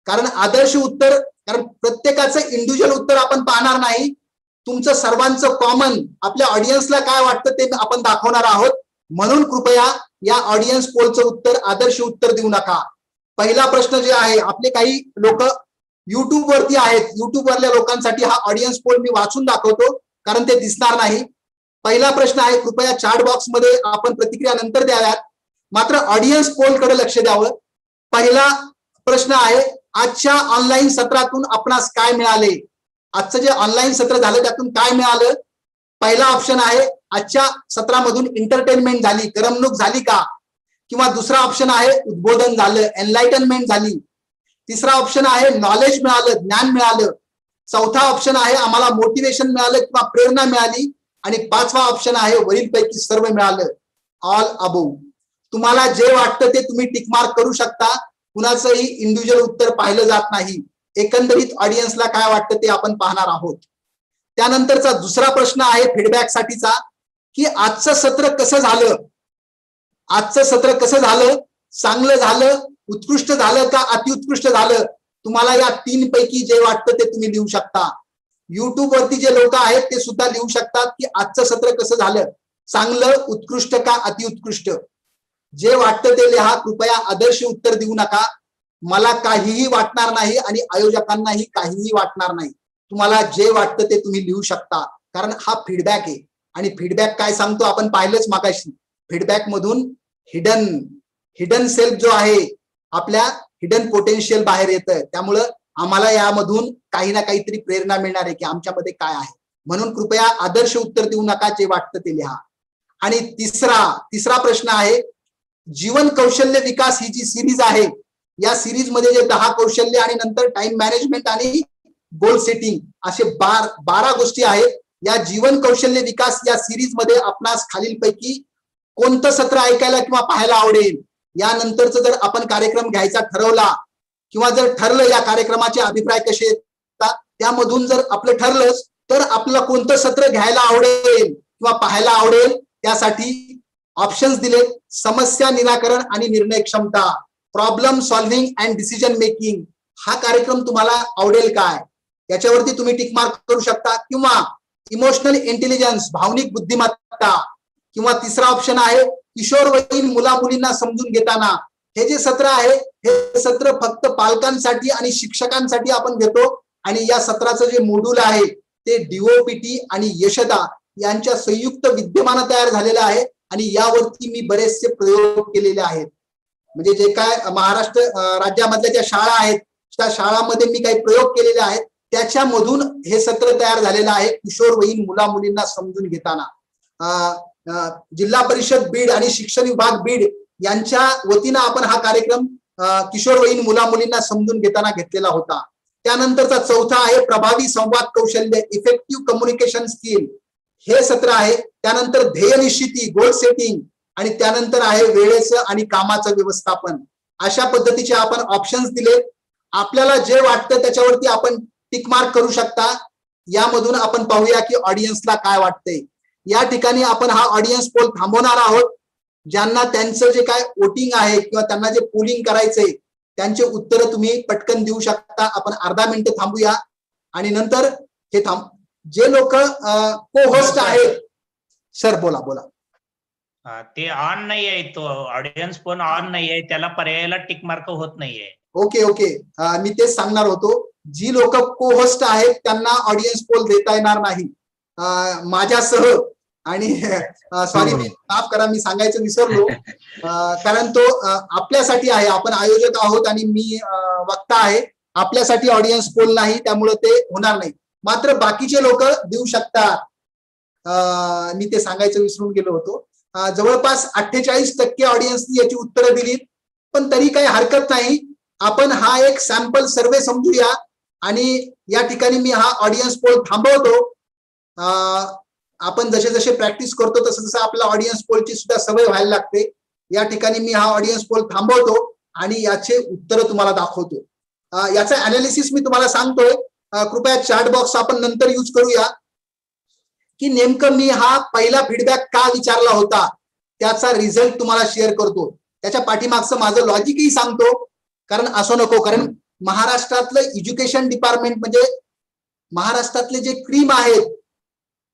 कारण आदर्श उत्तर, कारण प्रत्येकाचं इंडिव्हिज्युअल उत्तर आपण पाहणार नाही. तुमचं सर्वांचं कॉमन, आपल्या ऑडियन्सला काय वाटतं ते आपण दाखवणार आहोत. म्हणून कृपया या ऑडियन्स पोलचं उत्तर आदर्श उत्तर देऊ नका. पहिला प्रश्न जे आहे, आपले काही लोक युट्यूब वरती आहेत, युट्यूब वरल्या लोकांसाठी हा ऑडियन्स पोल मी वाचून दाखवतो कारण ते दिसणार नाही. पहिला प्रश्न आहे, कृपया चॅट बॉक्स मध्ये आपण प्रतिक्रिया नंतर द्याव्यात, मात्र ऑडियन्स पोल कडे लक्ष द्यावं. पहिला प्रश्न आहे, आजच्या ऑनलाईन सत्रातून आपणास काय मिळाले? आजचं जे ऑनलाईन सत्र झालं त्यातून काय मिळालं? पहिला ऑप्शन आहे, आजच्या सत्रामधून एंटरटेनमेंट झाली, करमणूक झाली का? किंवा दुसरा ऑप्शन आहे, उद्बोधन झालं, एनलाइटनमेंट झाली. तिसरा ऑप्शन आहे, नॉलेज मिळालं, ज्ञान मिळालं. चौथा ऑप्शन आहे, आम्हाला मोटिवेशन मिळालं किंवा प्रेरणा मिळाली. आणि पाचवा ऑप्शन आहे, वरीलपैकी सर्व मिळालं, ऑल अबोव. तुम्हाला जे वाटतं ते तुम्ही टिक मार्क करू शकता. कुणाचंही इंडिव्हिज्युअल उत्तर पाहिलं जात नाही. एकंदरीत ऑडियन्सला काय वाटतं ते आपण पाहणार आहोत. त्यानंतरचा दुसरा प्रश्न आहे फीडबॅक साठीचा, की आजचं सत्र कसं झालं? आजचं सत्र कसं झालं? चांगलं झालं, उत्कृष्ट झालं का अतिउत्कृष्ट झालं? तुम्हाला या 3 पैकी जे वाटतं ते तुम्ही लिहू शकता. युट्यूब वरती जे लोक आहेत ते सुद्धा लिहू शकतात की आजचं सत्र कसं झालं, चांगलं, उत्कृष्ट का अतिउत्कृष्ट. जे वाटतं ते लिहा. कृपया आदर्श उत्तर देऊ नका. मला काहीही वाटणार नाही आणि आयोजकांनाही काहीही वाटणार नाही. तुम्हाला जे वाटतं ते तुम्ही लिहू शकता, कारण हा फीडबॅक आहे. आणि फीडबॅक काय सांगतो आपण पाहिलंच मागाशी. फीडबॅक मधून हिडन सेल्फ जो आहे, आपल्या हिडन पोटेन्शियल बाहेर येतं. त्यामुळं आम्हाला यामधून काही ना काहीतरी प्रेरणा मिळणार आहे की आमच्यामध्ये काय आहे. म्हणून कृपया आदर्श उत्तर देऊ नका, जे वाटतं ते लिहा. आणि तिसरा प्रश्न आहे, जीवन कौशल्य विकास ही जी सिरीज आहे, या सिरीज मध्ये जे 10 कौशल्य आणि नंतर टाइम मॅनेजमेंट आणि गोल सेटिंग असे 12 गोष्टी आहेत. या जीवन कौशल्य विकास या सिरीज मध्ये आपणास खालीलपैकी कोणतं सत्र ऐकायला किंवा पाहायला आवडेल? यानंतरच जर आपण कार्यक्रम घ्यायचा ठरवला किंवा जर ठरलं या कार्यक्रमाचे अभिप्राय कसे येतात, त्यामधून जर आपलं ठरलंच तर आपल्याला कोणतं सत्र घ्यायला आवडेल किंवा पाहायला आवडेल, त्यासाठी ऑप्शन्स दिले. समस्या निराकरण आणि निर्णय क्षमता, problem solving and decision making. हा कार्यक्रम तुम्हाला आवडेल काय, याच्यावरती तुम्ही टिक मार्क करू शकता. किंवा इमोशनल इंटेलिजन्स, भावनिक बुद्धिमत्ता. किंवा तिसरा ऑप्शन आहे किशोरवयीन मुला मुलींना समजून घेताना. हे जे सत्र आहे, हे सत्र फक्त पालकांसाठी आणि शिक्षकांसाठी आपण घेतो. आणि या सत्राचं जे मॉड्यूल आहे ते डीओपीटी आणि यशदा यांच्या संयुक्त विद्यमानं तयार झालेलं आहे. आणि यावरती मी बरेचसे प्रयोग केलेले आहेत. म्हणजे जे काय महाराष्ट्र राज्यामधल्या ज्या शाळा आहेत, त्या शाळांमध्ये मी काही प्रयोग केलेले आहेत, त्याच्यामधून हे सत्र तयार झालेलं आहे, किशोरवयीन मुला मुलींना समजून घेताना. जिल्हा परिषद बीड आणि शिक्षण विभाग बीड यांच्या वतीनं आपण हा कार्यक्रम किशोरवयीन मुला मुलींना समजून घेताना घेतलेला होता. त्यानंतरचा चौथा आहे प्रभावी संवाद कौशल्य, इफेक्टिव्ह कम्युनिकेशन स्किल. हे सत्र आहे. त्यानंतर ध्येय निश्चिती, गोल सेटिंग. आणि त्यानंतर आहे वेळेचं आणि कामाचं व्यवस्थापन. अशा पद्धतीचे आपण ऑप्शन्स दिले. आपल्याला जे वाटतं त्याच्यावरती आपण टिक मार्क करू शकता. यामधून आपण पाहूया की ऑडियन्सला काय वाटतंय. या ठिकाणी आपण हा ऑडियन्स पोल थांबवणार आहोत. ज्यांना त्यांचं जे काय वोटिंग आहे किंवा त्यांना जे पोलिंग करायचंय त्यांचे उत्तर तुम्ही पटकन देऊ शकता. आपण अर्धा मिनिट थांबूया आणि नंतर हे जे लोक को होस्ट आहेत. सर बोला. ते ऑन नाही आहे, तो ऑडियन्स पण ऑन नाही आहे, त्याला पर्यायाला टिक मार्क होत नाहीये. ओके. मी तेच सांगणार होतो. जी लोक को होस्ट आहेत त्यांना ऑडियन्स पोल देता येणार नाही माझ्यासह. आणि सॉरी, माफ करा, मी सांगायचं विसरलो. कारण तो आपल्यासाठी आहे, आपण आयोजक आहोत आणि मी वक्ता आहे. आपल्यासाठी ऑडियन्स पोल नाही, त्यामुळे ते होणार नाही. मात्र बाकीचे लोक देऊ शकतात. मी ते सांगायचं विसरून गेलो होतो. जवळपास 48% ऑडियन्सनी याची उत्तरं दिलीत. पण तरी काही हरकत नाही, आपण हा एक सॅम्पल सर्वे समजूया. आणि या ठिकाणी मी हा ऑडियन्स पोल थांबवतो. आपण जसे जसे प्रॅक्टिस करतो तसं तसं आपल्या ऑडियन्स पोलची सुद्धा सवय व्हायला लागते. या ठिकाणी मी हा ऑडियन्स पोल थांबवतो आणि याचे उत्तर तुम्हाला दाखवतो. याचा अनालिसिस मी तुम्हाला सांगतोय. कृपया चॅट बॉक्स आपण नंतर यूज करूया. की नेमकं मी हा पहिला फीडबॅक का विचारला होता, त्याचा रिझल्ट तुम्हाला शेअर करतो. त्याच्या पाठीमागचं माझं लॉजिकही सांगतो. कारण असं नको, कारण महाराष्ट्रातलं एज्युकेशन डिपार्टमेंट म्हणजे महाराष्ट्रातले जे क्रीम आहेत,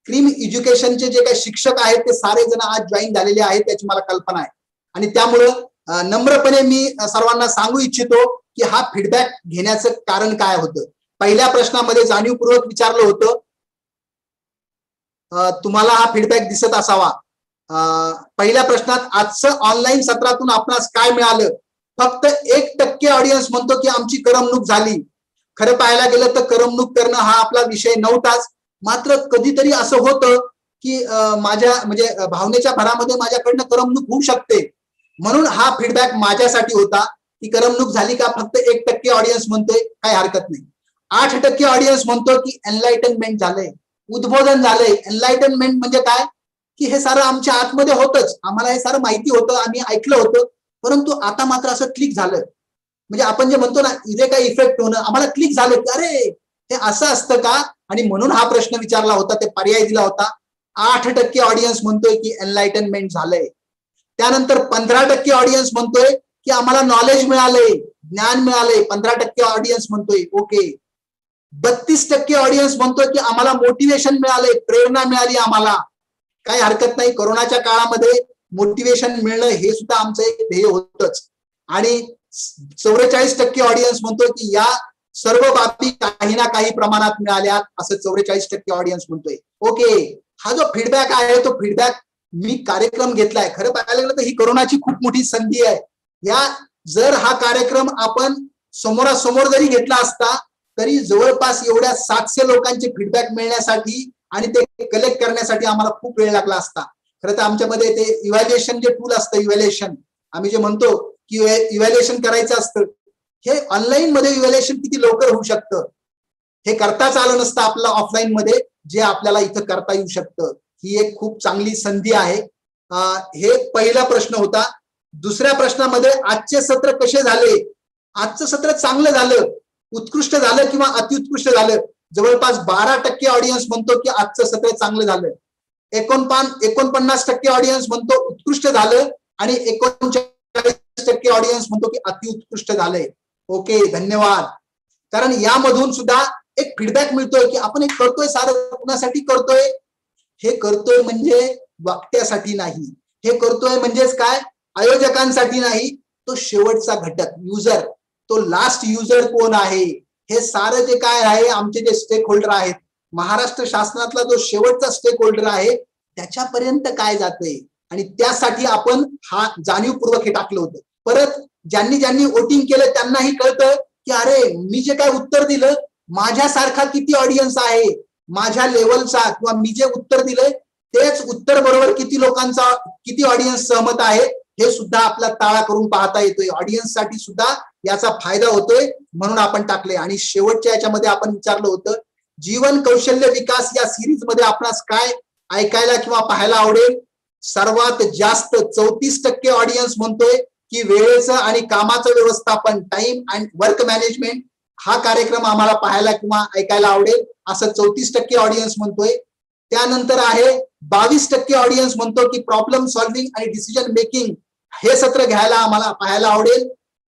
क्रीम एज्युकेशनचे जे काही शिक्षक आहेत ते सारे जण आज जॉईन झालेले आहेत, त्याची मला कल्पना आहे. आणि त्यामुळं नम्रपणे मी सर्वांना सांगू इच्छितो की हा फीडबॅक घेण्याचं कारण काय होतं. पहिल्या प्रश्नामध्ये जाणीवपूर्वक विचारलं होतं, तुम्हाला हा फीडबॅक दिसत असावा. पहिल्या प्रश्नात आजचं ऑनलाईन सत्रातून आपणास काय मिळालं. फक्त 1% ऑडियन्स म्हणतो की आमची करमणूक झाली. खरं पाहायला गेलं तर करमणूक करणं हा आपला विषय नव्हताच. मात्र कधीतरी असं होतं की माझ्या म्हणजे भावनेच्या भरामध्ये माझ्याकडनं करमणूक होऊ शकते. म्हणून हा फीडबॅक माझ्यासाठी होता की करमणूक झाली का. फक्त 1% ऑडियन्स म्हणतोय, काही हरकत नाही. 8% ऑडियन्स म्हणतो की एनलाइटनमेंट झालंय, उद्बोधन झालंय. एनलाइटनमेंट म्हणजे काय की हे सारं आमच्या आतमध्ये होतच, आम्हाला हे सारं माहिती होतं, आम्ही ऐकलं होतं, परंतु आता मात्र असं क्लिक झालं. म्हणजे आपण जे म्हणतो ना, इथे काय इफेक्ट होणं, आम्हाला क्लिक झालं की अरे हे असं असतं का. आणि म्हणून हा प्रश्न विचारला होता, ते पर्याय दिला होता. 8% ऑडियन्स म्हणतोय की एनलाइटनमेंट झालंय. त्यानंतर 15% ऑडियन्स म्हणतोय की आम्हाला नॉलेज मिळालंय, ज्ञान मिळालंय. 15% ऑडियन्स म्हणतोय ओके. 32% ऑडियन्स म्हणतोय की आम्हाला मोटिवेशन मिळालंय, प्रेरणा मिळाली आम्हाला. काही हरकत नाही, कोरोनाच्या काळामध्ये मोटिवेशन मिळणं हे सुद्धा आमचं एक ध्येय होतच. आणि 44% ऑडियन्स म्हणतोय की या सर्व बाबी काही ना काही प्रमाणात मिळाल्या, असं 44% ऑडियन्स म्हणतोय. ओके, हा जो फीडबॅक आहे तो फीडबॅक मी कार्यक्रम घेतलाय. खरं पाहायला गेलं तर ही कोरोनाची खूप मोठी संधी आहे. या जर हा कार्यक्रम आपण समोरासमोर जरी घेतला असता तरी जवळपास एवढ्या 700 लोकांचे फीडबॅक मिळण्यासाठी आणि ते कलेक्ट करण्यासाठी आम्हाला खूप वेळ लागला असता. खरं तर आमच्यामध्ये ते इव्हॅल्युएशन जे टूल असतं, इव्हॅल्युएशन आम्ही जे म्हणतो की इव्हॅल्युएशन करायचं असतं, हे ऑनलाईन मध्ये इव्हॅल्युएशन किती लवकर होऊ शकतं, हे करताच आलं नसतं आपल्याला ऑफलाईन मध्ये, जे आपल्याला इथं करता येऊ शकतं. ही एक खूप चांगली संधी आहे. हे पहिला प्रश्न होता. दुसऱ्या प्रश्नामध्ये आजचे सत्र कसे झाले? आजचं सत्र चांगलं झालं, उत्कृष्ट झालं किंवा अतिउत्कृष्ट झालं. जवळपास 12% ऑडियन्स म्हणतो की आजचं सत्र चांगलं झालं, 49% ऑडियन्स म्हणतो उत्कृष्ट झालं आणि 39% ऑडियन्स म्हणतो की अतिउत्कृष्ट झालंय. ओके, धन्यवाद. कारण यामधून सुद्धा एक फीडबॅक मिळतोय की आपण हे करतोय सारं कुणासाठी करतोय? हे करतोय म्हणजे वाक्यासाठी नाही, हे करतोय म्हणजेच काय, आयोजकांसाठी नाही, तो शेवटचा घटक युजर, तो लास्ट युजर कोण आहे, हे सारं जे काय आहे, आमचे जे स्टेक होल्डर आहेत, महाराष्ट्र शासनातला जो शेवटचा स्टेक होल्डर आहे त्याच्यापर्यंत काय जातंय, आणि त्यासाठी आपण हा जाणीवपूर्वक हे टाकलं होतं. परत ज्यांनी ज्यांनी वोटिंग केलं त्यांनाही कळतं की अरे मी जे काय उत्तर दिलं, माझ्यासारखा किती ऑडियन्स आहे, माझ्या लेवलचा किंवा मी जे उत्तर दिलंय तेच उत्तर बरोबर किती लोकांचा, किती ऑडियन्स सहमत आहे, हे सुद्धा आपला ताळा करून पाहता येतोय. ऑडियन्स साठी सुद्धा याचा फायदा होतोय, म्हणून आपण टाकले. आणि शेवटच्या याच्यामध्ये आपण विचारलं होतं जीवन कौशल्य विकास या सिरीज मध्ये आपणास काय ऐकायला किंवा पाहायला आवडेल. सर्वात जास्त 34% ऑडियन्स म्हणतोय की वेळेचं आणि कामाचं व्यवस्थापन, टाइम अँड वर्क मॅनेजमेंट, हा कार्यक्रम आम्हाला पाहायला किंवा ऐकायला आवडेल, असं 34% ऑडियन्स म्हणतोय. त्यानंतर आहे 22% ऑडियन्स म्हणतो की प्रॉब्लेम सॉल्व्हिंग आणि डिसिजन मेकिंग हे सत्र घ्यायला आम्हाला पाहायला आवडेल.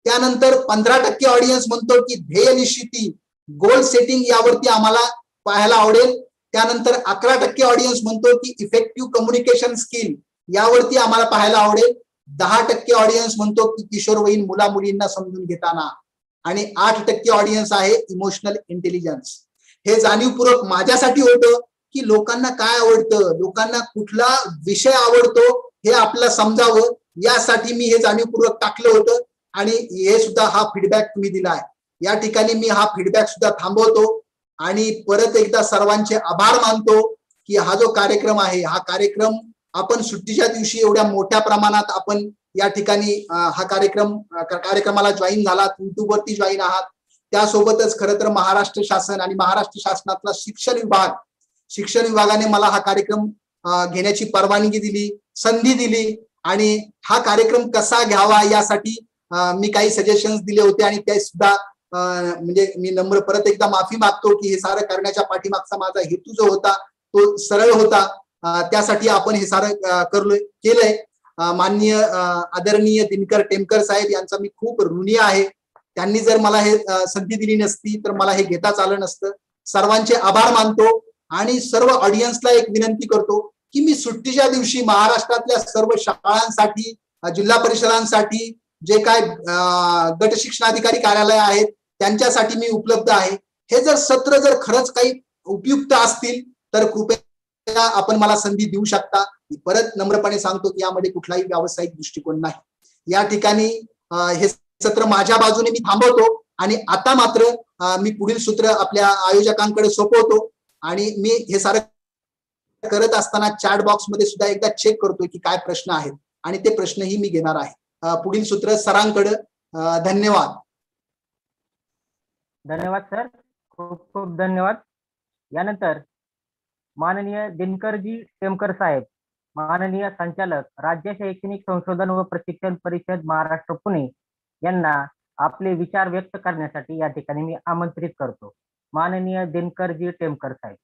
त्यानंतर 15% ऑडियन्स म्हणतो की ध्येय निश्चिती, गोल सेटिंग यावरती आम्हाला पाहायला आवडेल. त्यानंतर 11% ऑडियन्स म्हणतो की इफेक्टिव्ह कम्युनिकेशन स्किल यावरती आम्हाला पाहायला आवडेल. 10% ऑडियन्स म्हणतो की किशोरवयीन मुला मुलींना समजून घेताना, आणि 8% ऑडियन्स आहे इमोशनल इंटेलिजन्स. हे जाणीवपूर्वक माझ्यासाठी होतं की लोकांना काय आवडतं, लोकांना कुठला विषय आवडतो हे आपल्याला समजावं, यासाठी मी हे जाणीवपूर्वक टाकलं होतं. आणि हे सुद्धा हा फीडबॅक तुम्ही दिलाय. या ठिकाणी मी हा फीडबॅक सुद्धा थांबवतो आणि परत एकदा सर्वांचे आभार मानतो की हा जो कार्यक्रम आहे, हा कार्यक्रम आपण सुट्टीच्या दिवशी एवढ्या मोठ्या प्रमाणात आपण या ठिकाणी हा कार्यक्रमाला जॉईन झालात, युट्यूब वरती जॉईन आहात. त्यासोबतच खरं तर महाराष्ट्र शासन आणि महाराष्ट्र शासनातला शिक्षण विभागाने मला हा कार्यक्रम घेण्याची परवानगी दिली, संधी दिली, आणि हा कार्यक्रम कसा घ्यावा यासाठी मी काही सजेशन्स दिले होते. आणि ते सुद्धा म्हणजे मी नम्र परत एकदा माफी मागतो की हे सारं करण्याच्या पाठीमागचा माझा हेतू जो होता तो सरळ होता. त्यासाठी आपण हे सारं केलंय. माननीय आदरणीय दिनकर टेमकर साहेब यांचा मी खूप ऋणी आहे. त्यांनी जर मला हे संधी दिली नसती तर मला हे घेताच आलं नसतं. सर्वांचे आभार मानतो आणि सर्व ऑडियन्सला एक विनंती करतो की मी सुट्टीच्या दिवशी महाराष्ट्रातल्या सर्व शाळांसाठी, जिल्हा परिषदांसाठी, जे काय गट शिक्षणाधिकारी कार्यालय आहेत त्यांच्यासाठी मी उपलब्ध आहे. हे जर सत्र जर खरंच काही उपयुक्त असतील तर कृपया आपण मला संधी देऊ शकता. परत नम्रपणे सांगतो की यामध्ये कुठलाही व्यावसायिक दृष्टिकोन नाही. या ठिकाणी हे सत्र माझ्या बाजूने मी थांबवतो आणि आता मात्र मी पुढील सूत्र आपल्या आयोजकांकडे सोपवतो. आणि मी हे सारं करत असताना चॅट बॉक्स मध्ये सुद्धा एकदा चेक करतोय की काय प्रश्न आहेत, आणि ते प्रश्नही मी घेणार आहे. पुढील सूत्र सरांकडे. धन्यवाद. धन्यवाद सर, खूप खूप धन्यवाद. यानंतर माननीय दिनकरजी टेमकर साहेब, माननीय संचालक, राज्य शैक्षणिक संशोधन व प्रशिक्षण परिषद महाराष्ट्र पुणे, यांना आपले विचार व्यक्त करण्यासाठी या ठिकाणी मी आमंत्रित करतो. माननीय दिनकरजी टेमकर साहेब.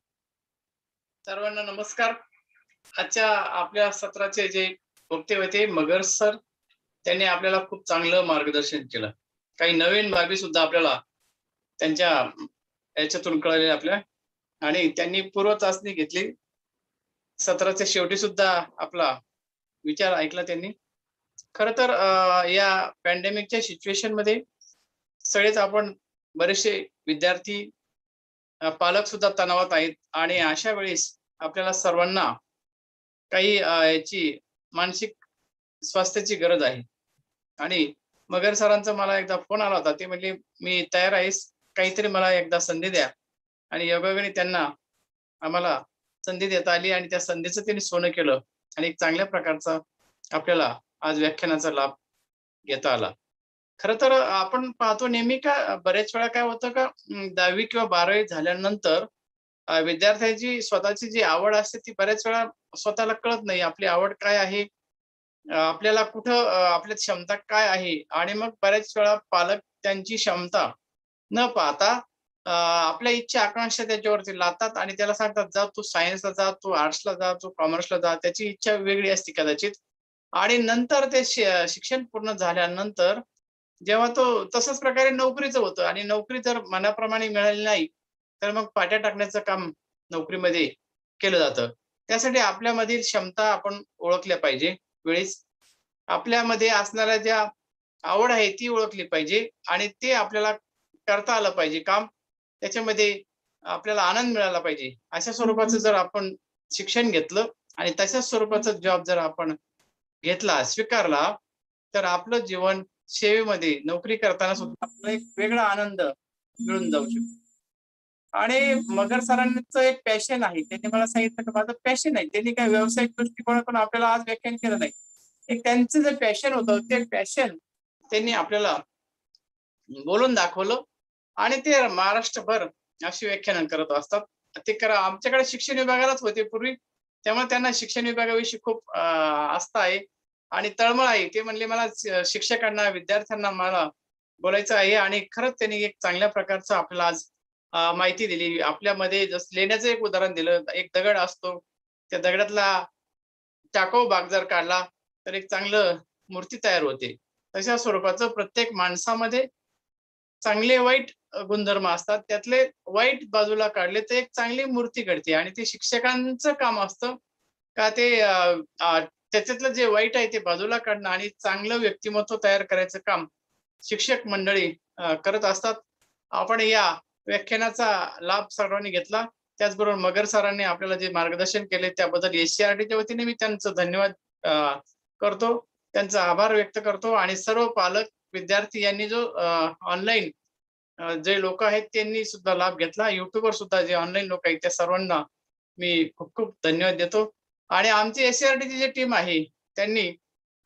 सर्वांना नमस्कार. आजच्या आपल्या सत्राचे जे वक्ते होते मगर सर, त्यांनी आपल्याला खूप चांगलं मार्गदर्शन केलं. काही नवीन बाबी सुद्धा आपल्याला त्यांच्या याच्यातून कळले आपल्या, आणि त्यांनी पूर्व चाचणी घेतली. सत्राच्या शेवटी सुद्धा आपला विचार ऐकला त्यांनी. खर तर या पॅन्डेमिकच्या सिच्युएशन मध्ये सगळेच आपण बरेचसे विद्यार्थी, पालक सुद्धा तणावात आहेत, आणि अशा वेळेस आपल्याला सर्वांना काही याची मानसिक स्वास्थ्याची गरज आहे. आणि मगर सरांचा मला एकदा फोन आला होता. ते म्हणले, मी तयार आहेस, काहीतरी मला एकदा संधी द्या. आणि योगायोगाने त्यांना आम्हाला संधी देता आली आणि त्या संधीचं त्यांनी सोनं केलं आणि एक चांगल्या प्रकारचा आपल्याला आज व्याख्यानाचा लाभ घेता आला. खरं तर आपण पाहतो नेहमी का बऱ्याच वेळा काय होतं का 10वी किंवा 12वी झाल्यानंतर विद्यार्थ्याची स्वतःची जी आवड असते ती बऱ्याच वेळा स्वतःला कळत नाही. आपली आवड काय आहे, आपल्याला कुठं आपल्यात क्षमता काय आहे आणि मग बऱ्याच वेळा पालक त्यांची क्षमता न पाहता आपल्या इच्छा आकांक्षा त्याच्यावरती लादतात आणि त्याला सांगतात, जा तू सायन्सला जा, तू आर्ट्सला जा, तू कॉमर्सला जा. त्याची इच्छा वेगळी असते कदाचित. आणि नंतर ते शिक्षण पूर्ण झाल्यानंतर जेव्हा तो तसंच प्रकारे नोकरीचं होतं आणि नोकरी जर मनाप्रमाणे मिळाली नाही तर मग पाट्या टाकण्याचं काम नोकरीमध्ये केलं जातं. त्यासाठी आपल्यामधील क्षमता आपण ओळखल्या पाहिजे वेळीच. आपल्यामध्ये असणाऱ्या ज्या आवड आहे ती ओळखली पाहिजे आणि ते आपल्याला करता आलं पाहिजे काम. त्याच्यामध्ये आपल्याला आनंद मिळाला पाहिजे. अशा स्वरूपाचं जर आपण शिक्षण घेतलं आणि तशाच स्वरूपाचा जॉब जर आपण घेतला, स्वीकारला, तर आपलं जीवन सेवेमध्ये नोकरी करताना सुद्धा आपल्याला एक वेगळा आनंद मिळून जाऊ शकतो. आणि मगर सरांचं एक पॅशन आहे. त्यांनी मला सांगितलं की माझं पॅशन आहे. त्यांनी काय व्यावसायिक दृष्टिकोनातून आपल्याला आज व्याख्यान केलं नाही. एक त्यांचं जे पॅशन होतं ते पॅशन त्यांनी आपल्याला बोलून दाखवलं आणि ते महाराष्ट्रभर अशी व्याख्यानं करत असतात. ते करा आमच्याकडे शिक्षण विभागालाच होते पूर्वी, त्यामुळे त्यांना शिक्षण विभागाविषयी खूप आस्था आहे आणि तळमळ आहे. ते म्हणले, मला शिक्षकांना, विद्यार्थ्यांना मला बोलायचं आहे. आणि खरंच त्यांनी एक चांगल्या प्रकारचं आपल्याला आज माहिती दिली. आपल्यामध्ये जसं लेण्याचं एक उदाहरण दिलं. एक दगड असतो, त्या दगडातला टाकाऊ भाग जर काढला तर एक चांगलं मूर्ती तयार होते. तशा स्वरूपाचं प्रत्येक माणसामध्ये चांगले वाईट गुणधर्म असतात. त्यातले वाईट बाजूला काढले तर एक चांगली मूर्ती घडते. आणि ते शिक्षकांचं काम असतं का ते त्याच्यातलं जे वाईट आहे ते बाजूला काढणं आणि चांगलं व्यक्तिमत्व तयार करायचं काम शिक्षक मंडळी करत असतात. आपण या व्याख्यानाचा लाभ सर्वांनी घेतला. त्याचबरोबर मगर सरांनी आपल्याला जे मार्गदर्शन केले त्याबद्दल SCRTच्या वतीने मी त्यांचं धन्यवाद करतो, त्यांचा आभार व्यक्त करतो. आणि सर्व पालक, विद्यार्थी यांनी जो ऑनलाईन जे लोक आहेत त्यांनी सुद्धा लाभ घेतला. युट्यूबवर सुद्धा जे ऑनलाईन लोक आहेत त्या सर्वांना मी खूप खूप धन्यवाद देतो. आणि आमची SCRTची जी टीम आहे त्यांनी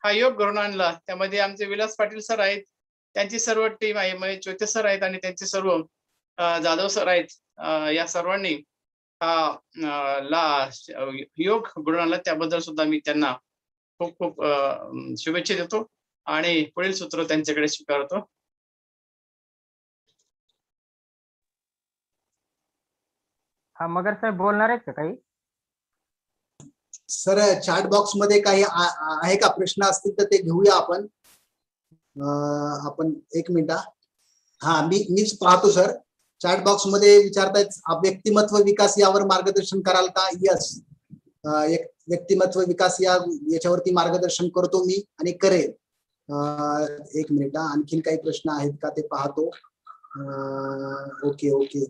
हा योग घडवून आणला. त्यामध्ये आमचे विलास पाटील सर आहेत, त्यांची सर्व टीम आहे, महेश चोते सर आहेत आणि त्यांचे सर्व जाधव सर आहेत. या सर्वांनी योग घडवून आणला. त्याबद्दल सुद्धा मी त्यांना खूप खूप शुभेच्छा देतो आणि पुढील सूत्र त्यांच्याकडे स्वीकारतो. हा, मगर साहेब बोलणार आहेत का काही? सर, चॅट बॉक्स मध्ये काही आहे का? प्रश्न असतील तर ते घेऊया आपण. आपण एक मिनिट. हा, मीच पाहतो सर. चॅट बॉक्स मध्ये विचारतायत, व्यक्तिमत्व विकास यावर मार्गदर्शन कराल का? यस, व्यक्तिमत्व विकास याच्यावरती मार्गदर्शन करतो मी आणि करेल. एक मिनिट. आणखीन काही प्रश्न आहेत का ते पाहतो. ओके ओके,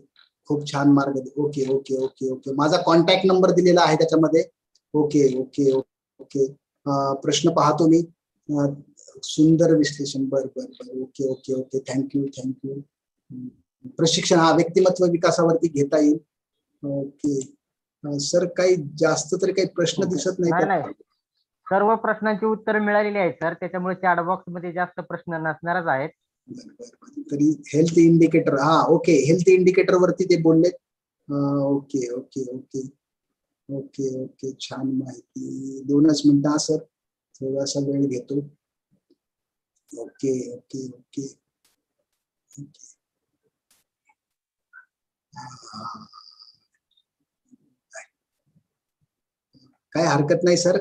खूप छान मार्ग. ओके ओके ओके ओके, माझा कॉन्टॅक्ट नंबर दिलेला आहे त्याच्यामध्ये. ओके ओके ओके, प्रश्न पाहतो मी. सुंदर विश्लेषण. बर बर बर, okay okay okay, thank you thank you. प्रशिक्षण हा व्यक्तिमत्व विकासावरती घेता येईल. ओके सर, काही जास्त तरी काही प्रश्न दिसत नाही. सर्व प्रश्नांची उत्तर मिळालेली आहेत सर, त्याच्यामुळे चॅट बॉक्स मध्ये जास्त प्रश्न नसणारच आहेत. तरी हेल्थ इंडिकेटर, हा ओके, हेल्थ इंडिकेटर वरती ते बोललेत. Okay okay okay okay okay, छान माहिती. 2च मिनिटं सर, थोडासा वेळ घेतो. ओके ओके ओके ओके, काय हरकत नाही सर.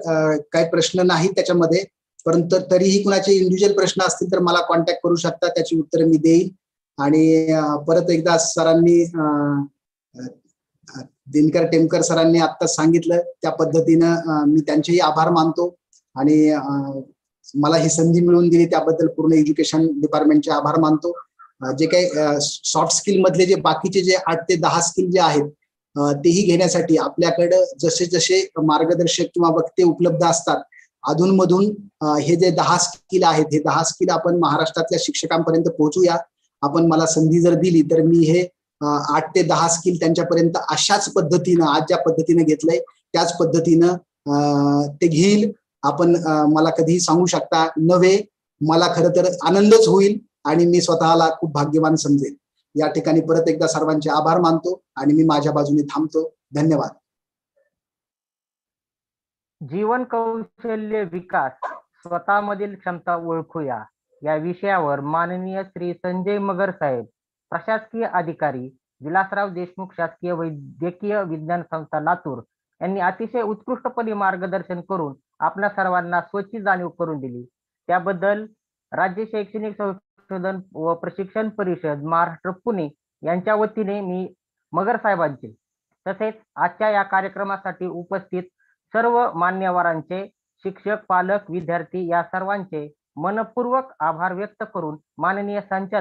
काय प्रश्न नाही त्याच्यामध्ये, परंतु तरीही कुणाचे इंडिव्हिज्युअल प्रश्न असतील तर मला कॉन्टॅक्ट करू शकता, त्याची उत्तर मी देईल. आणि परत एकदा सरांनी, दिनकर टेमकर सरांनी आता सांगितलं त्या पद्धतीनं मी त्यांचेही आभार मानतो. आणि मला ही संधी मिळवून दिली त्याबद्दल पूर्ण एज्युकेशन डिपार्टमेंटचे आभार मानतो. जे काही सॉफ्ट स्किल मधले जे बाकीचे जे 8 ते 10 स्किल जे आहेत तेही घेण्यासाठी आपल्याकडे जसे जसे मार्गदर्शक किंवा वक्ते उपलब्ध असतात अधूनमधून हे जे 10 स्किल आहेत, हे 10 स्किल आपण महाराष्ट्रातल्या शिक्षकांपर्यंत पोहोचूया. आपण मला संधी जर दिली तर मी हे 8 ते 10 स्किल त्यांच्यापर्यंत अशाच पद्धतीनं, आज ज्या पद्धतीनं घेतलंय त्याच पद्धतीनं ते घेईल. आपण मला कधीही सांगू शकता. नव्हे, मला खरं तर आनंदच होईल आणि मी स्वतःला खूप भाग्यवान समजेल. या ठिकाणी परत एकदा सर्वांचे आभार मानतो आणि मी माझ्या बाजूने थांबतो. धन्यवाद. जीवन कौशल्य विकास, स्वतःमधील क्षमता ओळखूया या विषयावर माननीय श्री संजय मगर साहेब, प्रशासकीय अधिकारी, विलासराव देशमुख शासकीय वैद्यकीय विज्ञान संस्था लातूर यांनी अतिशय उत्कृष्टपणे मार्गदर्शन करून आपल्या सर्वांना स्वच्छ जाणीव करून दिली. त्याबद्दल राज्य शैक्षणिक संशोधन व प्रशिक्षण परिषद महाराष्ट्र पुणे यांच्या वतीने मी मगर साहेबांचे तसेच आजच्या या कार्यक्रमासाठी उपस्थित सर्व मान्यवरांचे, शिक्षक, पालक, विद्यार्थी या सर्वांचे मनपूर्वक आभार व्यक्त करून माननीय संचालक